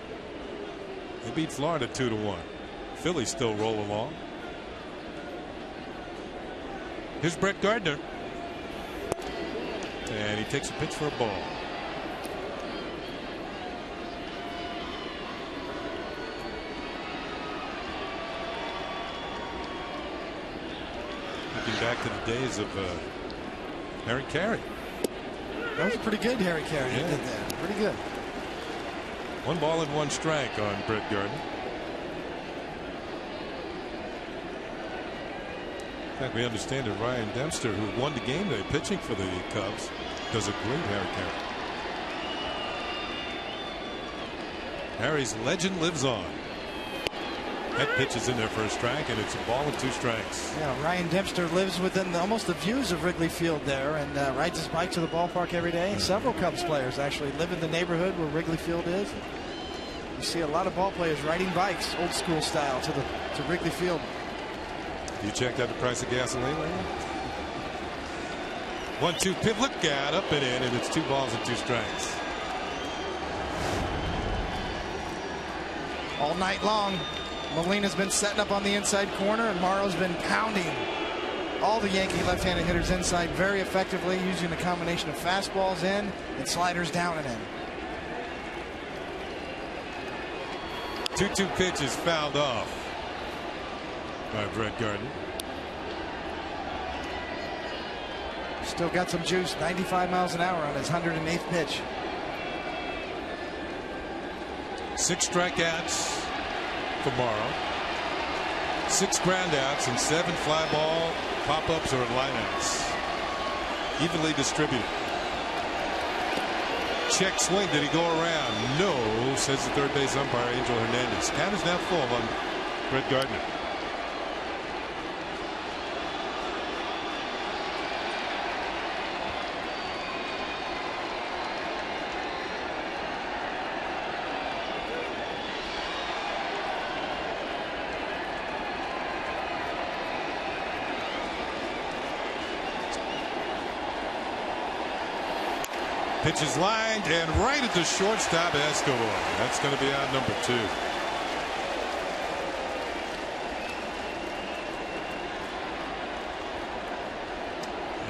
They beat Florida 2-1. Phillies still roll along. Here's Brett Gardner. And he takes a pitch for a ball. Looking back to the days of Harry Carey. That was pretty good, Harry Carey. Yeah. Did that. Pretty good. 1 ball and 1 strike on Brett Gardner. In fact, we understand that Ryan Dempster, who won the game today pitching for the Cubs, does a great Harry Carey. Harry's legend lives on. That pitch is in there for a strike, and it's a ball and 2 strikes. Yeah, Ryan Dempster lives within almost the views of Wrigley Field there, and rides his bike to the ballpark every day. Several Cubs players actually live in the neighborhood where Wrigley Field is. You see a lot of ball players riding bikes, old school style, to Wrigley Field. You checked out the price of gasoline lately? 1-2 pitch, look out, up and in, and it's 2 balls and 2 strikes. All night long, Molina's been setting up on the inside corner, and Morrow's been pounding all the Yankee left-handed hitters inside very effectively, using a combination of fastballs in and sliders down and in. 2-2 pitch is fouled off by Brett Gardner. Still got some juice. 95 miles an hour on his 108th pitch. 6 strikeouts for Morrow. 6 groundouts and 7 fly ball pop-ups or lineouts. Evenly distributed. Check swing. Did he go around? No, says the third base umpire, Angel Hernandez. Count is now full on Brett Gardner. Pitch is lined and right at the shortstop, Escobar. That's going to be out number 2.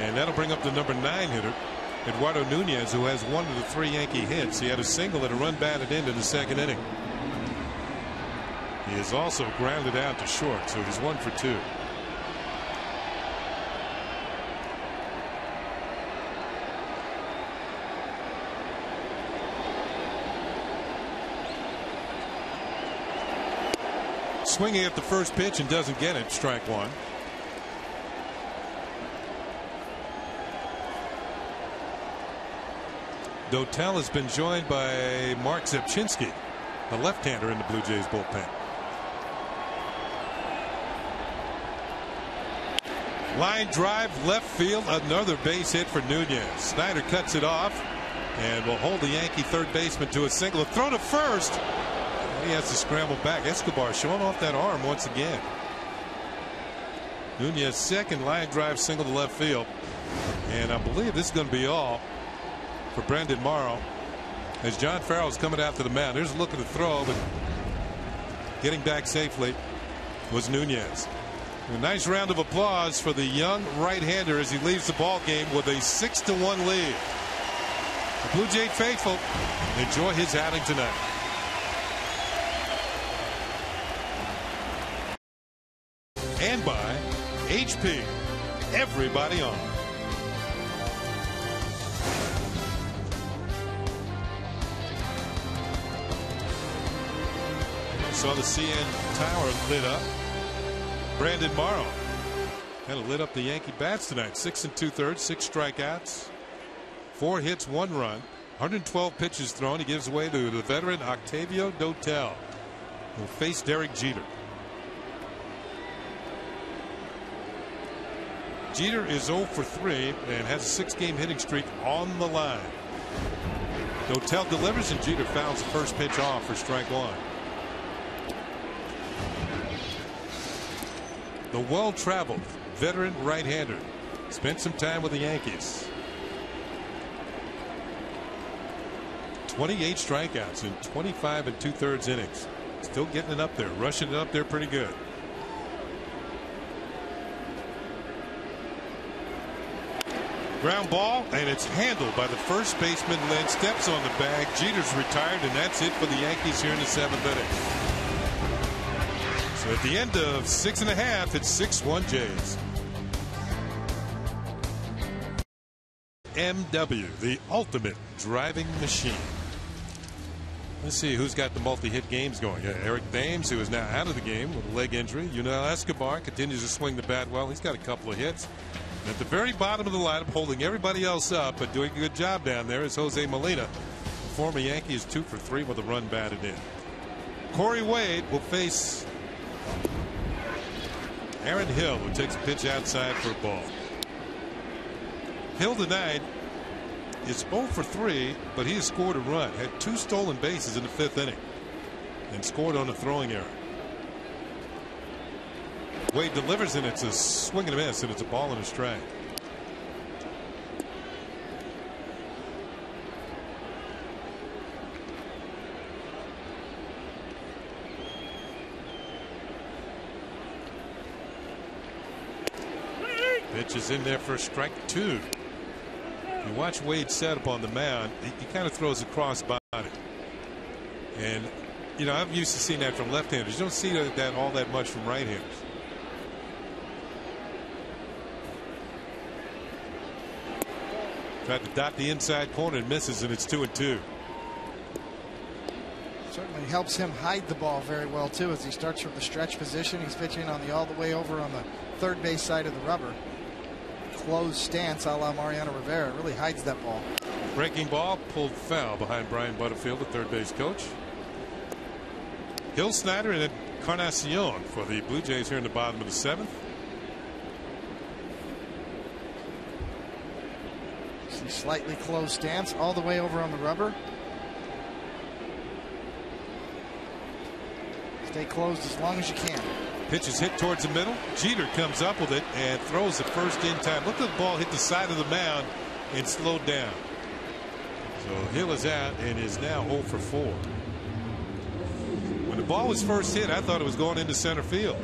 And that'll bring up the number 9 hitter, Eduardo Nunez, who has 1 of the 3 Yankee hits. He had a single and a run batted into the 2nd inning. He is also grounded out to short, so he's 1 for 2. Swinging at the first pitch and doesn't get it. Strike 1. Dotel has been joined by Mark Zepchinski, the left-hander in the Blue Jays bullpen. Line drive left field, another base hit for Nunez. Snyder cuts it off and will hold the Yankee third baseman to a single. A throw to first. He has to scramble back. Escobar showing off that arm once again. Nunez second line drive single to left field. And I believe this is going to be all for Brandon Morrow as John Farrell's coming after the mound. Here's a look at the throw, but getting back safely was Nunez. A nice round of applause for the young right-hander as he leaves the ball game with a 6-1 lead. The Blue Jay faithful enjoy his outing tonight. And by HP, everybody on. Saw the CN Tower lit up. Brandon Morrow kind of lit up the Yankee bats tonight. 6 2/3, 6 strikeouts, 4 hits, 1 run, 112 pitches thrown. He gives away to the veteran Octavio Dotel, who will face Derek Jeter. Jeter is 0 for 3 and has a 6-game hitting streak on the line. Dotel delivers and Jeter fouls the first pitch off for strike 1. The well-traveled veteran right-hander spent some time with the Yankees. 28 strikeouts in 25 2/3 innings. Still getting it up there, rushing it up there pretty good. Ground ball, and it's handled by the first baseman. Lynn steps on the bag. Jeter's retired, and that's it for the Yankees here in the 7th inning. So at the end of 6 1/2, it's 6-1 Jays. MW, the ultimate driving machine. Let's see who's got the multi-hit games going. Yeah, Eric Thames, who is now out of the game with a leg injury. Yunel Escobar continues to swing the bat well. He's got a couple of hits. And at the very bottom of the lineup, holding everybody else up, but doing a good job down there, is Jose Molina. The former Yankee is 2 for 3 with a run batted in. Corey Wade will face Aaron Hill, who takes a pitch outside for a ball. Hill tonight is 0 for 3, but he has scored a run, had 2 stolen bases in the 5th inning, and scored on a throwing error. Wade delivers, and it's a swing and a miss, and it's a ball and a strike. Pitch is in there for strike 2. You watch Wade set up on the mound, he kind of throws a cross body. And, you know, I'm used to seeing that from left-handers. You don't see that all that much from right-handers. Tried to dot the inside corner and misses, and it's 2-2. Certainly helps him hide the ball very well, too, as he starts from the stretch position. He's pitching on the all the way over on the third base side of the rubber. Closed stance a la Mariano Rivera. Really hides that ball. Breaking ball pulled foul behind Brian Butterfield, the third base coach. Hill, Snyder, and Encarnacion for the Blue Jays here in the bottom of the 7th. See, slightly closed stance all the way over on the rubber. Stay closed as long as you can. Pitch is hit towards the middle. Jeter comes up with it and throws the first in time. Look at the ball hit the side of the mound and slowed down. So Hill is out and is now 0 for 4. When the ball was first hit, I thought it was going into center field.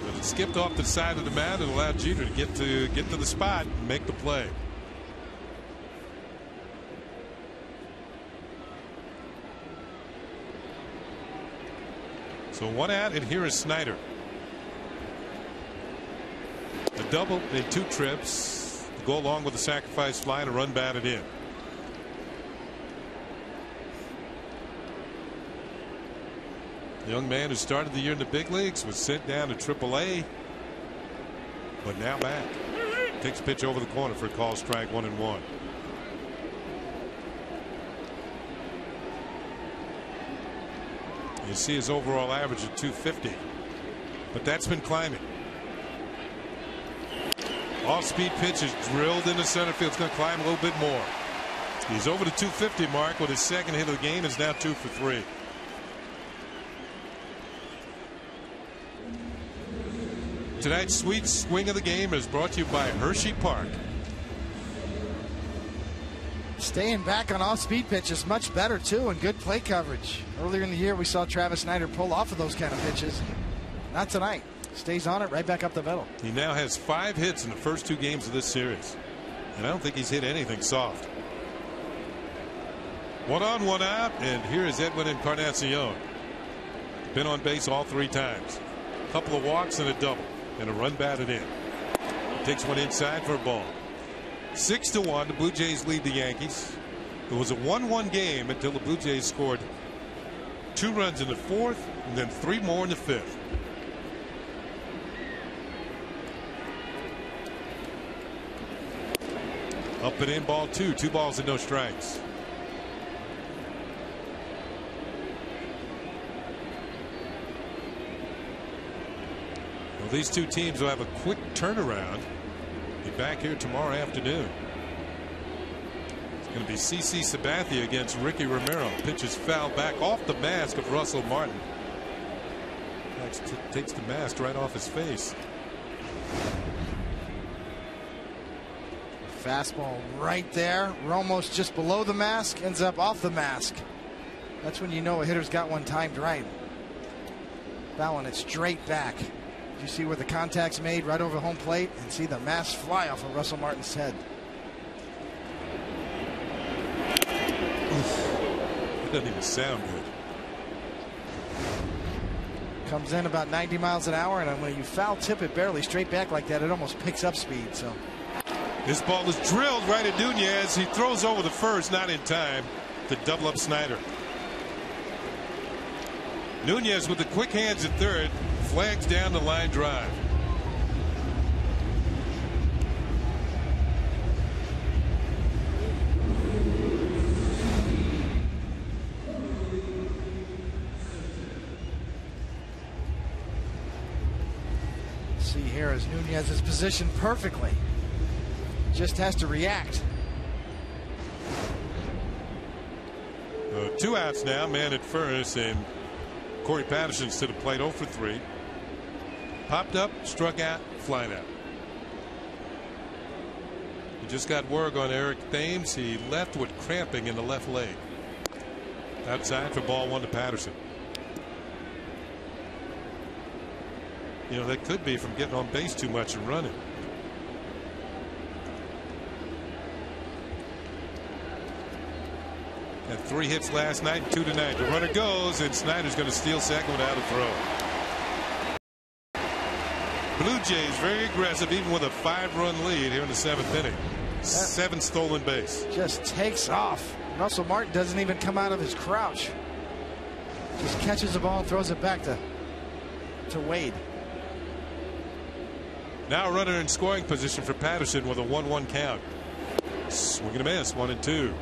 But it skipped off the side of the mound and allowed Jeter to get to the spot and make the play. So 1 out, and here is Snyder. A double in 2 trips to go along with the sacrifice fly and a run batted in. The young man who started the year in the big leagues was sent down to AAA, but now back. Takes a pitch over the corner for a call strike 1-1. You see his overall average of 250, but that's been climbing. Off-speed pitch is drilled into center field. It's going to climb a little bit more. He's over the 250 mark with his second hit of the game. Is now 2 for 3. Tonight's sweet swing of the game is brought to you by Hershey Park. Staying back on off-speed pitches much better too, and good play coverage. Earlier in the year we saw Travis Snider pull off of those kind of pitches. Not tonight. Stays on it right back up the middle. He now has 5 hits in the first 2 games of this series, and I don't think he's hit anything soft. 1 on, 1 out, and here is Edwin Encarnacion. Been on base all 3 times. A couple of walks and a double, and a run batted in. Takes one inside for a ball. 6-1, the Blue Jays lead the Yankees. It was a 1-1 game until the Blue Jays scored 2 runs in the 4th and then 3 more in the 5th. Up and in, ball 2. 2 balls and no strikes. Well, these 2 teams will have a quick turnaround. Be back here tomorrow afternoon. It's going to be CC Sabathia against Ricky Romero. Pitches foul back off the mask of Russell Martin. Takes the mask right off his face. Fastball right there. Romo's just below the mask, ends up off the mask. That's when you know a hitter's got one timed right. Fouling it straight back. You see where the contact's made right over home plate, and see the mask fly off of Russell Martin's head. It doesn't even sound good. Comes in about 90 miles an hour, and when you foul tip it barely straight back like that, it almost picks up speed. So this ball is drilled right at Nunez. He throws over the first, not in time to double up Snider. Nunez with the quick hands at third, flags down the line drive. See here as Nunez is positioned perfectly. Just has to react. 2 outs now, man at first, and Corey Patterson's to the plate, 0 for 3. Popped up, struck out, flying out. He just got word on Eric Thames. He left with cramping in the left leg. Outside for ball 1 to Patterson. You know, that could be from getting on base too much and running. Had 3 hits last night and 2 tonight. The runner goes, and Snyder's going to steal second without a throw. Blue Jays very aggressive, even with a 5-run lead here in the 7th inning. 7 stolen base. Just takes off. Russell Martin doesn't even come out of his crouch. Just catches the ball and throws it back to Wade. Now a runner in scoring position for Patterson with a 1-1 count. Swing and a miss, 1-2.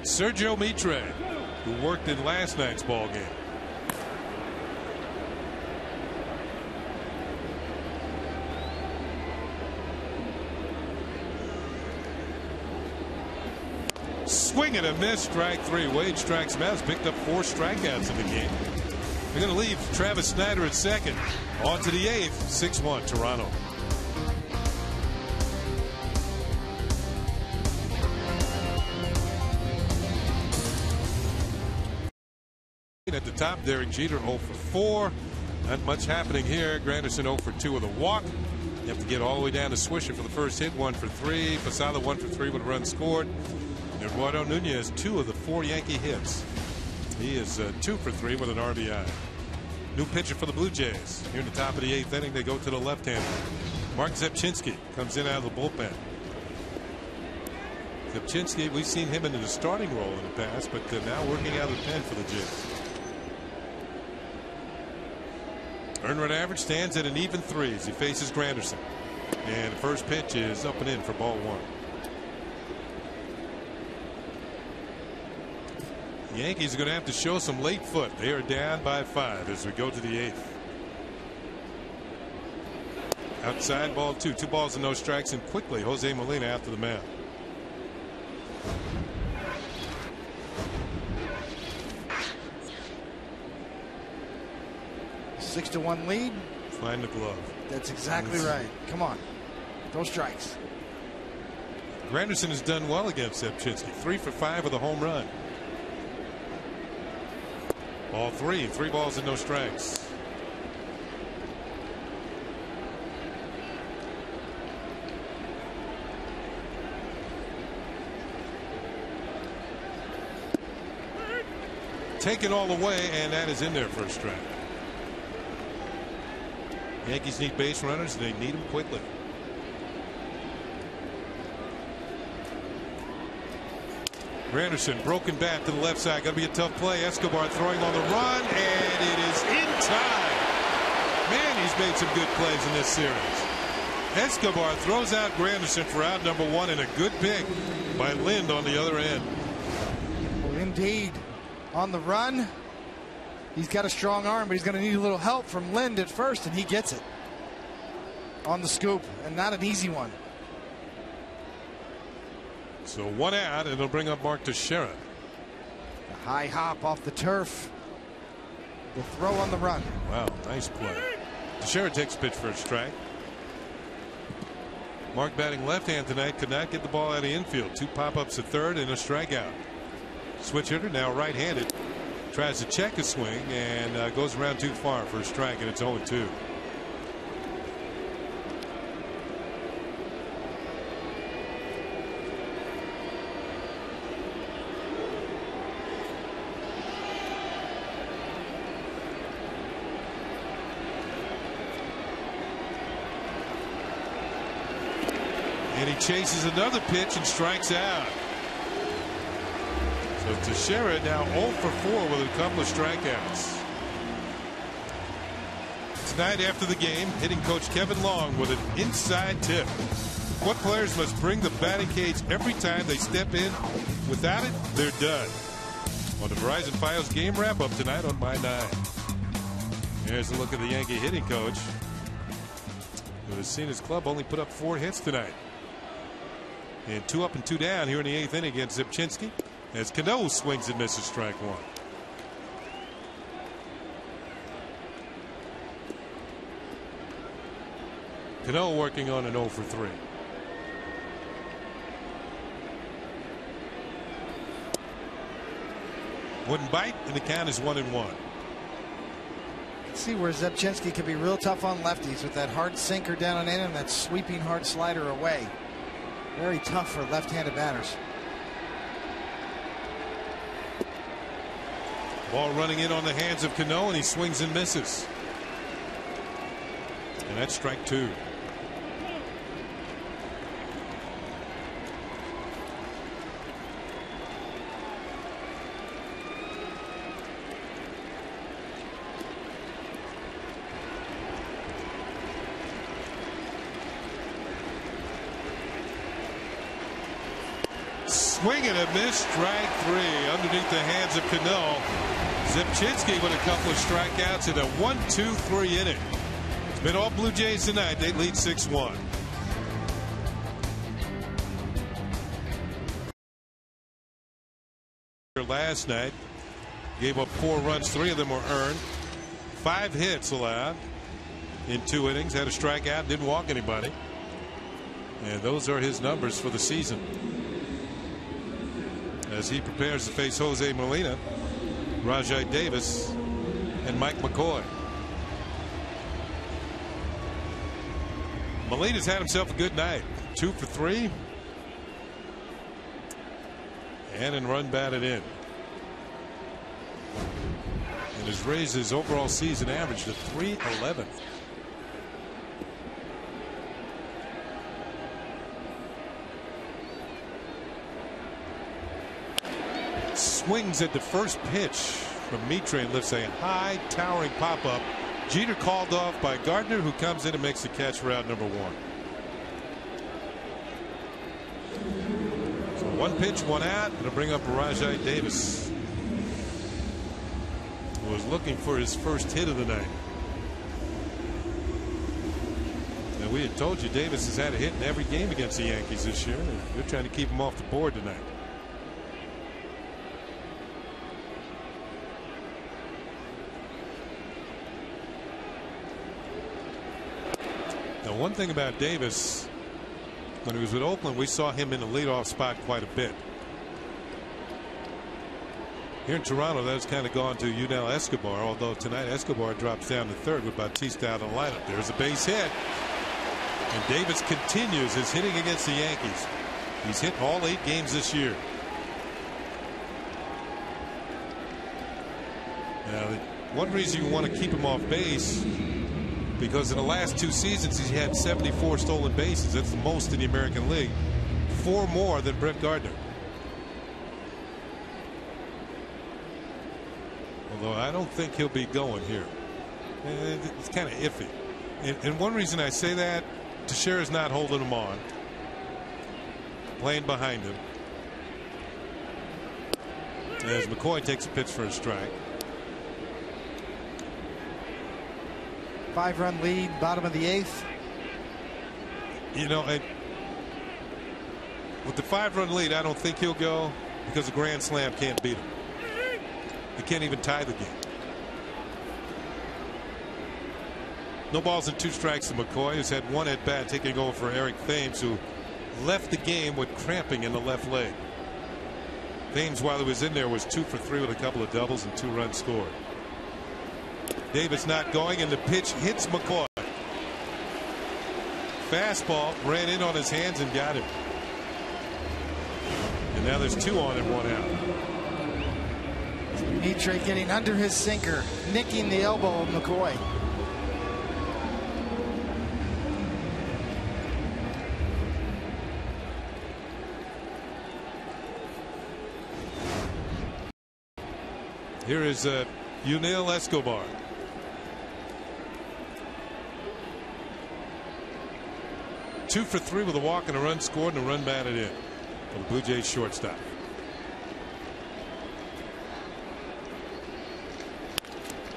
Sergio Mitre, who worked in last night's ball game. Swing and a miss, strike 3. Wade strikes him out. Has picked up 4 strikeouts in the game. They're going to leave Travis Snider at second. On to the 8th. 6-1 Toronto. At the top, Derek Jeter 0 for 4. Not much happening here. Granderson 0 for 2 with a walk. You have to get all the way down to Swisher for the first hit. 1 for 3. Posada 1 for 3 with a run scored. Eduardo Nunez 2 of the 4 Yankee hits. He is 2 for 3 with an RBI. New pitcher for the Blue Jays. Here in the top of the 8th inning, they go to the left-hander. Mark Zepchinski comes in out of the bullpen. Zepchinski, we've seen him in the starting role in the past, but now working out of the pen for the Jays. Earned run average stands at an even 3 as he faces Granderson. And the first pitch is up and in for ball 1. The Yankees are going to have to show some late foot. They are down by 5 as we go to the 8th. Outside, ball two. 2 balls and no strikes, and quickly Jose Molina after the man. A 6-1 lead. Find the glove. That's exactly right. Come on. Those strikes. Granderson has done well against Zepchinski. 3 for 5 with a home run. Ball 3. 3 balls and no strikes. Taken all the way, and that is in there for a strike. Yankees need base runners, and they need them quickly. Granderson, broken bat to the left side. Going to be a tough play. Escobar throwing on the run, and it is in time. Man, he's made some good plays in this series. Escobar throws out Granderson for out number 1, and a good pick by Lind on the other end. Well, indeed. On the run, he's got a strong arm, but he's going to need a little help from Lind at first, and he gets it on the scoop, and not an easy one. So 1 out, and it'll bring up Mark Teixeira. A high hop off the turf. The throw on the run. Wow, nice play. Teixeira takes pitch for a strike. Mark batting left-hand tonight, could not get the ball out of the infield. 2 pop-ups at third and a strikeout. Switch hitter, now right-handed, tries to check a swing and goes around too far for a strike, and it's 0-2. And he chases another pitch and strikes out. So Teixeira now 0 for 4 with a couple of strikeouts. Tonight after the game, hitting coach Kevin Long with an inside tip. What players must bring the batting cage every time they step in. Without it, they're done. On the Verizon Fios game wrap up tonight on My 9. Here's a look at the Yankee hitting coach, who has seen his club only put up 4 hits tonight. And 2 up and 2 down here in the 8th inning against Zepchinski, as Cano swings and misses strike 1. Cano working on an 0 for 3. Wouldn't bite, and the count is 1-1. See where Zepchinski can be real tough on lefties with that hard sinker down and in and that sweeping hard slider away. Very tough for left-handed batters. Ball running in on the hands of Cano, and he swings and misses. And that's strike 2. Swing and a miss, strike 3 underneath the hands of Cano. Zepchinski with a couple of strikeouts in a 1-2-3 inning. It's been all Blue Jays tonight. They lead 6-1. Last night gave up 4 runs, 3 of them were earned. 5 hits allowed in 2 innings. Had a strikeout, didn't walk anybody. And those are his numbers for the season, as he prepares to face Jose Molina, Rajai Davis, and Mike McCoy. Molina's had himself a good night. 2 for 3. And run batted in. And has raised his overall season average to .311. Swings at the first pitch from Mitre and lifts a high towering pop up. Jeter called off by Gardner, who comes in and makes the catch for out number 1. So 1 pitch, 1 out. It'll bring up Rajai Davis, who was looking for his first hit of the night. And we had told you Davis has had a hit in every game against the Yankees this year. They're trying to keep him off the board tonight. Now, one thing about Davis, when he was with Oakland, we saw him in the leadoff spot quite a bit. Here in Toronto, that's kind of gone to Yunel Escobar, although tonight Escobar drops down to third with Bautista out of the lineup. There's a base hit. And Davis continues his hitting against the Yankees. He's hit all 8 games this year. Now, one reason you want to keep him off base, because in the last 2 seasons he had 74 stolen bases. That's the most in the American League. 4 more than Brett Gardner. Although I don't think he'll be going here. It's kind of iffy. And one reason I say that, Teixeira's not holding him on. Playing behind him. As McCoy takes a pitch for a strike. 5-run lead, bottom of the 8th. You know, with the 5-run lead, I don't think he'll go, because a grand slam can't beat him. He can't even tie the game. No balls and 2 strikes to McCoy, who's had 1 at bat, taking over for Eric Thames, who left the game with cramping in the left leg. Thames, while he was in there, was 2 for 3 with a couple of doubles and 2 runs scored. Davis not going, and the pitch hits McCoy. Fastball ran in on his hands and got him. And now there's 2 on and 1 out. Mitre getting under his sinker, nicking the elbow of McCoy. Here is Yunel Escobar. Two for 3 with a walk and a run scored and a run batted in for the Blue Jays shortstop.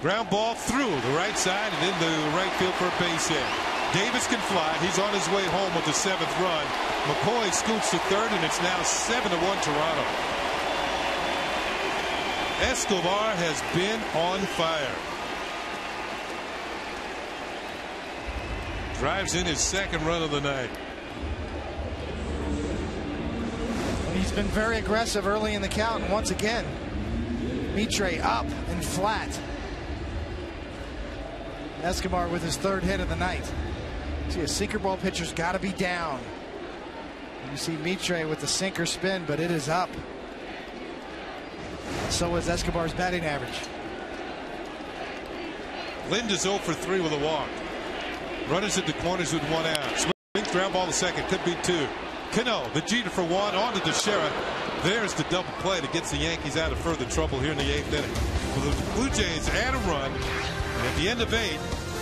Ground ball through the right side and into right field for a base hit. Davis can fly. He's on his way home with the 7th run. McCoy scoots to third, and it's now 7-1 Toronto. Escobar has been on fire. Drives in his 2nd run of the night. He's been very aggressive early in the count, and once again, Mitre up and flat. Escobar with his 3rd hit of the night. See, a sinker ball pitcher's got to be down. You see Mitre with the sinker spin, but it is up. So is Escobar's batting average. Lind is 0 for 3 with a walk. Runners at the corners with 1 out. Swing, ground ball to second. Could be 2. Cano, the Jeter for 1. On to Teixeira. There's the double play that gets the Yankees out of further trouble here in the 8th inning. Well, the Blue Jays add a run. And at the end of 8,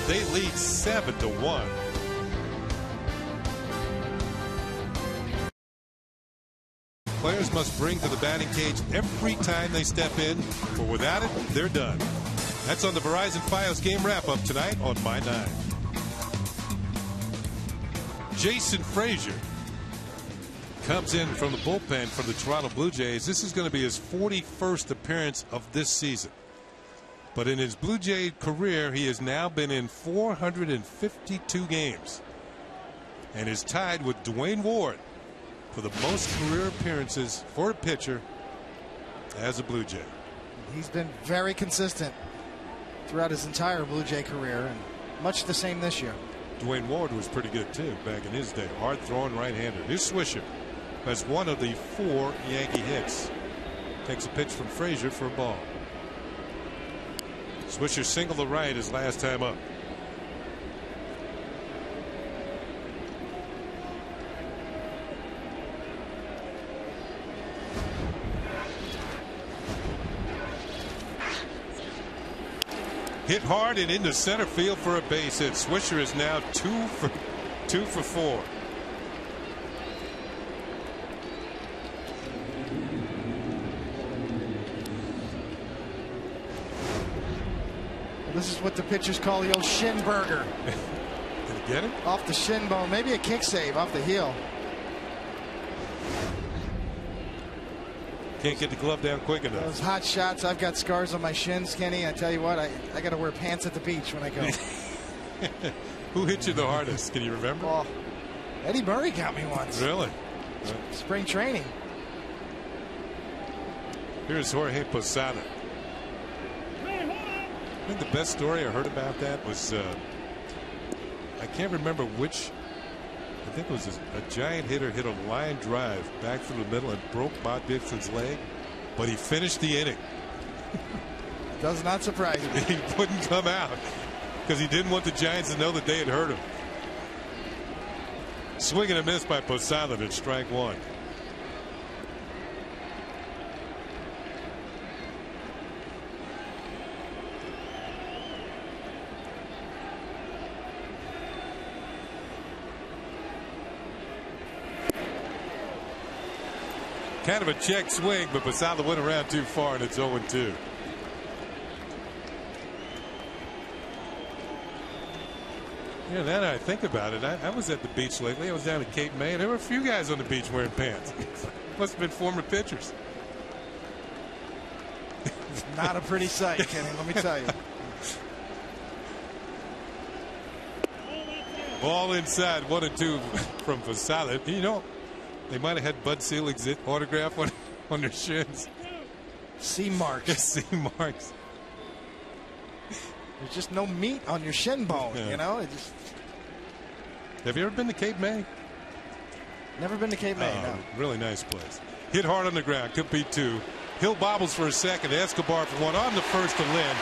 they lead 7-1. Players must bring to the batting cage every time they step in, for without it, they're done. That's on the Verizon Fios game wrap-up tonight on My 9. Jason Frazier comes in from the bullpen for the Toronto Blue Jays. This is going to be his 41st appearance of this season. But in his Blue Jay career, he has now been in 452 games and is tied with Dwayne Ward for the most career appearances for a pitcher as a Blue Jay. He's been very consistent throughout his entire Blue Jay career, and much the same this year. Dwayne Ward was pretty good too back in his day. Hard throwing right-hander. Here's Swisher. Has one of the 4 Yankee hits. Takes a pitch from Frazier for a ball. Swisher single to right his last time up. Hit hard and into center field for a base hit. Swisher is now 2 for 4. This is what the pitchers call the old shin burger. Did he get it? Off the shin bone. Maybe a kick save off the heel. Can't get the glove down quick enough. Those hot shots. I've got scars on my shins, Kenny. I tell you what, I got to wear pants at the beach when I go. Who hit you the hardest? Can you remember? Oh, Eddie Murray got me once. Really? Spring training. Here's Jorge Posada. I think the best story I heard about that was I can't remember which. I think it was a giant hitter hit a line drive back through the middle and broke Bob Gibson's leg, but he finished the inning. Does not surprise me. He wouldn't come out because he didn't want the Giants to know that they had hurt him. Swing and a miss by Posada at strike one. Kind of a check swing, but Posada went around too far, and it's 0-2. Yeah, now that I think about it, I was at the beach lately. I was down at Cape May, and there were a few guys on the beach wearing pants. Must have been former pitchers. Not a pretty sight, Kenny, let me tell you. Ball inside, 1-2 from Posada. You know, they might have had Bud Selig's autograph on their shins. C marks. C marks. There's just no meat on your shin bone, you know. It just... Have you ever been to Cape May? Never been to Cape May. No. Really nice place. Hit hard on the ground. Could be two. Hill bobbles for a second. Escobar for one. On the first to Lynn.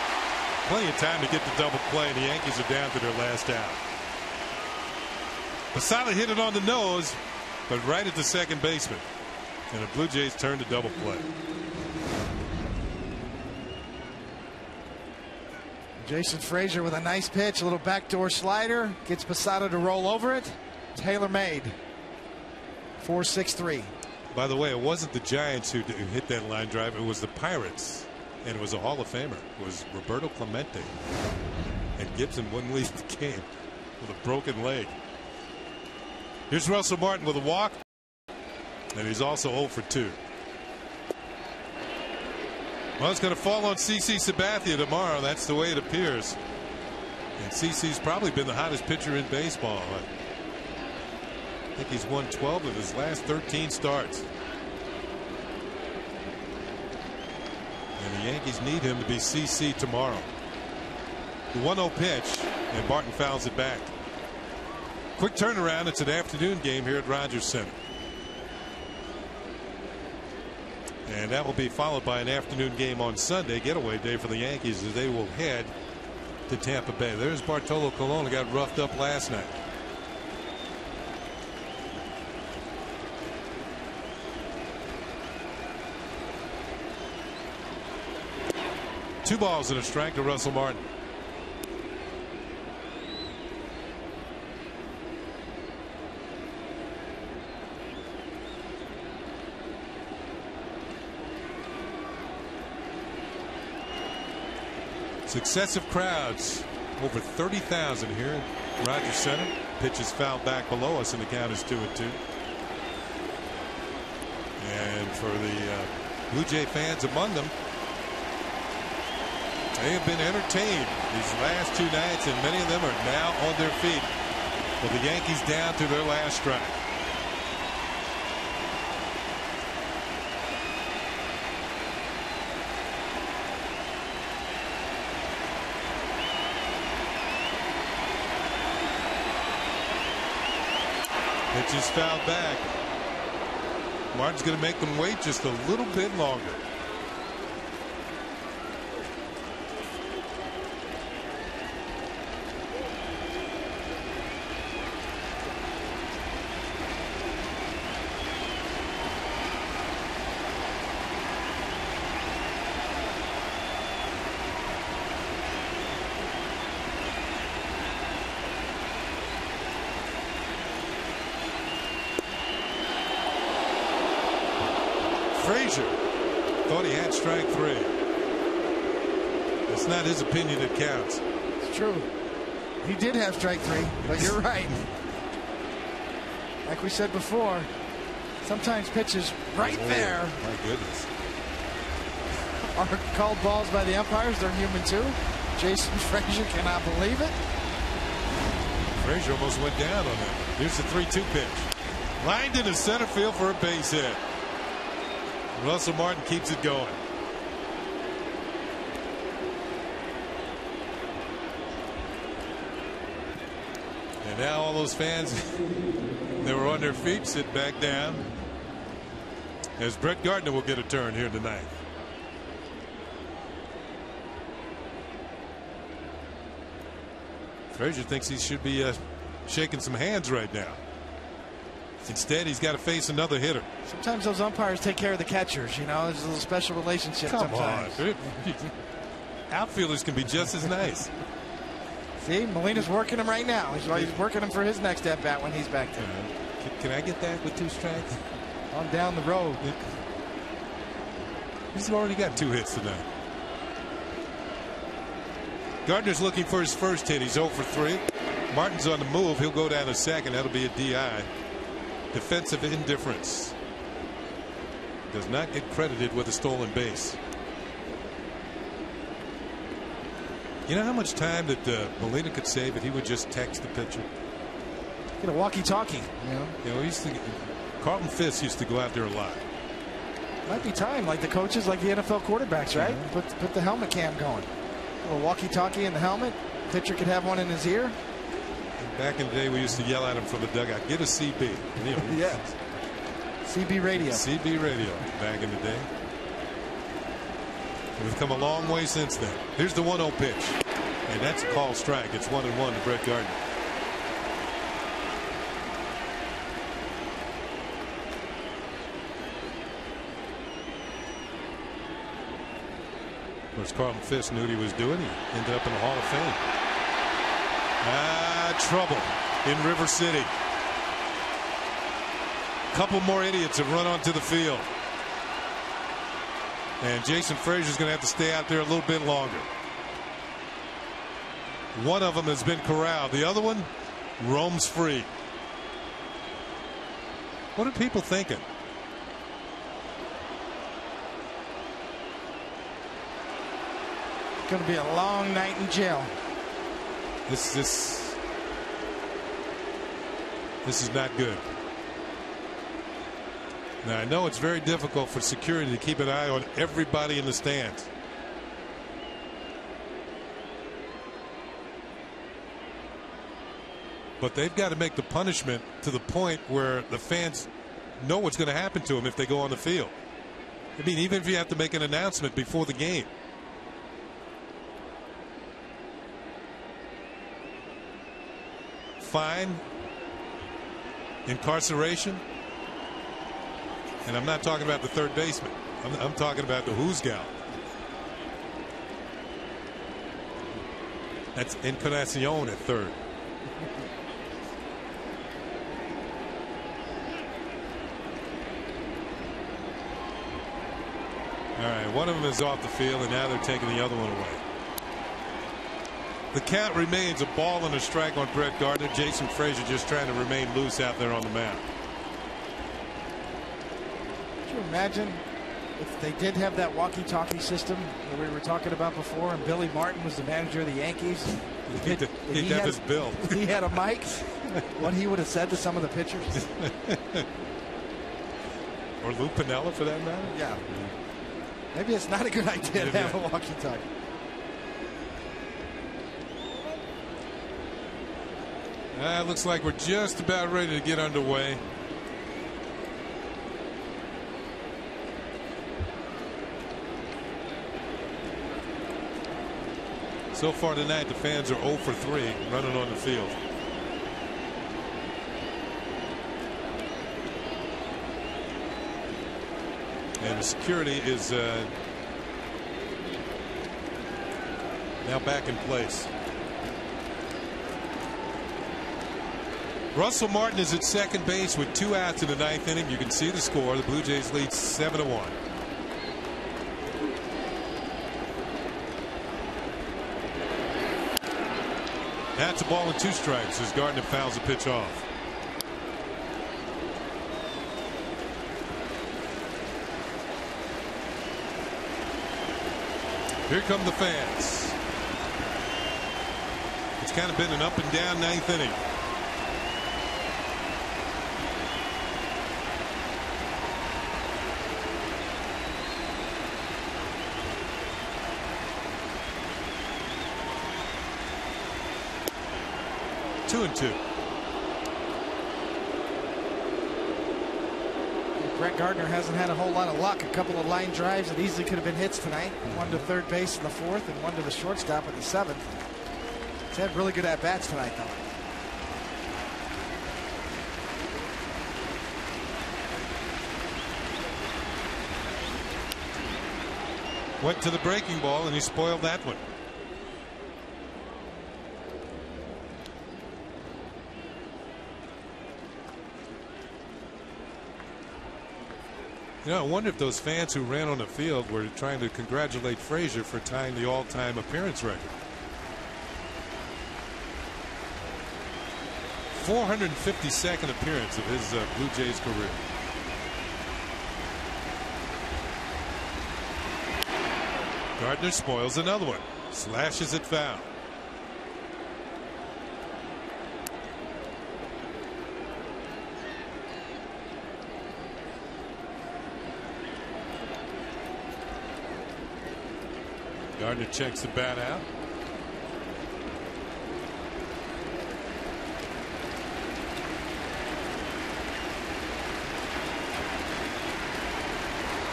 Plenty of time to get the double play, and the Yankees are down to their last out. Posada hit it on the nose, but right at the second baseman. And the Blue Jays turn to double play. Jason Frazier with a nice pitch, a little backdoor slider, gets Posada to roll over it. Taylor made. 4-6-3. By the way, it wasn't the Giants who hit that line drive. It was the Pirates, and it was a Hall of Famer. It was Roberto Clemente. And Gibson wouldn't leave the game with a broken leg. Here's Russell Martin with a walk, and he's also 0 for 2. Well, it's going to fall on CC Sabathia tomorrow. That's the way it appears. And CC's probably been the hottest pitcher in baseball. I think he's won 12 of his last 13 starts. And the Yankees need him to be CC tomorrow. The 1-0 pitch, and Barton fouls it back. Quick turnaround. It's an afternoon game here at Rogers Center. And that will be followed by an afternoon game on Sunday, getaway day for the Yankees, as they will head to Tampa Bay. There's Bartolo Colon, who got roughed up last night. Two balls and a strike to Russell Martin. Successive crowds, over 30,000 here at Rogers Center. Pitch is fouled back below us, and the count is 2-2. And for the Blue Jay fans among them, they have been entertained these last two nights, and many of them are now on their feet with the Yankees down to their last strike. Pitch is fouled back. Martin's going to make them wait just a little bit longer. Frazier thought he had strike three. It's not his opinion that counts. It's true. He did have strike 3, but you're right. Like we said before, sometimes pitches right there. My goodness. Are called balls by the umpires. They're human too. Jason Frazier cannot believe it. Frazier almost went down on that. Here's the 3-2 pitch. Lined into center field for a base hit. Russell Martin keeps it going. And now all those fans that were on their feet sit back down as Brett Gardner will get a turn here tonight. Frazier thinks he should be shaking some hands right now. Instead, he's got to face another hitter. Sometimes those umpires take care of the catchers. You know, there's a little special relationship. Come sometimes. on. Outfielders can be just as nice. See, Molina's working him right now. He's working him for his next at bat when he's back there. Can I get that with 2 strikes? On down the road. He's already got 2 hits tonight. Gardner's looking for his first hit. He's 0 for 3. Martin's on the move. He'll go down to second. That'll be a DI. Defensive indifference. Does not get credited with a stolen base. You know how much time that Molina could save if he would just text the pitcher? Get a walkie-talkie. You know, Carlton Fisk used to go out there a lot. Might be time, like the coaches, like the NFL quarterbacks, right? Put the helmet cam going. A little walkie-talkie in the helmet. Pitcher could have one in his ear. Back in the day, we used to yell at him from the dugout, "Get a CB." You know, yeah. CB radio. CB radio back in the day. We've come a long way since then. Here's the 1-0 pitch. And that's a call strike. It's 1-1 to Brett Gardner. Of course, Carlton Fisk knew what he was doing. He ended up in the Hall of Fame. Trouble in River City. Couple more idiots have run onto the field. And Jason Frazier's going to have to stay out there a little bit longer. One of them has been corralled. The other one roams free. What are people thinking? It's going to be a long night in jail. This is not good. Now, I know it's very difficult for security to keep an eye on everybody in the stands. But they've got to make the punishment to the point where the fans know what's going to happen to them if they go on the field. I mean, even if you have to make an announcement before the game. Fine, incarceration, and I'm not talking about the third baseman. I'm talking about the who's gal. That's Encarnacion at third. All right, one of them is off the field, and now they're taking the other one away. The count remains a ball and a strike on Brett Gardner. Jason Frazier just trying to remain loose out there on the mound. Could you imagine if they did have that walkie-talkie system that we were talking about before, and Billy Martin was the manager of the Yankees? He'd have his bill. If he had a mic, what he would have said to some of the pitchers. Or Lou Piniella, for that matter. Yeah. Maybe it's not a good idea to have a walkie-talkie. Looks like we're just about ready to get underway. So far tonight, the fans are 0 for 3 running on the field. And the security is now back in place. Russell Martin is at second base with 2 outs in the 9th inning. You can see the score. The Blue Jays lead 7-1. That's a ball and 2 strikes as Gardner fouls the pitch off. Here come the fans. It's kind of been an up and down 9th inning. Two and 2. Brett Gardner hasn't had a whole lot of luck. A couple of line drives that easily could have been hits tonight. One to third base in the 4th and one to the shortstop in the 7th. He's had really good at-bats tonight, though. Went to the breaking ball and he spoiled that one. You know, I wonder if those fans who ran on the field were trying to congratulate Frazier for tying the all-time appearance record. 452nd appearance of his Blue Jays career. Gardner spoils another one. Slashes it foul. Gardner checks the bat out.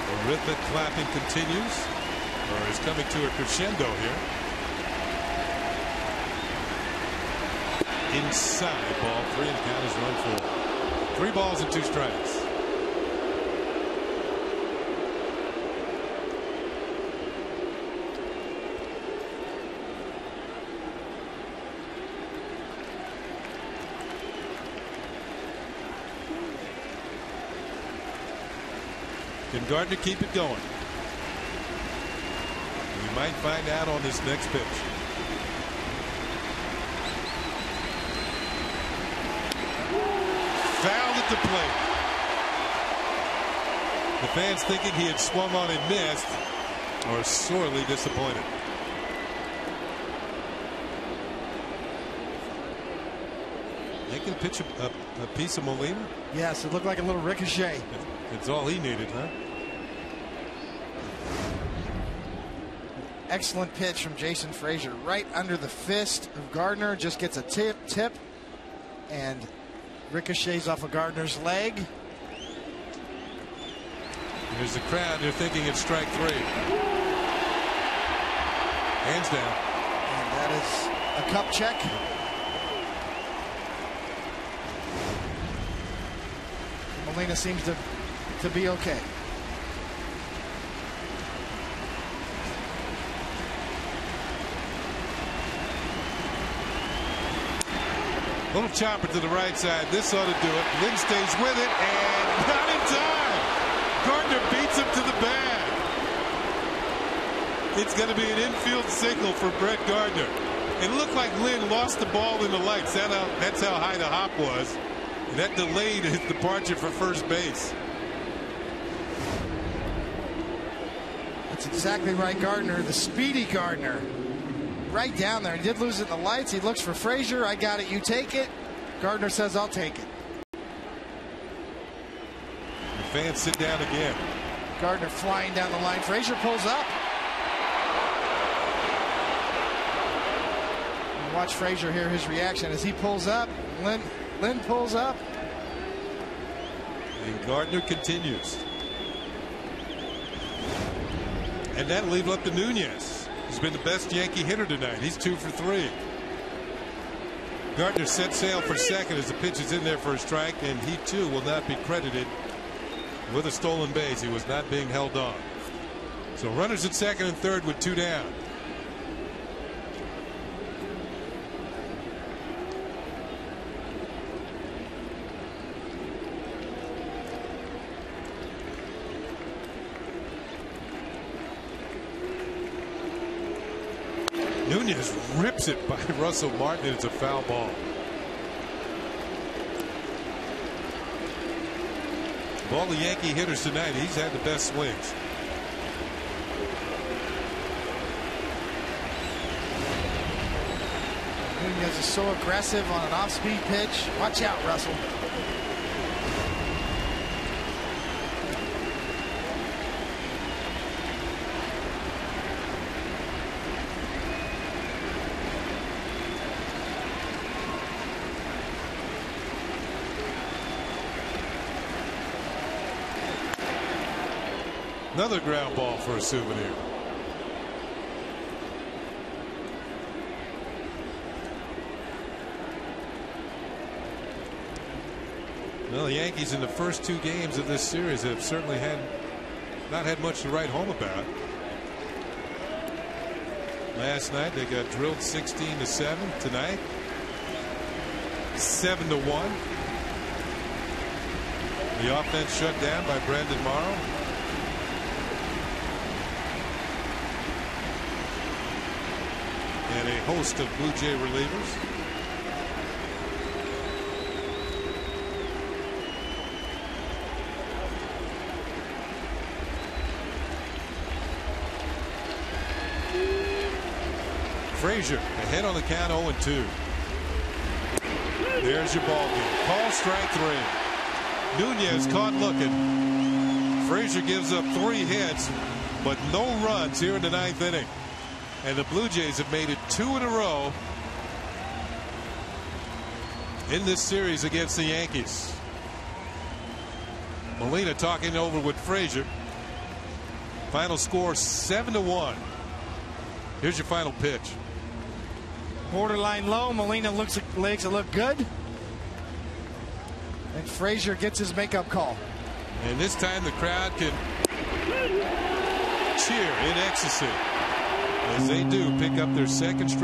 The rhythmic clapping continues, or is coming to a crescendo here. Inside, ball 3, and the count is run 4. 3 balls and 2 strikes. Can Gardner keep it going? We might find out on this next pitch. Fouled at the plate. The fans thinking he had swung on and missed are sorely disappointed. They can pitch a piece of Molina? Yes, it looked like a little ricochet. It's all he needed, huh? Excellent pitch from Jason Frazier, right under the fist of Gardner. Just gets a tip, and ricochets off of Gardner's leg. There's the crowd. They're thinking it's strike 3. Hands down. And that is a cup check. Molina seems to be okay. Little chopper to the right side. This ought to do it. Lynn stays with it, and not in time. Gardner beats him to the bag. It's going to be an infield signal for Brett Gardner. It looked like Lynn lost the ball in the lights. That's how high the hop was. And that delayed his departure for first base. That's exactly right, Gardner, the speedy Gardner. Right down there. He did lose it in the lights. He looks for Frazier. I got it. You take it. Gardner says, I'll take it. The fans sit down again. Gardner flying down the line. Frazier pulls up. And watch Frazier here, his reaction as he pulls up. Lynn pulls up. And Gardner continues. And that'll leave up to Nunez. He's been the best Yankee hitter tonight. He's 2 for 3. Gardner set sail for second as the pitch is in there for a strike, and he too will not be credited with a stolen base. He was not being held on. So runners at second and third with 2 down. Nunez rips it by Russell Martin, and it's a foul ball. Of all the Yankee hitters tonight, he's had the best swings. Nunez is so aggressive on an off-speed pitch. Watch out, Russell. Another ground ball for a souvenir. Well, the Yankees in the first 2 games of this series have certainly not had much to write home about. Last night they got drilled 16-7. Tonight 7-1. The offense shut down by Brandon Morrow. And a host of Blue Jay relievers. Frazier ahead on the count, 0-2. There's your ball game. Call strike 3. Nunez caught looking. Frazier gives up 3 hits, but no runs here in the 9th inning. And the Blue Jays have made it 2 in a row in this series against the Yankees. Molina talking over with Frazier. Final score 7-1. Here's your final pitch. Borderline low. Molina makes it look good. And Frazier gets his makeup call. And this time the crowd can cheer in ecstasy as they do pick up their second straight